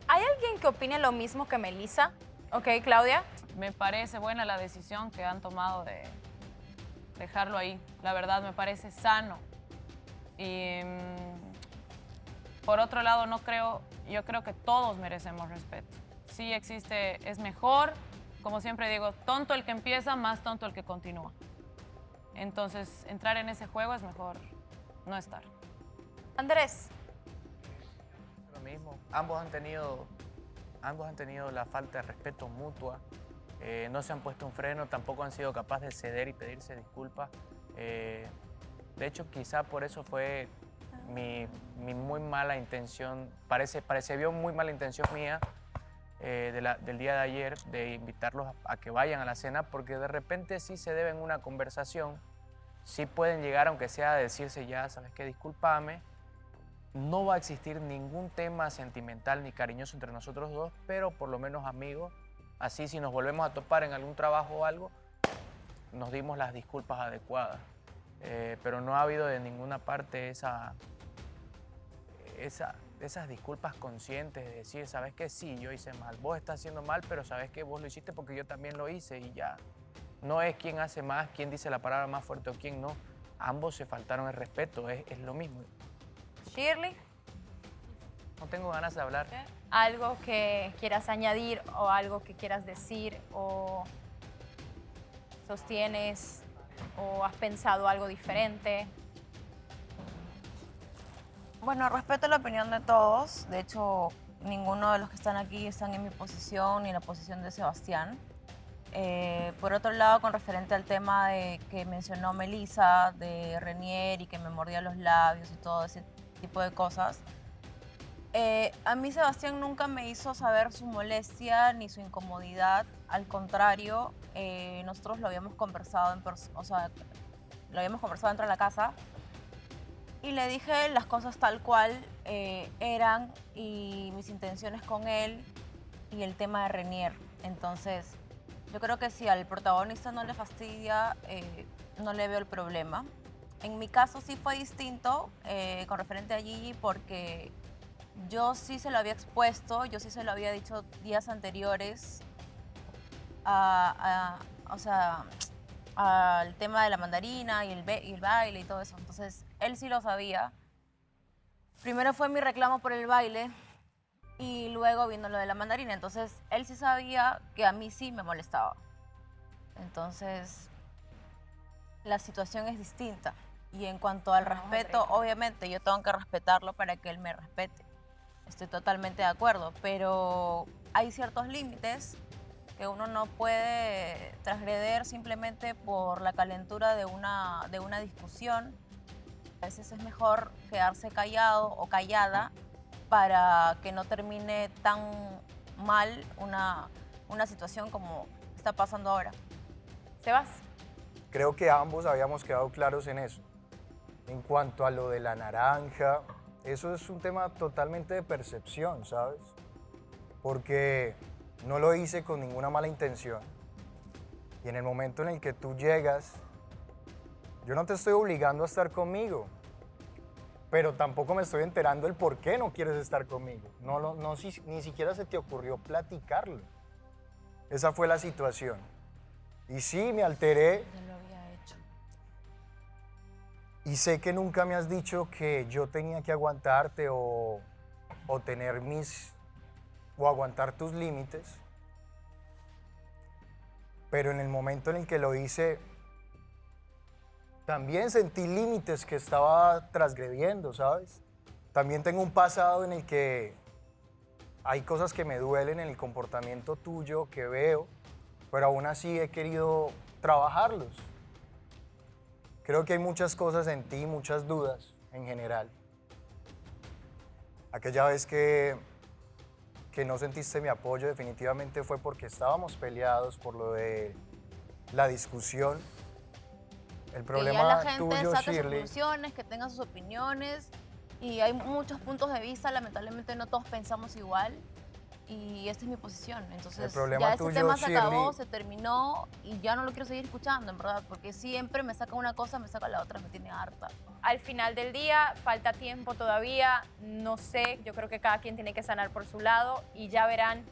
¿Hay alguien que opine lo mismo que Melissa? Ok, Claudia. Me parece buena la decisión que han tomado de dejarlo ahí. La verdad, me parece sano. Y por otro lado, yo creo que todos merecemos respeto. Sí existe, es mejor, como siempre digo, tonto el que empieza, más tonto el que continúa. Entonces, entrar en ese juego es mejor no estar. Andrés. Lo mismo. Ambos han tenido la falta de respeto mutua. No se han puesto un freno, tampoco han sido capaces de ceder y pedirse disculpas. De hecho, quizá por eso fue mi muy mala intención, vio muy mala intención mía del día de ayer de invitarlos a que vayan a la cena, porque de repente sí se deben una conversación, sí pueden llegar, aunque sea a decirse ya, ¿sabes qué? Discúlpame. No va a existir ningún tema sentimental ni cariñoso entre nosotros dos, pero por lo menos amigos. Así, si nos volvemos a topar en algún trabajo o algo, nos dimos las disculpas adecuadas. Pero no ha habido de ninguna parte esas disculpas conscientes de decir, ¿sabes qué? Sí, yo hice mal. Vos estás haciendo mal, pero ¿sabes qué? Vos lo hiciste porque yo también lo hice y ya. No es quién hace más, quién dice la palabra más fuerte o quién no. Ambos se faltaron el respeto, es lo mismo. Shirley. No tengo ganas de hablar. ¿Algo que quieras añadir o algo que quieras decir o sostienes o has pensado algo diferente? Bueno, respeto la opinión de todos. De hecho, ninguno de los que están aquí están en mi posición ni en la posición de Sebastián. Por otro lado, con referente al tema de que mencionó Melissa, de Renier y que me mordía los labios y todo ese tipo de cosas, a mí Sebastián nunca me hizo saber su molestia ni su incomodidad. Al contrario, nosotros lo habíamos conversado lo habíamos conversado dentro de la casa y le dije las cosas tal cual eran y mis intenciones con él y el tema de Renier. Entonces, yo creo que si al protagonista no le fastidia, no le veo el problema. En mi caso sí fue distinto con referente a Gigi porque yo sí se lo había expuesto, yo sí se lo había dicho días anteriores al tema de la mandarina y el baile y todo eso. Entonces, él sí lo sabía. Primero fue mi reclamo por el baile y luego vino lo de la mandarina. Entonces, él sí sabía que a mí sí me molestaba. Entonces, la situación es distinta. Y en cuanto al respeto, obviamente yo tengo que respetarlo para que él me respete. Estoy totalmente de acuerdo, pero hay ciertos límites que uno no puede transgreder simplemente por la calentura de una discusión. A veces es mejor quedarse callado o callada para que no termine tan mal una situación como está pasando ahora. Sebas. Creo que ambos habíamos quedado claros en eso. En cuanto a lo de la naranja, eso es un tema totalmente de percepción, ¿sabes? Porque no lo hice con ninguna mala intención. Y en el momento en el que tú llegas, yo no te estoy obligando a estar conmigo, pero tampoco me estoy enterando el por qué no quieres estar conmigo. Ni siquiera se te ocurrió platicarlo. Esa fue la situación. Y sí, me alteré. Ya lo había hecho. Y sé que nunca me has dicho que yo tenía que aguantarte o aguantar tus límites. Pero en el momento en el que lo hice, también sentí límites que estaba transgrediendo, ¿sabes? También tengo un pasado en el que hay cosas que me duelen en el comportamiento tuyo, que veo, pero aún así he querido trabajarlos. Creo que hay muchas cosas en ti, muchas dudas en general. Aquella vez que no sentiste mi apoyo definitivamente fue porque estábamos peleados por lo de la discusión. El problema que ya la gente tuyo, saque sus Shirley, conclusiones, que tenga sus opiniones y hay muchos puntos de vista, lamentablemente no todos pensamos igual y esta es mi posición. Entonces el problema ya ese tuyo, tema se acabó, Shirley, se terminó y ya no lo quiero seguir escuchando, en verdad, porque siempre me saca una cosa, me saca la otra, me tiene harta. Al final del día, falta tiempo todavía, no sé, yo creo que cada quien tiene que sanar por su lado y ya verán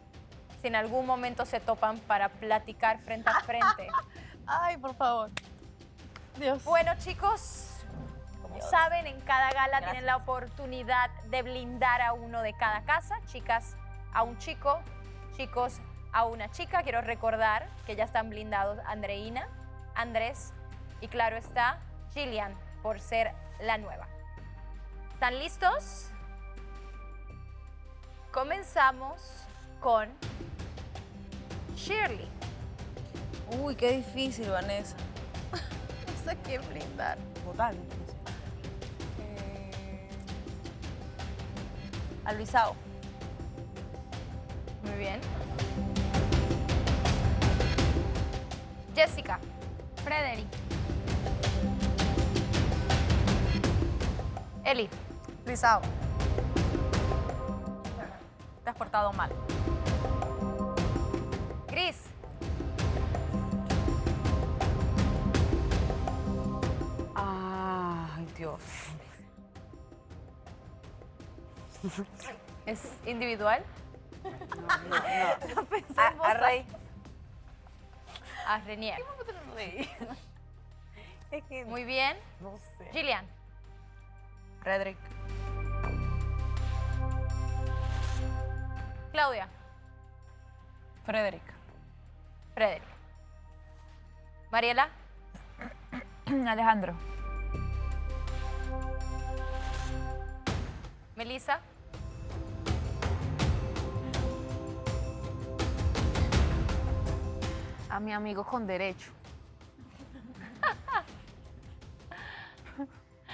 si en algún momento se topan para platicar frente a frente. Ay, por favor. Dios. Bueno, chicos, como saben, en cada gala tienen la oportunidad de blindar a uno de cada casa. Chicas, a un chico, chicos, a una chica. Quiero recordar que ya están blindados Andreina, Andrés y claro está, Gillian, por ser la nueva. ¿Están listos? Comenzamos con Shirley. Uy, qué difícil, Vanessa. No sé quién blindar. Total. A Luisao. Muy bien. Jessica. Frederick. Eli. Luisao. Te has portado mal. Gris. Ay, Dios. ¿Es individual? No pensé en vos. A Rey. A Renier. Es que muy bien. no sé. Gillian. Frederick. Claudia. Frederick. Frederick. Mariela. Alejandro. Melissa. A mi amigo con derecho.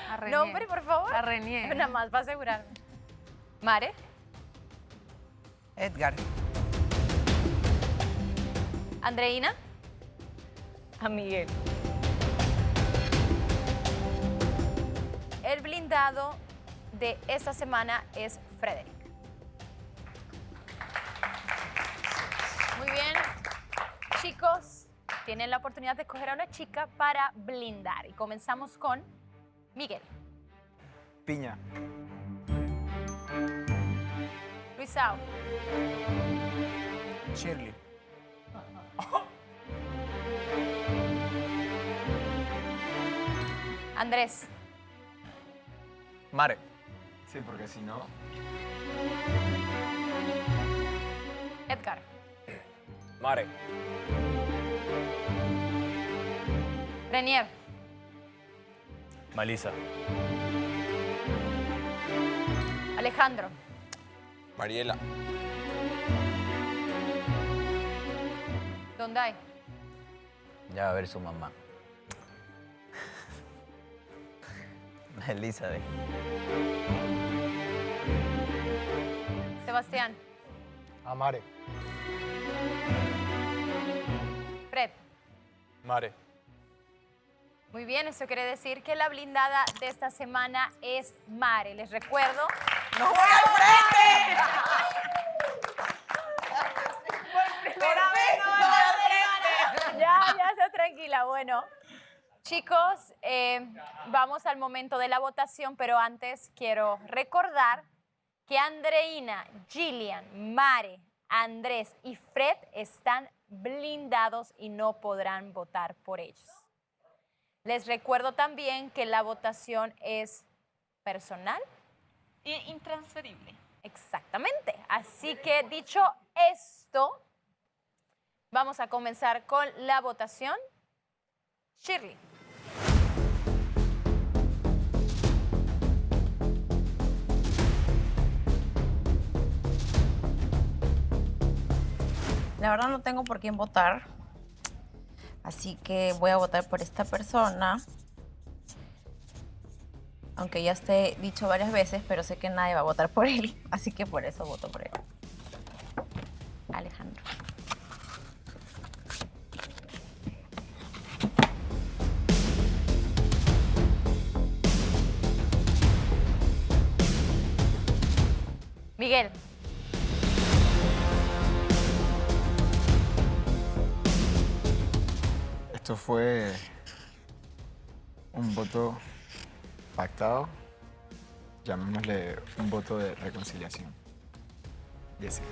A Renier. Nombre, por favor. A Renier. Nada más para asegurarme. Mare. Edgar. Andreina. A Miguel. El blindado de esta semana es Frederick. Muy bien. Chicos, tienen la oportunidad de escoger a una chica para blindar. Y comenzamos con Miguel. Piña. Luisao. Shirley. Andrés. Mare. Sí, porque si no... Edgar. Mare. Renier. Malisa. Alejandro. Mariela. Donday. Ya va a ver su mamá. Elizabeth. Sebastián. Amare. Fred. Mare. Muy bien, eso quiere decir que la blindada de esta semana es Mare. Les recuerdo. ¡No voy al frente! Ya, sea tranquila. Bueno, chicos, vamos al momento de la votación, pero antes quiero recordar que Andreina, Gillian, Mare, Andrés y Fred están blindados y no podrán votar por ellos. Les recuerdo también que la votación es personal e intransferible. Exactamente. Así que dicho esto, vamos a comenzar con la votación. Shirley. La verdad no tengo por quién votar, así que voy a votar por esta persona. Aunque ya esté dicho varias veces, pero sé que nadie va a votar por él, así que por eso voto por él. Alejandro. Miguel. Esto fue un voto pactado, llamémosle un voto de reconciliación. Jessica.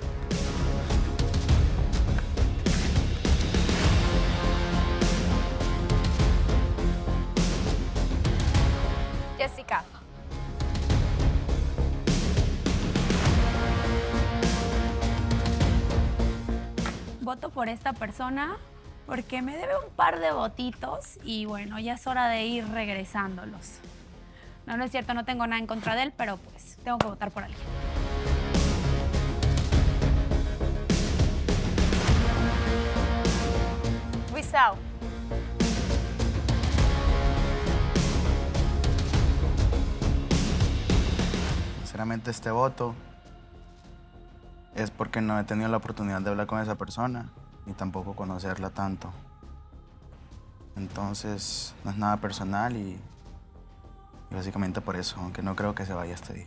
Jessica. Voto por esta persona porque me debe un par de votitos y bueno, ya es hora de ir regresándolos. No, no es cierto, no tengo nada en contra de él, pero pues tengo que votar por alguien. Luisao. Sinceramente este voto es porque no he tenido la oportunidad de hablar con esa persona ni tampoco conocerla tanto. Entonces no es nada personal y básicamente por eso, aunque no creo que se vaya este día.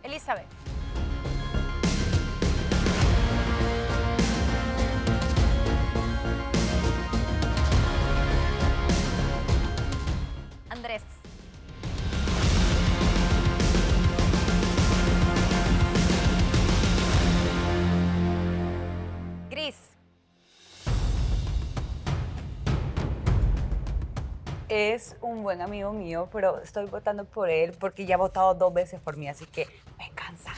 Elizabeth. Andrés. Gris. Es un buen amigo mío, pero estoy votando por él porque ya ha votado 2 veces por mí, así que me cansa.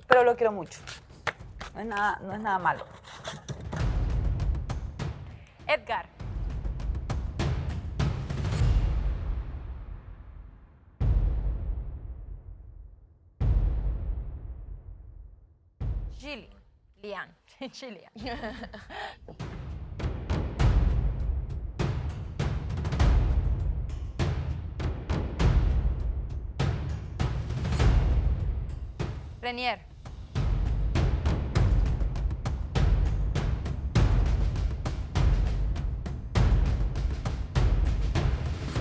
Pero lo quiero mucho. No es nada malo. Edgar. Lian. Gillian. Renier.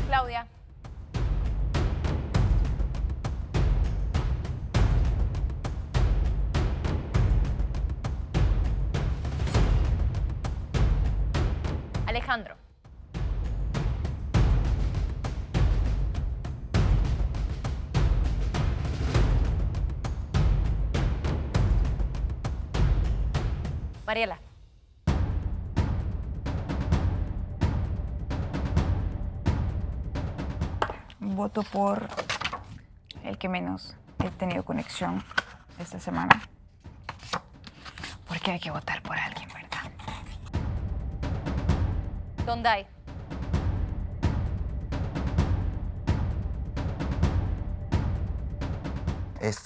Claudia. Alejandro. Mariela. Voto por el que menos he tenido conexión esta semana. Porque hay que votar por alguien, ¿verdad? Donday.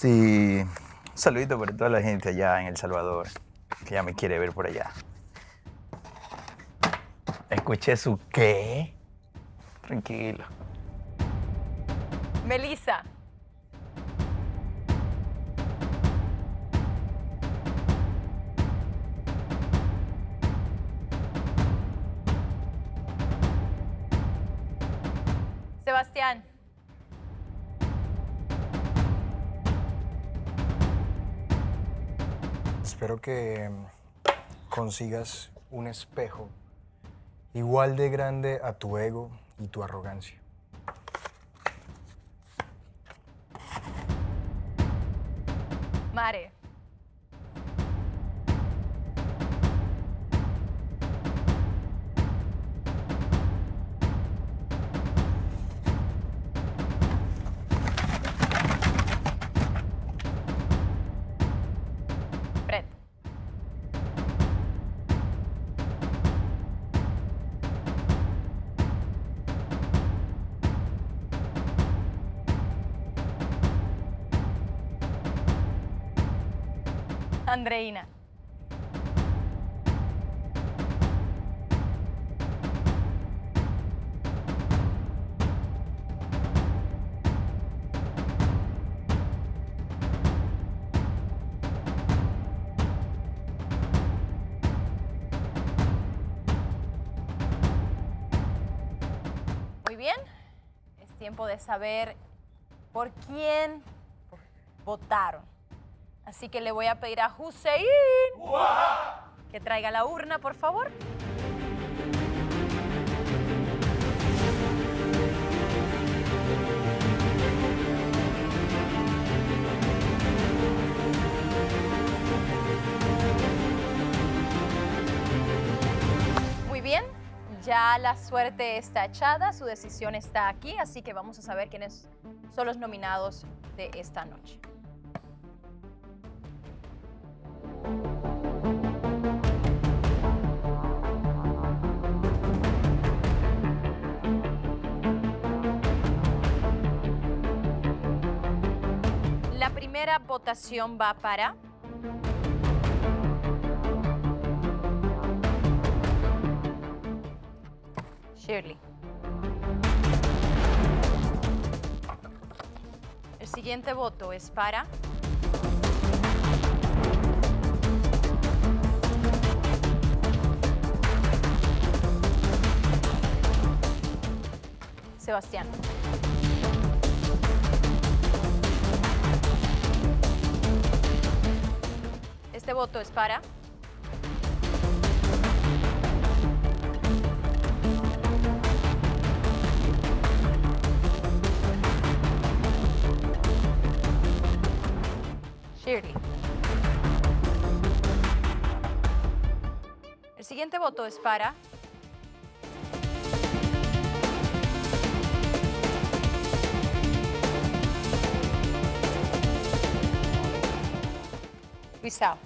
Un saludito para toda la gente allá en El Salvador, que ya me quiere ver por allá. Escuché su qué. Tranquilo. Melissa. Sebastián. Espero que consigas un espejo igual de grande a tu ego y tu arrogancia. Mare. Fred. Andreina. Muy bien, es tiempo de saber por quién votaron. Así que le voy a pedir a Hussein que traiga la urna, por favor. Muy bien, ya la suerte está echada, su decisión está aquí, así que vamos a saber quiénes son los nominados de esta noche. La primera votación va para Shirley. El siguiente voto es para Sebastián. Este voto es para Shirley. El siguiente voto es para Luisao.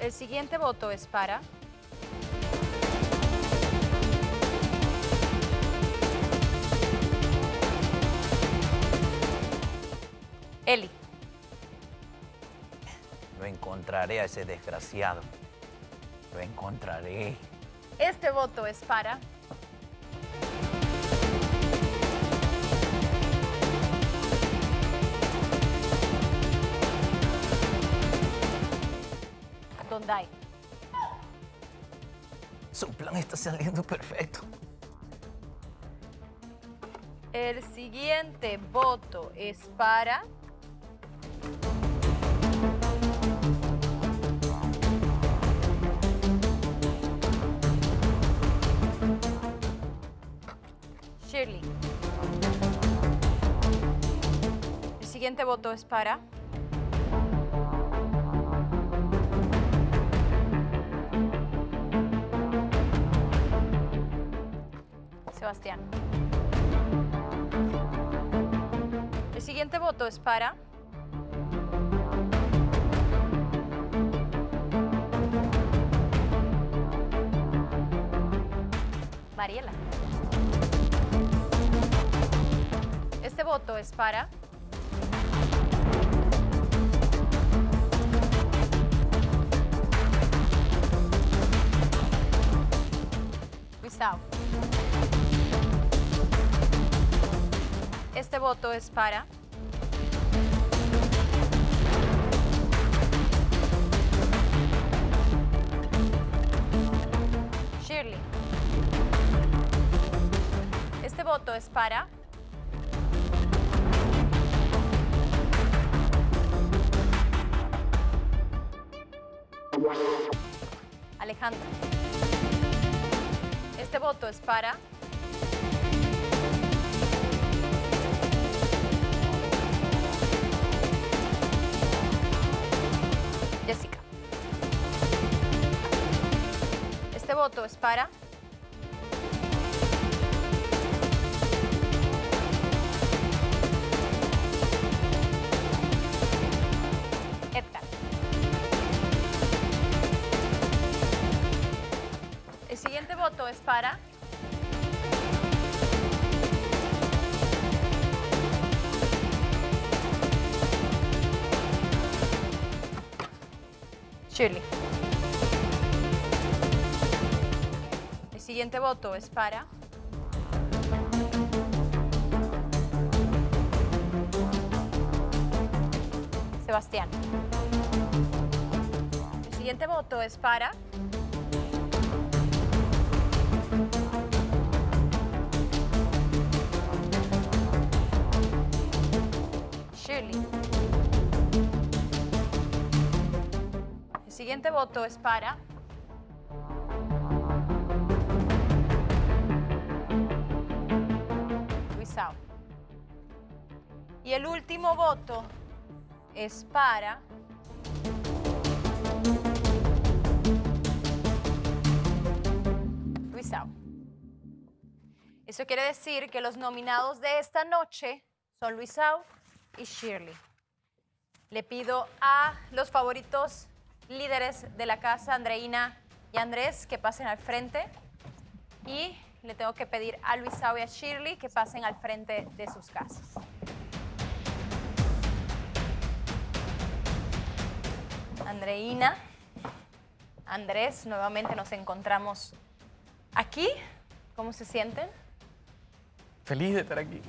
El siguiente voto es para Eli. encontraré a ese desgraciado. Lo encontraré. Este voto es para... Dondai. Su plan está saliendo perfecto. El siguiente voto es para... Shirley. El siguiente voto es para... Sebastián. El siguiente voto es para... Mariela. Este voto es para... Gustavo. Este voto es para... Shirley. Este voto es para... Alejandra. Este voto es para... Jessica. Este voto es para... Edgar. El siguiente voto es para... Shirley. El siguiente voto es para... Sebastián. El siguiente voto es para... Shirley. El siguiente voto es para... Luisao. Y el último voto es para... Luisao. Eso quiere decir que los nominados de esta noche son Luisao y Shirley. Le pido a los favoritos líderes de la casa, Andreina y Andrés, que pasen al frente. Y le tengo que pedir a Luisao y a Shirley que pasen al frente de sus casas. Andreina, Andrés, nuevamente nos encontramos aquí. ¿Cómo se sienten? Feliz de estar aquí.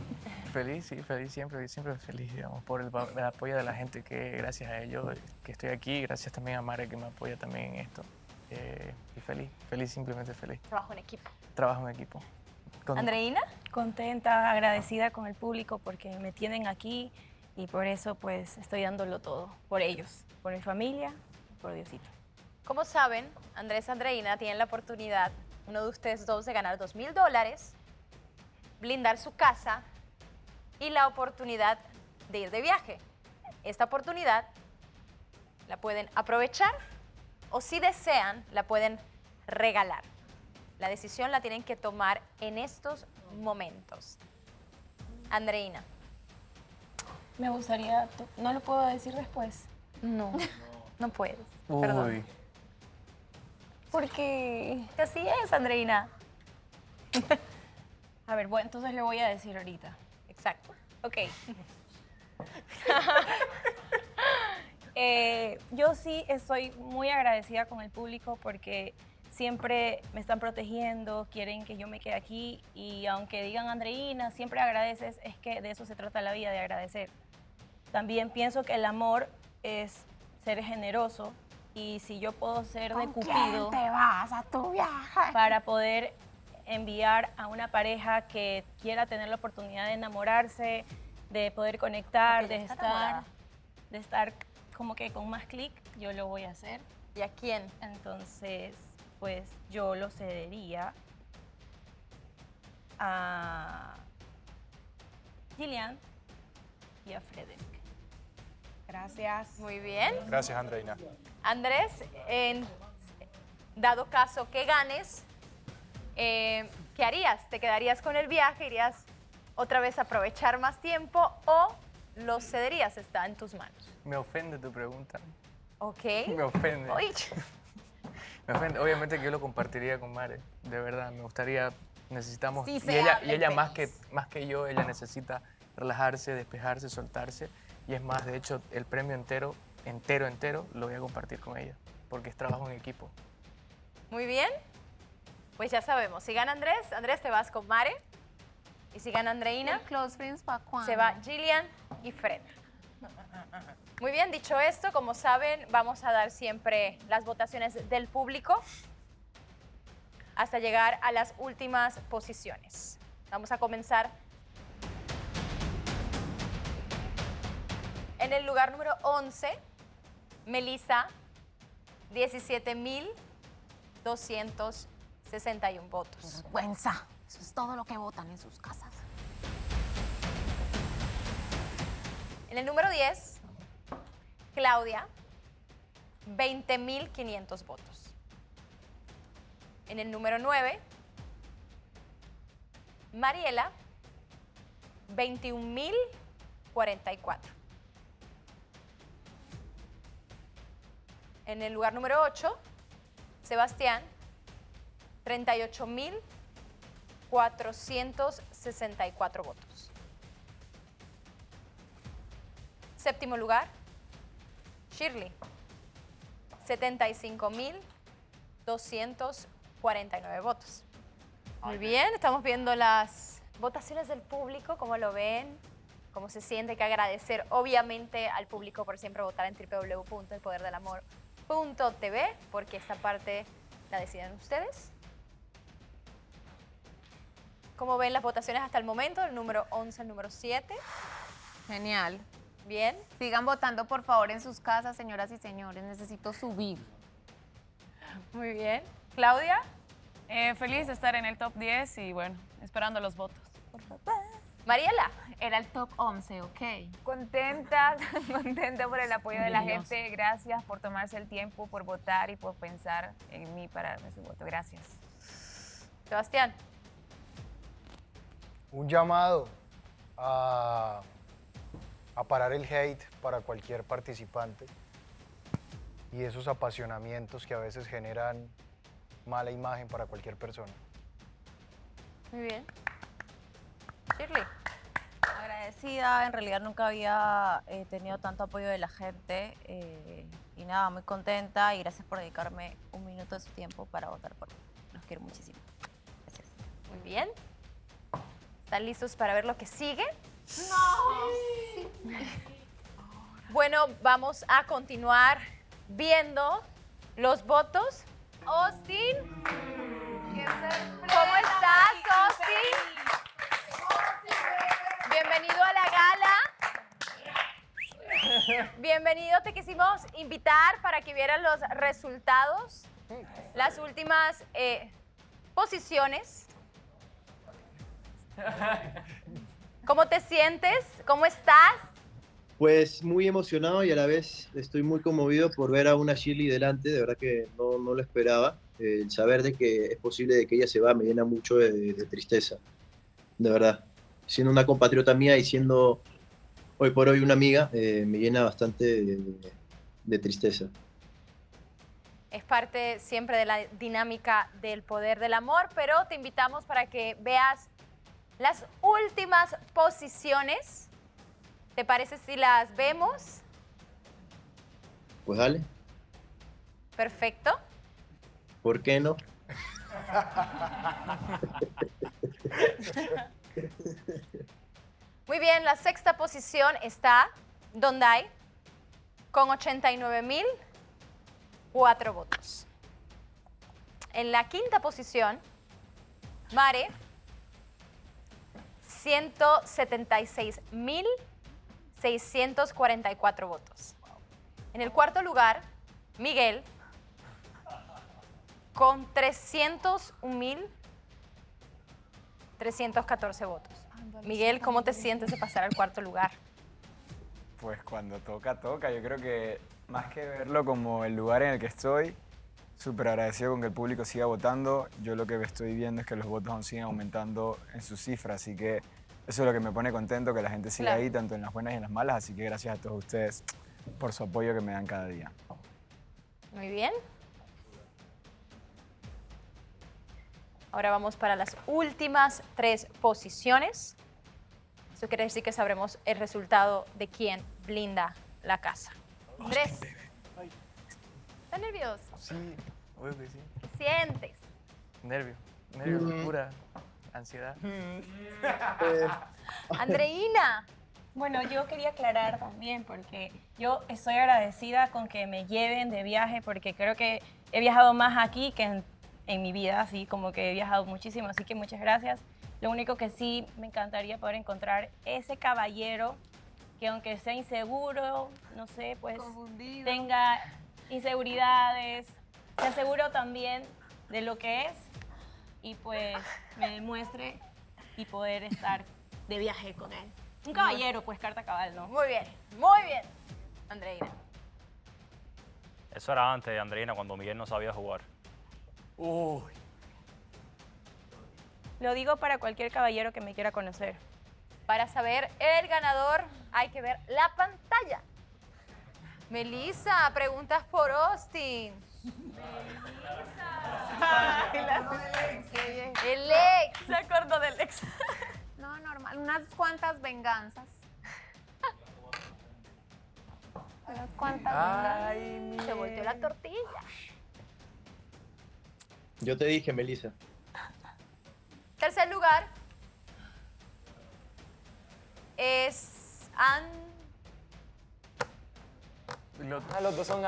Feliz, sí, feliz, siempre feliz, digamos, por el apoyo de la gente, que gracias a ellos que estoy aquí, gracias también a Mare que me apoya también en esto. Y feliz, simplemente feliz. Trabajo en equipo. Trabajo en equipo. ¿Andreina? Contenta, agradecida con el público porque me tienen aquí y por eso pues estoy dándolo todo, por ellos, por mi familia, por Diosito. Como saben, Andrés y Andreina tienen la oportunidad, uno de ustedes dos, de ganar $2,000, blindar su casa y la oportunidad de ir de viaje. Esta oportunidad la pueden aprovechar o, si desean, la pueden regalar. La decisión la tienen que tomar en estos momentos. Andreina. Me gustaría... ¿No lo puedo decir después? No, no puedes. Uy. Perdón. Porque así es, Andreina. A ver, bueno, entonces le voy a decir ahorita. Exacto. Ok. Yo sí estoy muy agradecida con el público porque siempre me están protegiendo, quieren que yo me quede aquí y aunque digan Andreina, siempre agradeces, es que de eso se trata la vida, de agradecer. También pienso que el amor es ser generoso y si yo puedo ser de Cupido te vas a tu viaje? para poder enviar a una pareja que quiera tener la oportunidad de enamorarse, de poder conectar, de estar como que con más clic, yo lo voy a hacer. ¿Y a quién? Entonces, pues yo lo cedería a Gillian y a Frederick. Gracias. Muy bien. Gracias, Andreina. Andrés, dado caso que ganes, ¿qué harías? ¿Te quedarías con el viaje? ¿Irías otra vez a aprovechar más tiempo o lo cederías? Está en tus manos. Me ofende tu pregunta. Ok. Me ofende. Uy. Me ofende. Obviamente que yo lo compartiría con Mare. De verdad, me gustaría, necesitamos... Sí, y ella más que yo, ella necesita relajarse, despejarse, soltarse. Y es más, de hecho, el premio entero, lo voy a compartir con ella. Porque es trabajo en equipo. Muy bien. Pues ya sabemos, si gana Andrés te vas con Mare. Y si gana Andreina, Close Friends, ¿para cuándo? se va Gillian y Fred. Muy bien, dicho esto, como saben, vamos a dar siempre las votaciones del público hasta llegar a las últimas posiciones. Vamos a comenzar en el lugar número 11, Melissa, 17,261 votos. Vergüenza. Eso es todo lo que votan en sus casas. En el número 10, Claudia, 20,500 votos. En el número 9, Mariela, 21,044. En el lugar número 8, Sebastián, 38,464 votos. Séptimo lugar, Shirley, 75,249 votos. Muy bien, estamos viendo las votaciones del público, cómo lo ven, cómo se siente. Hay que agradecer obviamente al público por siempre votar en www.elpoderdelamor.tv, porque esta parte la deciden ustedes. ¿Cómo ven las votaciones hasta el momento? El número 11, el número 7. Genial. Bien. Sigan votando, por favor, en sus casas, señoras y señores. Necesito subir. Muy bien. ¿Claudia? Feliz de estar en el top 10 y bueno, esperando los votos. Mariela. Era el top 11, ok. Contenta por el apoyo de la Maravilloso. gente. Gracias por tomarse el tiempo, por votar y por pensar en mí para darme su voto. Gracias. Sebastián. Un llamado a parar el hate para cualquier participante y esos apasionamientos que a veces generan mala imagen para cualquier persona. Muy bien. Shirley. Agradecida, en realidad nunca había tenido tanto apoyo de la gente y nada, muy contenta y gracias por dedicarme un minuto de su tiempo para votar por mí. Los quiero muchísimo. Gracias. Muy bien. ¿Están listos para ver lo que sigue? No. Bueno, vamos a continuar viendo los votos. Austin, ¿cómo estás, Austin? Bienvenido a la gala. Bienvenido, te quisimos invitar para que vieran los resultados, las últimas posiciones. ¿Cómo te sientes? ¿Cómo estás? Pues muy emocionado y a la vez estoy muy conmovido por ver a una Shirley delante, de verdad que no lo esperaba. El saber de que es posible de que ella se va me llena mucho de tristeza, de verdad. Siendo una compatriota mía y siendo hoy por hoy una amiga, me llena bastante de tristeza. Es parte siempre de la dinámica del poder del amor, pero te invitamos para que veas las últimas posiciones. ¿Te parece si las vemos? Pues dale, Perfecto. ¿por qué no? Muy bien, la sexta posición está Dondai con 89.004 votos. En la quinta posición, Mare, 176.644 votos. En el cuarto lugar, Miguel, con 301.314 votos. Miguel, ¿cómo te sientes de pasar al cuarto lugar? Pues cuando toca, toca. Yo creo que más que verlo como el lugar en el que estoy, súper agradecido con que el público siga votando. Yo lo que estoy viendo es que los votos aún siguen aumentando en sus cifras, así que eso es lo que me pone contento, que la gente siga Claro. ahí, tanto en las buenas y en las malas, así que gracias a todos ustedes por su apoyo que me dan cada día. Muy bien. Ahora vamos para las últimas 3 posiciones. Eso quiere decir que sabremos el resultado de quién blinda la casa. 3. ¿Estás nervioso? Sí, obvio que sí. ¿Qué sientes? Nervio, locura, ansiedad. Andreina. Bueno, yo quería aclarar también porque yo estoy agradecida con que me lleven de viaje porque creo que he viajado más aquí que en mi vida, así como que he viajado muchísimo, así que muchas gracias. Lo único que sí me encantaría poder encontrar ese caballero que aunque sea inseguro, no sé, pues tenga inseguridades, sea seguro también de lo que es y pues me demuestre y poder estar de viaje con él. Un caballero, pues carta cabal, ¿no? Muy bien, Andreina. Eso era antes de Andreina, cuando Miguel no sabía jugar. Uy. Lo digo para cualquier caballero que me quiera conocer. Para saber el ganador hay que ver la pantalla. Melissa, preguntas por Austin. El ex. Se acordó del ex. No, normal. Unas cuantas venganzas. Unas cuantas venganzas. Se volteó la tortilla. Yo te dije, Melissa. Tercer lugar es Los dos son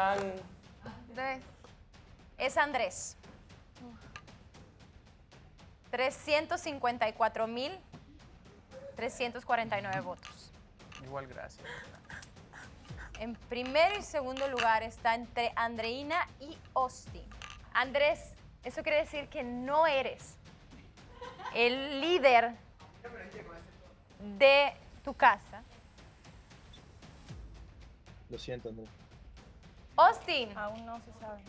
es Andrés. 354.349 votos. Igual, gracias. En primero y segundo lugar está entre Andreina y Austin. Andrés, eso quiere decir que no eres el líder de tu casa. Lo siento, Andrés. Austin. Aún no se sabe.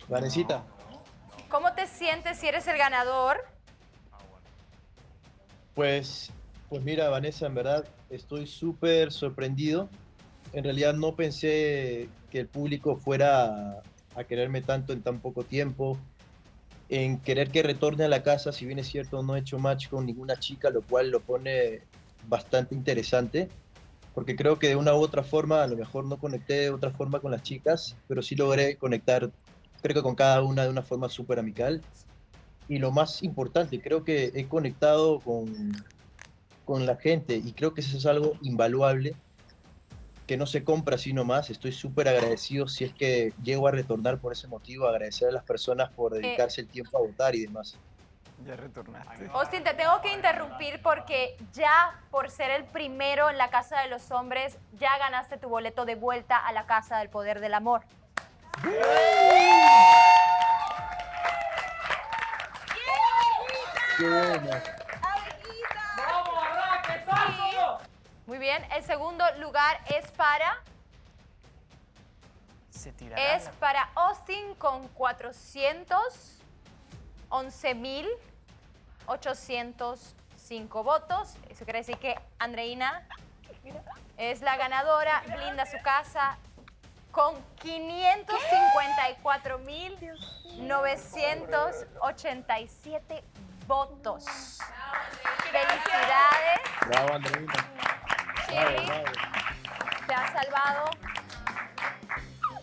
Vanesita, ¿Cómo te sientes si eres el ganador? pues mira, Vanessa, en verdad estoy súper sorprendido. En realidad no pensé que el público fuera a quererme tanto en tan poco tiempo, en querer que retorne a la casa. Si bien es cierto, no he hecho match con ninguna chica, lo cual lo pone bastante interesante, porque creo que de una u otra forma, a lo mejor no conecté de otra forma con las chicas, pero sí logré conectar, creo que con cada una de una forma súper amical. Y lo más importante, creo que he conectado con la gente y creo que eso es algo invaluable, que no se compra así nomás. Estoy súper agradecido si es que llego a retornar por ese motivo, agradecer a las personas por dedicarse el tiempo a votar y demás. Ya retornaste. Austin, te tengo que interrumpir porque ya por ser el primero en la Casa de los Hombres, ya ganaste tu boleto de vuelta a la Casa del Poder del Amor. ¡Qué bueno! Muy bien, el segundo lugar es para Se tirará. Es para Austin con 411.805 votos. Eso quiere decir que Andreina es la ganadora, blinda su casa con 554.987 votos. ¡Felicidades! Bravo, Andreina. Shirley, te has salvado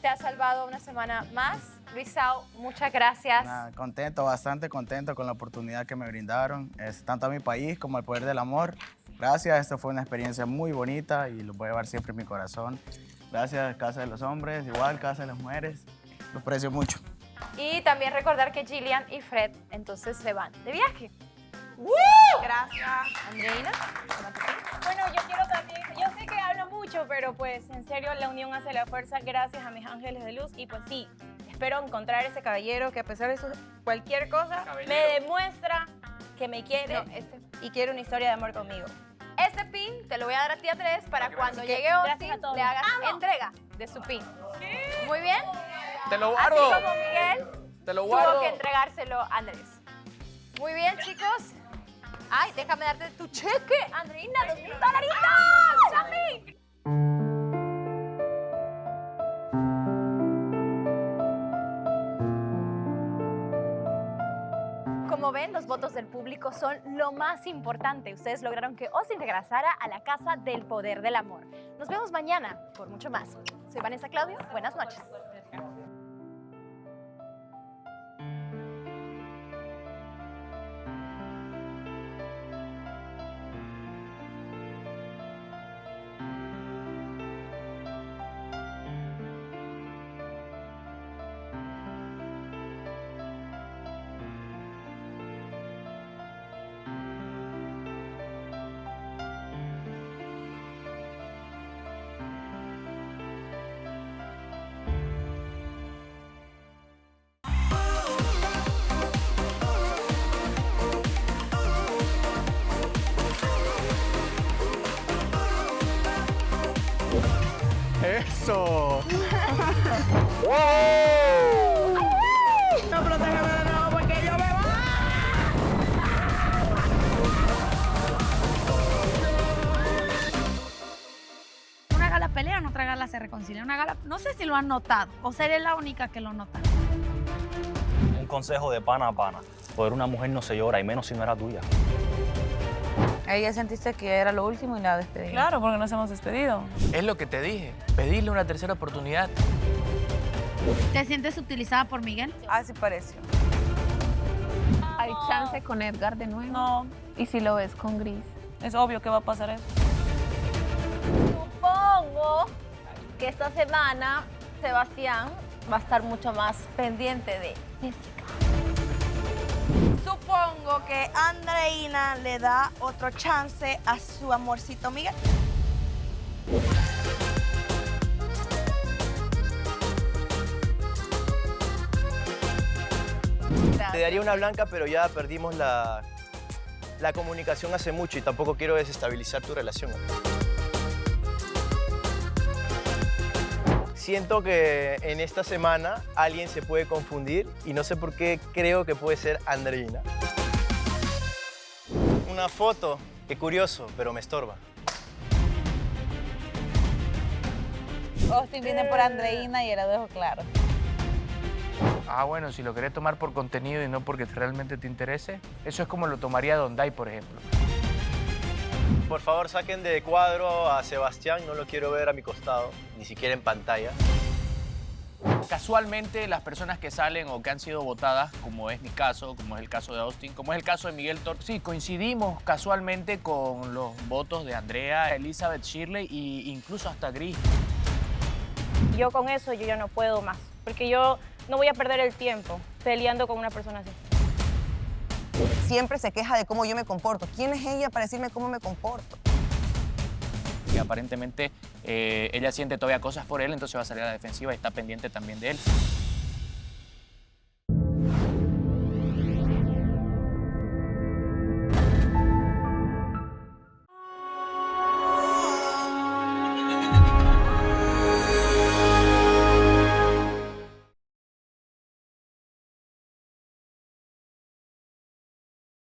te ha salvado una semana más. Luisao, muchas gracias. Nada, contento, bastante contento con la oportunidad que me brindaron, tanto a mi país como al Poder del Amor. Gracias, esto fue una experiencia muy bonita y lo voy a llevar siempre en mi corazón. Gracias, Casa de los Hombres, igual Casa de las Mujeres. Los aprecio mucho. Y también recordar que Gillian y Fred entonces se van de viaje. Gracias. Andreina. Bueno, yo quiero también, yo sé que hablo mucho, pero pues en serio la unión hace la fuerza. Gracias a mis ángeles de luz y pues sí, espero encontrar ese caballero que a pesar de cualquier cosa me demuestra que me quiere y quiere una historia de amor conmigo. Este pin te lo voy a dar a ti, Andrés, para cuando llegue Austin le hagas entrega de su pin. Muy bien. Te lo guardo. Así como Miguel Te lo guardo. tuvo que entregárselo a Andrés. Muy bien, chicos. Ay, déjame darte tu cheque, Andreina, $2,000. ¡Chami! Como ven, los votos del público son lo más importante. Ustedes lograron que Austin regresara a la Casa del Poder del Amor. Nos vemos mañana por mucho más. Soy Vanessa Claudio. Buenas noches. ¡Eso! No, protégeme de nuevo porque yo me voy. Una gala pelea, en otra gala se reconcilia. Una gala, no sé si lo han notado o seré la única que lo nota. Un consejo de pana a pana. Poder una mujer no se llora, y menos si no era tuya. Ahí ya sentiste que era lo último y la despedida. Claro, porque nos hemos despedido. Es lo que te dije. Pedirle una tercera oportunidad. ¿Te sientes utilizada por Miguel? Así pareció. ¿Hay chance con Edgar de nuevo? No. ¿Y si lo ves con Gris? Es obvio que va a pasar eso. Supongo que esta semana Sebastián va a estar mucho más pendiente de Jessica. Supongo que Andreina le da otro chance a su amorcito Miguel. Te daría una blanca, pero ya perdimos la comunicación hace mucho y tampoco quiero desestabilizar tu relación. Siento que en esta semana alguien se puede confundir y no sé por qué creo que puede ser Andreina. Una foto, qué curioso, pero me estorba. Austin viene por Andreina y lo dejo claro. Ah, bueno, si lo querés tomar por contenido y no porque realmente te interese, eso es como lo tomaría Donday, por ejemplo. Por favor, saquen de cuadro a Sebastián, no lo quiero ver a mi costado, ni siquiera en pantalla. Casualmente, las personas que salen o que han sido votadas, como es mi caso, como es el caso de Austin, como es el caso de Miguel Torres, sí, coincidimos casualmente con los votos de Andrea, Elizabeth, Shirley e incluso hasta Gris. Yo con eso yo ya no puedo más, porque yo no voy a perder el tiempo peleando con una persona así. Siempre se queja de cómo yo me comporto. ¿Quién es ella para decirme cómo me comporto? Y aparentemente ella siente todavía cosas por él, entonces va a salir a la defensiva y está pendiente también de él.